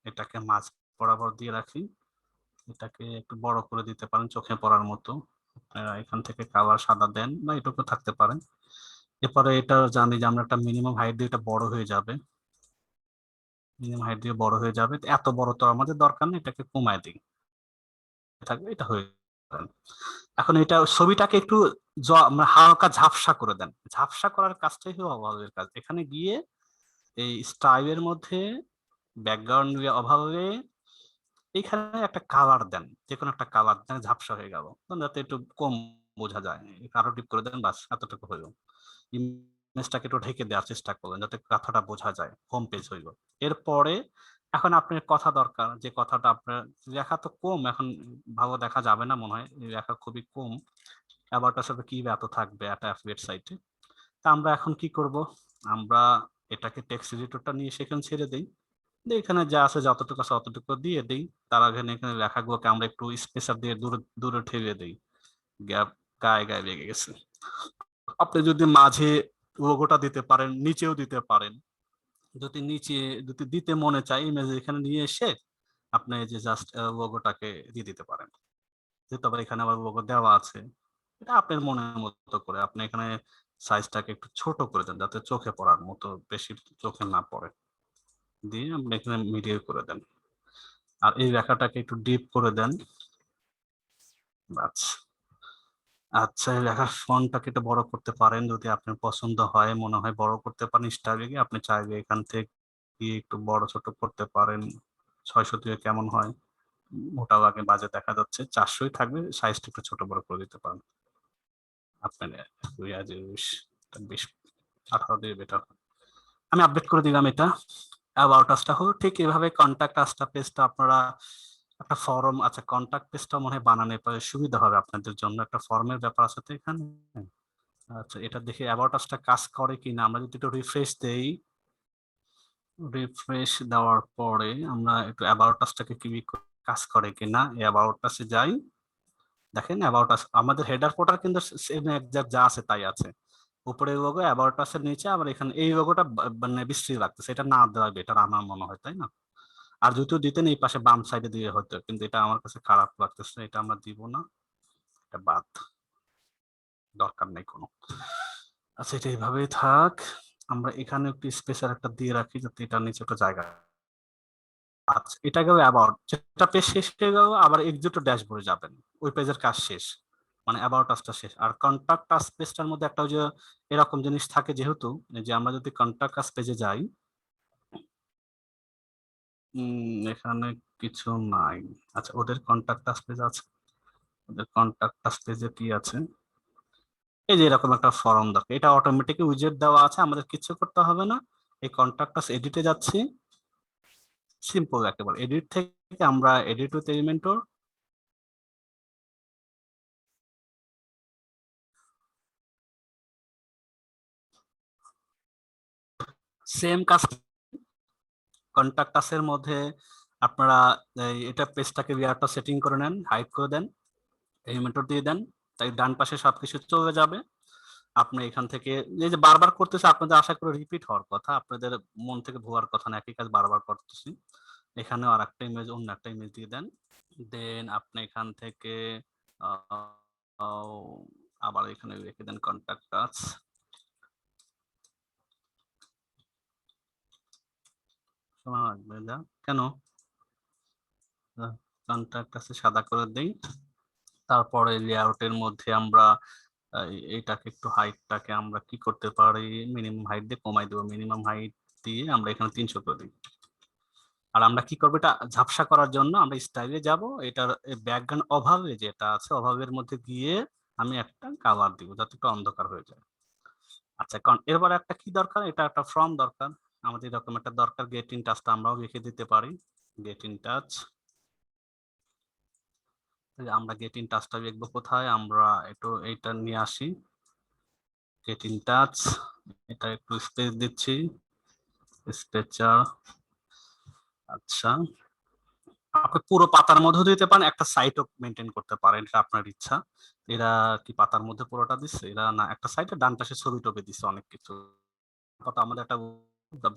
এটাকে মাঝ বরাবর দিয়ে রাখি, এটাকে একটু বড় করে দিতে পারেন চোখে পড়ার মতো, আপনারা এখান থেকে কালার সাদা দেন বা এটুকু থাকতে পারেন। এরপরে এটা জানি যে আমরা একটা মিনিমাম হাইট দিয়ে এটা বড় হয়ে যাবে, মিনিমাম হাইট দিয়ে বড় হয়ে যাবে, এত বড় তো আমাদের দরকার নেই, এটাকে কমায় দিই, থাকবে এটা হয়ে যাবে। এখন এটা ছবিটাকে একটু হালকা ঝাপসা করে দেন, ঝাপসা করার কাজটাই হলো অভাবের কাজ। এখানে গিয়ে এই স্টাইলের মধ্যে ব্যাকগ্রাউন্ড অভাবে এখানে একটা কালার দেন, যে কোনো একটা কালার দেন, ঝাপসা হয়ে গেল, যাতে একটু কম বোঝা যায়, আরো ডিপ করে দেন, বাস এতটুকু হলো। ইমেজটাকে একটু ঢেকে দেওয়ার চেষ্টা করবেন যাতে কথাটা বোঝা যায়। হোম পেজ হইল। এরপরে এখন আপনার কথা দরকার, যে কথাটা আপনার লেখা তো কম, এখন ভালো দেখা যাবে না মনে হয়, লেখা খুবই কম। অ্যাবাউট আসলে কি এত থাকবে একটা অ্যাফিলিয়েট সাইটে। তা আমরা এখন কি করব, আমরা এটাকে টেক্সট এডিটরটা নিয়ে সেখানে ছেড়ে দিই, দিয়ে এখানে যা আছে যতটুকু আছে অতটুকু দিয়ে দিই। তার আগে এখানে লেখাগুলোকে আমরা একটু স্পেসার দিয়ে দূরে দূরে ঠেলে দিই, গ্যাপ গায়ে গায়ে লেগে গেছে। আপনি যদি মাঝে লোগোটা দিতে পারেন, নিচেও দিতে পারেন। যদি নিচে যদি দিতে মনে চায় ইমেজ এখানে নিয়ে এসে আপনি এই যে জাস্ট লোগোটাকে দিয়ে দিতে পারেন, যেহেতু আবার এখানে আবার লোগো দেওয়া আছে। এটা আপনার মনের মতো করে আপনি এখানে সাইজটাকে একটু ছোট করে দেন যাতে চোখে পড়ার মতো, বেশি চোখে না পড়ে, দিয়ে আপনি এখানে মিডিয়াম করে দেন। আর এই লেখাটাকে একটু ডিপ করে দেন। আচ্ছা আচ্ছা, এই লেখার ফন্টটাকে একটু বড় করতে পারেন যদি আপনার পছন্দ হয়, মনে হয় বড় করতে পারেন স্টাইলে গিয়ে। আপনি চাইলে এখান থেকে একটু বড় ছোট করতে পারেন। 600 দিয়ে কেমন হয়, ওটাও আগে বাজে দেখা যাচ্ছে, 400ই থাকবে, সাইজটা একটু ছোট বড় করে দিতে পারেন। আপনার 18 দিয়ে বেটার। আমি আপডেট করে দিলাম এটা। অ্যাবাউট আসটা হলো ঠিক এভাবে। কন্ট্যাক্ট আসটা পেজটা আপনারা একটা ফর্ম, আচ্ছা কন্ট্যাক্ট পেজটা মনে হয় বানানোর পরে সুবিধা হবে আপনাদের জন্য, একটা ফর্মের ব্যাপার আছে তো এখানে। আচ্ছা এটা দেখে অ্যাবাউট আসটা কাজ করে কিনা, আমরা যদি একটু রিফ্রেশ দেই, রিফ্রেশ দেওয়ার পরে আমরা একটু অ্যাবাউট আসটাকে কি কাজ করে কিনা অ্যাবাউট আসে যাই। দেখেন অ্যাবাউট আস আমাদের হেডার ফোটার কিন্তু সেম একজ্যাক্ট যা আছে তাই আছে। উপরের লোগো অ্যাবাউট আসের নিচে আবার এখানে এই লোগোটা মানে বিশ্রী লাগতেছে, এটা না দেওয়া বেটার আমার মনে হয়, তাই না? আর যদিও দিতেন এই পাশে বাম সাইডে দিয়ে হতো, কিন্তু এটা আমার কাছে খারাপ লাগতেছে, এটা আমরা দিব না, এটা বাদ, দরকার নেই কোনো। আচ্ছা এটা এইভাবেই থাক। আমরা এখানে একটু স্পেসার একটা দিয়ে রাখি যাতে এটা নিচে একটা জায়গা। আচ্ছা এটা গেল অ্যাবাউট, যেটা পেজ শেষ হয়ে গেল আবার এক্সিট ড্যাশবোর্ডে যাবেন, ওই পেজের কাজ শেষ, মানে অ্যাবাউট আসটা শেষ। আর কন্টাক্ট আস পেজটার মধ্যে একটা ওই যে এরকম জিনিস থাকে, যেহেতু যে আমরা যদি কন্টাক্ট আস পেজে যাই, এখানে কিছু নাই। আচ্ছা ওদের কন্টাক্ট আস পেজ আছে, ওদের কন্টাক্ট আস পেজে কি আছে, এই যে এরকম একটা ফর্ম দরকার, এটা অটোমেটিক উইজেট দেওয়া আছে, আমাদের কিছু করতে হবে না। এই কন্টাক্ট আস এডিটে যাচ্ছি, সিম্পল একেবারে এডিট থেকে আমরা এডিট উইথ এলিমেন্টর, সেম কাজ। কন্টাক্ট আস এর মধ্যে আপনারা এটা পেজটাকে লেয়ারটা সেটিং করে নেন, হাইড করে দেন, এলিমেন্টর দিয়ে দেন, তাই ডান পাশে সবকিছু চলে যাবে। আপনি এখান থেকে এই যে বারবার করতেছে, আপনাদের আশা করে রিপিট হওয়ার কথা, আপনাদের মন থেকে ভুয়ার কথা না, একই কাজ বারবার করতেছি। এখানেও আর একটা ইমেজ, অন্য একটা ইমেজ দিয়ে দেন, দেন আপনি এখান থেকে আবার এখানে রেখে দেন কন্টাক্ট আস। কেন কন্টাক্ট আছে সাদা করে দেই। তারপরে লেআউটের মধ্যে আমরা এইটাকে একটু হাইটটাকে আমরা কি করতে পারি, মিনিমাম হাইট দিয়ে কমাই দেবো, মিনিমাম হাইট দিয়ে আমরা এখানে 300 করে দিই। আর আমরা কি করবো, এটা ঝাপসা করার জন্য আমরা স্টাইলে যাব, এটার ব্যাকগ্রাউন্ড অভাবে যেটা আছে অভাবের মধ্যে গিয়ে আমি একটা কালার দিব যাতে একটু অন্ধকার হয়ে যায়। আচ্ছা এরপর একটা কি দরকার, এটা একটা ফর্ম দরকার আমাদের, এরকম একটা দরকার, গেট ইন টাচটা আমরাও লিখে দিতে পারি, গেট ইন টাচ। আমরা গেট ইন টাচটা লিখবো কোথায়, আমরা একটু এইটা নিয়ে আসি, গেট ইন টাচ, এটা একটু স্পেস দিচ্ছি, স্পেচার। আচ্ছা আপনি পুরো পাতার মধ্যে দিতে পারেন, একটা সাইটও মেনটেন করতে পারেন, এটা আপনার ইচ্ছা। এরা কি পাতার মধ্যে পুরোটা দিচ্ছে, এরা না একটা সাইডে ডান পাশে ছবি টবি দিচ্ছে অনেক কিছু, আমাদের একটা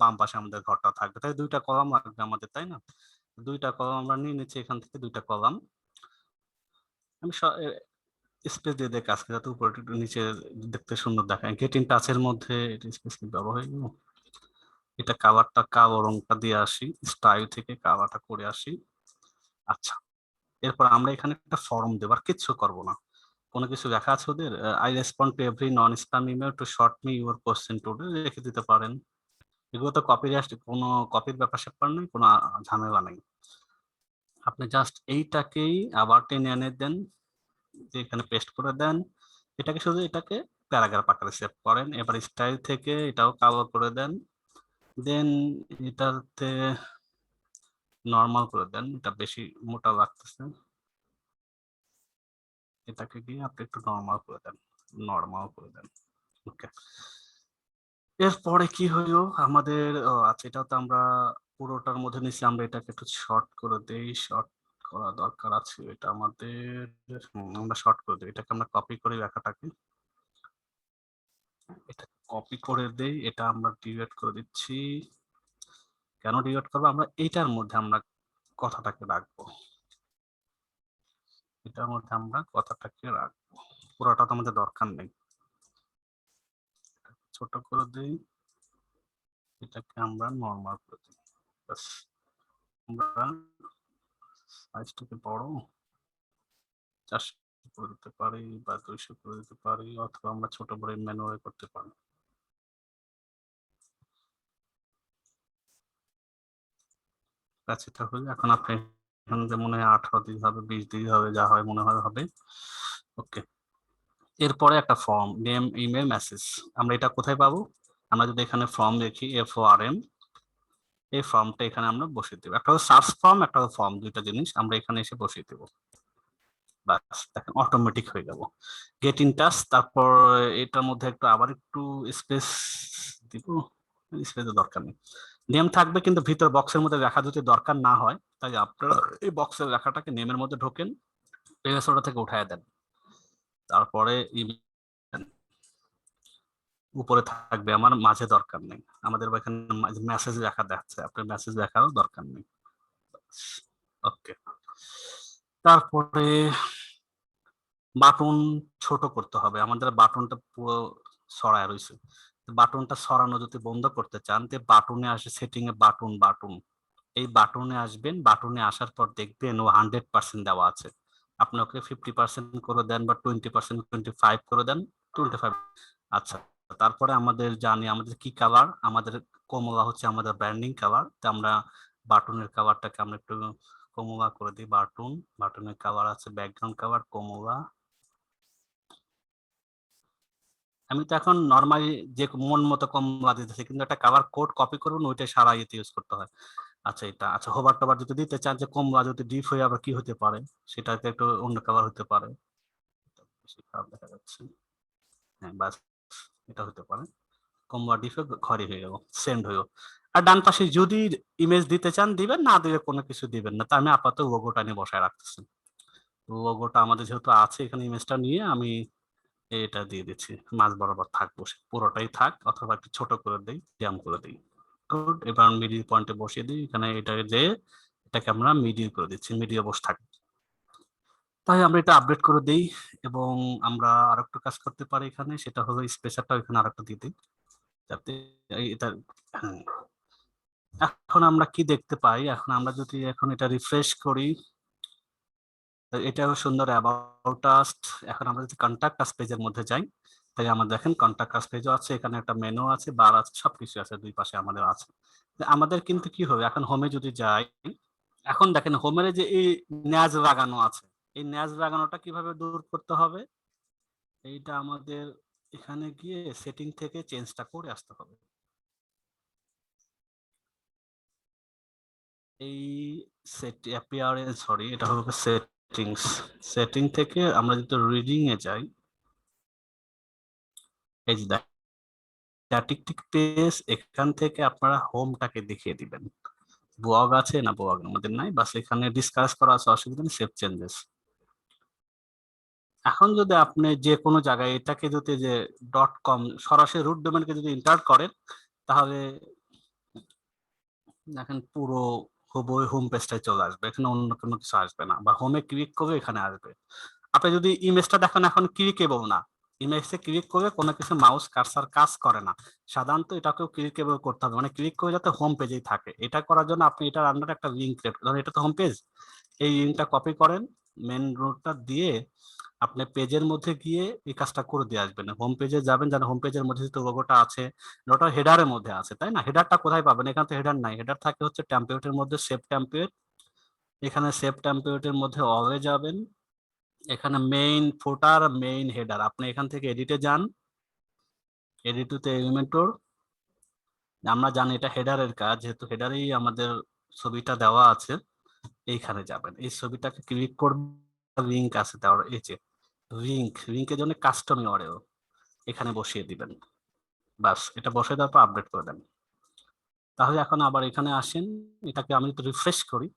বাম পাশে আমাদের ঘরটা থাকবে, তাই দুইটা কলাম লাগবে আমাদের, তাই না? দুইটা কলাম আমরা নিয়ে নিচ্ছি এখান থেকে, দুইটা কলাম আমি স্পেস দিয়ে দিয়ে কাজ করি যাতে উপরে একটু নিচে দেখতে সুন্দর দেখায়। গেট ইন টাচের মধ্যে স্পেস ব্যবহার হয়ে গেল, এটা কালারটা কালো রংটা দিয়ে আসি, স্টাইল থেকে কালারটা করে আসি। আচ্ছা এরপর আমরা এখানে একটা ফর্ম দেব, আর কিচ্ছু করবো না, কোনো কিছু লেখা আছে ওদের, I respond to every non spam email to short me your question today, রেখে দিতে পারেন। এগুলো তো কপিরাইট, কোনো কপির ব্যাপার স্যাপার নেই, কোনো ঝামেলা নেই। আপনি জাস্ট এইটাকেই আবার টেনে এনে দেন, এখানে পেস্ট করে দেন, এটাকে শুধু এটাকে প্যারাগ্রাফ আকারে সেভ করেন। এবার স্টাইল থেকে এটাও কালো করে দেন, দেন এটাতে নর্মাল করে দেন, এটা বেশি মোটা লাগতেছে, এটাকে গিয়ে আপনি একটু নর্মাল করে দেন, নর্মাল করে দেন। ওকে, এরপরে কি হইলো আমাদের, আচ্ছা এটাও তো আমরা পুরোটার মধ্যে নিচ্ছি, আমরা এটাকে একটু শর্ট করে দেই, শর্ট করা দরকার আছে এটা আমাদের, আমরা শর্ট করে দিই, এটাকে আমরা কপি করে লেখাটাকে, এটা কপি করে দেই, এটা আমরা ডিলিট করে দিচ্ছি। কেন ডিলিট করবো, আমরা এইটার মধ্যে আমরা কথাটাকে রাখবো, এটার মধ্যে আমরা কথাটাকে রাখবো, পুরোটা তো আমাদের দরকার নেই। ছোট করে দেই, এটাকে আমরা নরমাল করে দিই, ব্যাস। আমরা সাইজটাকে বড় 400 করে দিতে পারি বা 200 করে দিতে পারি, অথবা আমরা ছোট বড় ম্যানুয়ালি করতে পারি। ব্যাস, এটা হলো। এখন আপনি এখানে যে মনে হয় 18 দিতে হবে, 20 দিতে হবে, যা হয় মনে হয় হবে। ওকে, এরপরে একটা ফর্ম, নেম, ইমেল, মেসেজ। আমরা এটা কোথায় পাবো, আমরা যদি এখানে ফর্ম লিখি FORM, এই ফর্মটা এখানে আমরা বসিয়ে দেবো। একটা হলো সার্চ ফর্ম, একটা হলো ফর্ম, দুইটা জিনিস আমরা এখানে এসে বসিয়ে দেবো, বাস দেখেন অটোমেটিক হয়ে যাব। গেট ইন টাচ, তারপর এটার মধ্যে একটু আবার একটু স্পেস দিব, স্পেসের দরকার নেই, নেম থাকবে কিন্তু ভিতর বক্সের মধ্যে লেখা যদি দরকার না হয়, তাই আপনারা এই বক্সের লেখাটাকে নেমের মধ্যে ঢোকেন, ওটা থেকে উঠায় দেন, তারপরে উপরে থাকবে, আমার মাঝে দরকার নেই, আমাদের এখানে মেসেজ লেখা দেখাচ্ছে, আপনার মেসেজ লেখারও দরকার নেই। ওকে, তারপরে বাটন ছোট করতে হবে, আমাদের বাটনটা পুরো ছড়ায় রয়েছে, বাটনটা ছড়ানো যদি বন্ধ করতে চান, তে বাটনে আসে সেটিং এ বাটন, বাটন এই বাটনে আসবেন, বাটনে আসার পর দেখবেন ও 100% দেওয়া আছে, আপনি ওকে 50% করে দেন বা 20%, 25 করে দেন, 25। আচ্ছা, তারপরে আমাদের জানি আমাদের কি কালার, আমাদের কমলা হচ্ছে আমাদের ব্র্যান্ডিং কালার, তো আমরা বাটনের কালারটাকে আমরা একটু কমলা করে দিই, বাটন, বাটনের কালার আছে ব্যাকগ্রাউন্ড কালার কমলা। আমি তো এখন নরমালি যে মন মতো কমলা দিতেছি, কিন্তু একটা কালার কোড কপি করবেন, ওইটা সারা ইয়েতে ইউজ করতে হয়। আচ্ছা, এটা আচ্ছা, হোভার টোভার যদি দিতে চান, যে কমলা যদি ডিপ হয়ে আবার কি হতে পারে, সেটাতে একটু অন্য কালার হতে পারে, বেশি খারাপ দেখা যাচ্ছে, হ্যাঁ বাস, এটা হতে পারে, কমলা ডিপ ঘরে হয়ে গেল, সেন্ড হয়ে গেল। আর ডান পাশে যদি ইমেজ দিতে চান দিবেন, না দিলে কোনো কিছু দিবেন না, তা আমি আপাতত লোগোটা নিয়ে বসায় রাখতেছি, লোগোটা আমাদের যেহেতু আছে এখানে, ইমেজটা নিয়ে আমি এটা দিয়ে দিচ্ছি, মাঝ বরাবর থাকবো, পুরোটাই থাক, অথবা একটু ছোট করে দিই, জ্যাম করে দিই। গুড, এবার মিডিল পয়েন্টে বসিয়ে দিই, এখানে এটা যে এটাকে আমরা মিডিল করে দিচ্ছি, মিডিলে বসে থাকবে। তাই আমরা এটা আপডেট করে দিই, এবং আমরা আরেকটা কাজ করতে পারি এখানে, সেটা হলো স্পেশালটা এখানে আরেকটা দিয়ে দিই, যাতে এটা, হ্যাঁ। এখন আমরা কি দেখতে পাই, এখন আমরা যদি এখন এটা রিফ্রেশ করি, এটাও সুন্দর অ্যাবাউট আস। এখন আমরা যদি কন্টাক্ট আস পেজের মধ্যে যাই, তাই আমরা দেখেন কন্টাক্ট আস পেজও আছে, এখানে একটা মেনু আছে, বার আছে, সবকিছু আছে, দুই পাশে আমাদের আছে। আমাদের কিন্তু কি হবে, এখন হোমে যদি যাই, এখন দেখেন হোমের যে এই ন্যাজ লাগানো আছে, এই ন্যাজ লাগানোটা কিভাবে দূর করতে হবে, এইটা আমাদের এখানে গিয়ে সেটিং থেকে চেঞ্জটা করে আসতে হবে। এই সেট অ্যাপিয়ারেন্স, সরি এটা হলো সেটিংস, সেটিং থেকে আমরা যদি রিডিং এ যাই, এই যে স্ট্যাটিক পেজ, এখান থেকে আপনারা হোমটাকে দেখিয়ে দিবেন, ব্লগ আছে না, ব্লগ আমাদের নাই, বাস এখানে ডিসকাস করা আছে, অসুবিধা নেই, সেভ চেঞ্জেস। এখন যদি আপনি যে কোনো জায়গায় এটাকে যদি যে .com সরাসরি রুট ডোমেনকে যদি ইন্টার করেন, তাহলে দেখেন পুরো হোম পেজটাই চলে আসবে, এখানে অন্য কোনো কিছু আসবে না, বা হোমে ক্লিক করলে এখানে আসবে। আপনি যদি ইমেজটা দেখেন, এখন ক্লিকেবল না, ইমেজে ক্লিক করলে কোনো কিছু মাউস কার্সার কাজ করে না, সাধারণত এটাকেও ক্লিকেবল করতে হবে, মানে ক্লিক করে যাতে হোম পেজেই থাকে। এটা করার জন্য আপনি এটার আন্ডারে একটা লিঙ্ক ক্রিয়েট করেন, এটা তো হোম পেজ, এই লিঙ্কটা কপি করেন, মেন রুটটা দিয়ে আপনি পেজের মধ্যে গিয়ে এই কাজটা করে দিয়ে আসবেন, হোম পেজে যাবেন, যেন হোম পেজের মধ্যে যেহেতু লোগোটা আছে, ওটা হেডারের মধ্যে আছে, তাই না? হেডারটা কোথায় পাবেন, এখানে তো হেডার নাই, হেডার থাকে হচ্ছে টেমপ্লেটের মধ্যে, সেভ টেমপ্লেট, এখানে সেভ টেমপ্লেটের মধ্যে অলে যাবেন, এখানে মেইন ফুটার, মেইন হেডার, আপনি এখান থেকে এডিটে যান, এডিটরতে এলিমেন্টর, আমরা জানি এটা হেডারের কাজ, যেহেতু হেডারেই আমাদের ছবিটা দেওয়া আছে। এইখানে যাবেন, এই ছবিটাকে ক্লিক করবেন, লিংক আছে দেওয়ার, এই যে লিংকের জন্য কাস্টম ইউআরএল এখানে বসিয়ে দিবেন। বাস, এটা বসে দেওয়ার পর আপডেট করে দেন। তাহলে এখন আবার এখানে আসেন, এটাকে আমি একটু রিফ্রেশ করি,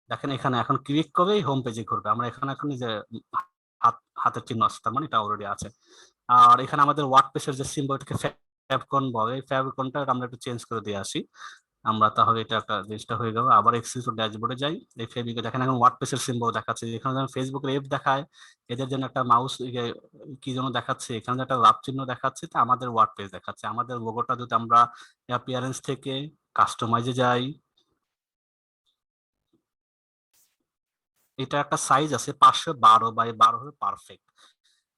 দেখেন এখানে এখন ক্লিক করেই হোম পেজে ঘুরবে। আমরা এখানে এখন যে হাতের চিহ্ন আছে, তার মানে এটা অলরেডি আছে। আর এখানে আমাদের ওয়ার্ডপ্রেসের যে সিম্বলটাকে ফ্যাবকন বলে, এই ফ্যাবকনটা আমরা একটু চেঞ্জ করে দিয়ে আসি আমরা, তাহলে এটা একটা জিনিসটা হয়ে গেল। আবার এক্সিস ড্যাশবোর্ডে যাই, এই ফেবিকে দেখেন এখন ওয়ার্ডপ্রেসের সিম্বল দেখাচ্ছে। এখানে যেমন ফেসবুকের এফ দেখায়, এদের জন্য একটা মাউস কি যেন দেখাচ্ছে, এখানে একটা লাভ চিহ্ন দেখাচ্ছে, তা আমাদের ওয়ার্ডপ্রেস দেখাচ্ছে। আমাদের লোগোটা যদি আমরা অ্যাপিয়ারেন্স থেকে কাস্টমাইজে যাই, এটা একটা সাইজ আছে 512 বাই 12 পারফেক্ট,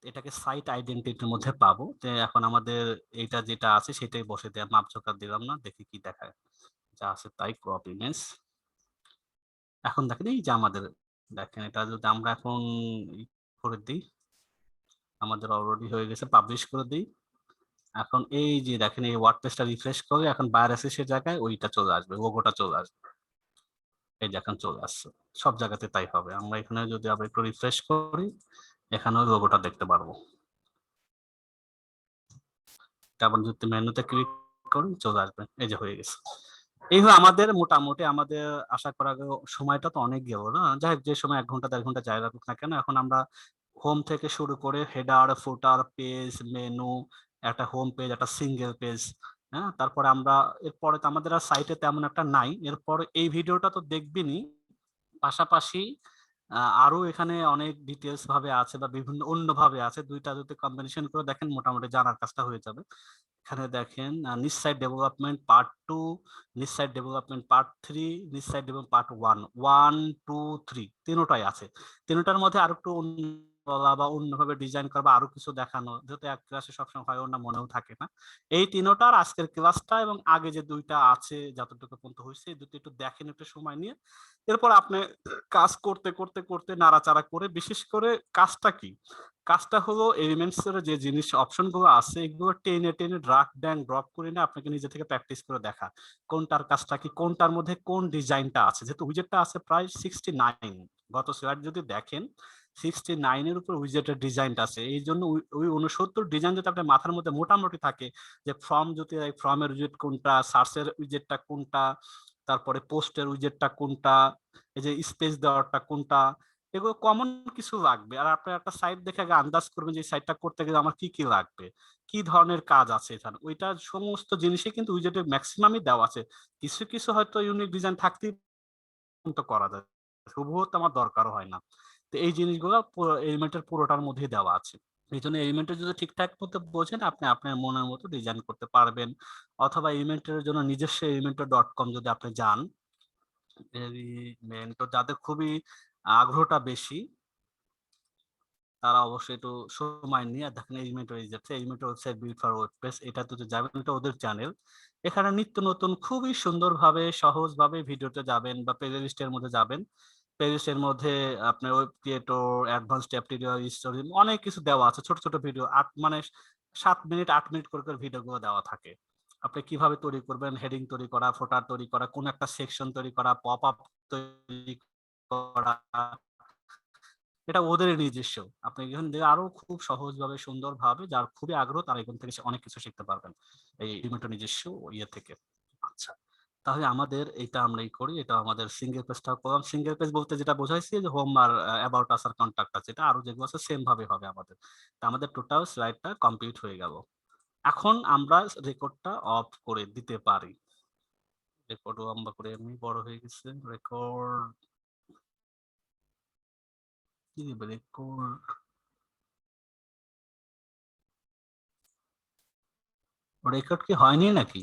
এটাকে সাইট আইডেন্টিটির মধ্যে পাবো। তো এখন আমাদের এইটা যেটা আছে সেটাই বসে দেওয়া, মাপঝোঁকা দিলাম না, দেখি কি দেখায়, যা আছে তাই ক্রপ ইমেজ। এখন দেখেন এই যে আমাদের, দেখেন এটা যদি আমরা এখন করে দিই, আমাদের অলরেডি হয়ে গেছে, পাবলিশ করে দিই। এখন এই যে দেখেন এই ওয়ার্ডপ্রেসটা রিফ্রেশ করে এখন বায়ার জায়গায় ওইটা চলে আসবে, লোগোটা চলে আসবে, এই যে এখন চলে আসছে। সব জায়গাতে তাই হবে। আমরা এখানে যদি আবার একটু রিফ্রেশ করি, এখানেও লোগোটা দেখতে পারবো। তারপর যদি মেনুতে ক্লিক করি চলে আসবে, এই যে হয়ে গেছে। এই হলো আমাদের মোটামুটি, আমাদের আশা করা সময়টা তো অনেক গেল না, যাই হোক যে সময় 1 ঘন্টা 1.5 ঘন্টা যাই লাগুক না কেন, এখন আমরা হোম থেকে শুরু করে হেডার, ফুটার, পেজ, মেনু, একটা হোম পেজ, একটা সিঙ্গেল পেজ, হ্যাঁ, তারপরে আমরা এরপরে তো আমাদের আর সাইটে তেমন একটা নাই। এরপর এই ভিডিওটা তো দেখবিনি, পাশাপাশি আরো এখানে অনেক ডিটেলস ভাবে আছে বা বিভিন্ন অন্য ভাবে আছে, দুইটা যদি কম্বিনেশন করে দেখেন মোটামুটি জানার কাজটা হয়ে যাবে। এখানে দেখেন নিচ সাইড ডেভেলপমেন্ট পার্ট 2, নিচ সাইড ডেভেলপমেন্ট পার্ট 3, নিচ সাইড ডেভেলপমেন্ট পার্ট 1, 2, 3 তিনটাই আছে। তিনটার মধ্যে আরো একটু বলা বা অন্যভাবে ডিজাইন করা বা আরো কিছু দেখানো, যেহেতু এক ক্লাসে সবসময় হয় না, মনেও থাকে না। এই তিনটার আজকের ক্লাসটা এবং আগে যে দুইটা আছে যতটুকু পর্যন্ত হয়েছে, এই দুটো একটু দেখেন একটু সময় নিয়ে। এরপর আপনি কাজ করতে করতে করতে নাড়াচাড়া করে, বিশেষ করে কাজটা কি, কাজটা হলো এলিমেন্টস এর যে জিনিস অপশন গুলো আছে এগুলো টেনে টেনে ড্রাগ ড্যাং ড্রপ করে না, আপনাকে নিজে থেকে প্র্যাকটিস করে দেখা কোনটার কাজটা কি, কোনটার মধ্যে কোন ডিজাইনটা আছে। যেহেতু উইজেটটা আছে প্রায় 69, গত স্লাইড যদি দেখেন 69 এর উপর উইজেটের ডিজাইনটা আছে। এই জন্য ওই 69 ডিজাইন যদি আপনার মাথার মধ্যে মোটামুটি থাকে, যে ফর্ম যদি ফর্মের উইজেট কোনটা, সার্চের উইজেটটা কোনটা, তারপরে পোস্টের উইজেটটা কোনটা, এই যে স্পেস দেওয়ারটা কোনটা, এগুলো কমন কিছু লাগবে। আর আপনার একটা সাইট দেখে আগে আন্দাজ করবেন যে সাইটটা করতে গেলে আমার কি কি লাগবে, কি ধরনের কাজ আছে এখানে, ওইটা সমস্ত জিনিসই কিন্তু উইজেটের ম্যাক্সিমামই দেওয়া আছে। কিছু কিছু হয়তো ইউনিক ডিজাইন থাকতেই করা যায়, শুভত আমার দরকারও হয় না। তো এই জিনিসগুলো এলিমেন্টের পুরোটার মধ্যেই দেওয়া আছে। এই জন্য এলিমেন্টের যদি ঠিকঠাক মতো বোঝেন, আপনি আপনার মনের মতো ডিজাইন করতে পারবেন। অথবা এলিমেন্টের জন্য নিজস্ব elementor.com যদি আপনি যান, এলিমেন্টর যাদের খুবই আগ্রহটা বেশি, তারা অবশ্যই একটু সময় নিয়ে দেখেন এলিমেন্টর যাচ্ছে, Elementor website build for WordPress, এটা তো যাবেন, এটা ওদের চ্যানেল। এখানে নিত্য নতুন খুবই সুন্দরভাবে সহজভাবে ভিডিওতে যাবেন বা প্লে লিস্টের মধ্যে যাবেন, প্লে লিস্টের মধ্যে আপনার web creator, advance tutorial, story, অনেক কিছু দেওয়া আছে, ছোট ছোট ভিডিও 7 মিনিট 8 মিনিট করে ভিডিওগুলো দেওয়া থাকে। আপনি কিভাবে তৈরি করবেন, হেডিং তৈরি করা, ফোটার তৈরি করা, কোন একটা সেকশন তৈরি করা, পপ আপ তৈরি করা, এটা ওদের নিজস্ব। আপনি এখান থেকে আরো খুব সহজভাবে সুন্দরভাবে, যার খুবই আগ্রহ তারা এখান থেকে অনেক কিছু শিখতে পারবেন এই এলিমেন্টর নিজস্ব ইয়ে থেকে। আচ্ছা, তাহলে আমাদের এটা আমরাই করি, এটা আমাদের সিঙ্গেল পেজটা করলাম। সিঙ্গেল পেজ বলতে যেটা বোঝাইছি যে হোম আর অ্যাবাউট আস আর কন্টাক্ট আছে, এটা আরো যেগুলো আছে সেম ভাবে হবে আমাদের। তা আমাদের টোটাল স্লাইডটা কমপ্লিট হয়ে গেল। এখন আমরা রেকর্ডটা অফ করে দিতে পারি। রেকর্ড লম্বা করে এমনি বড় হয়ে গেছে, রেকর্ড কি দিবে, রেকর্ড রেকর্ড কি হয়নি নাকি?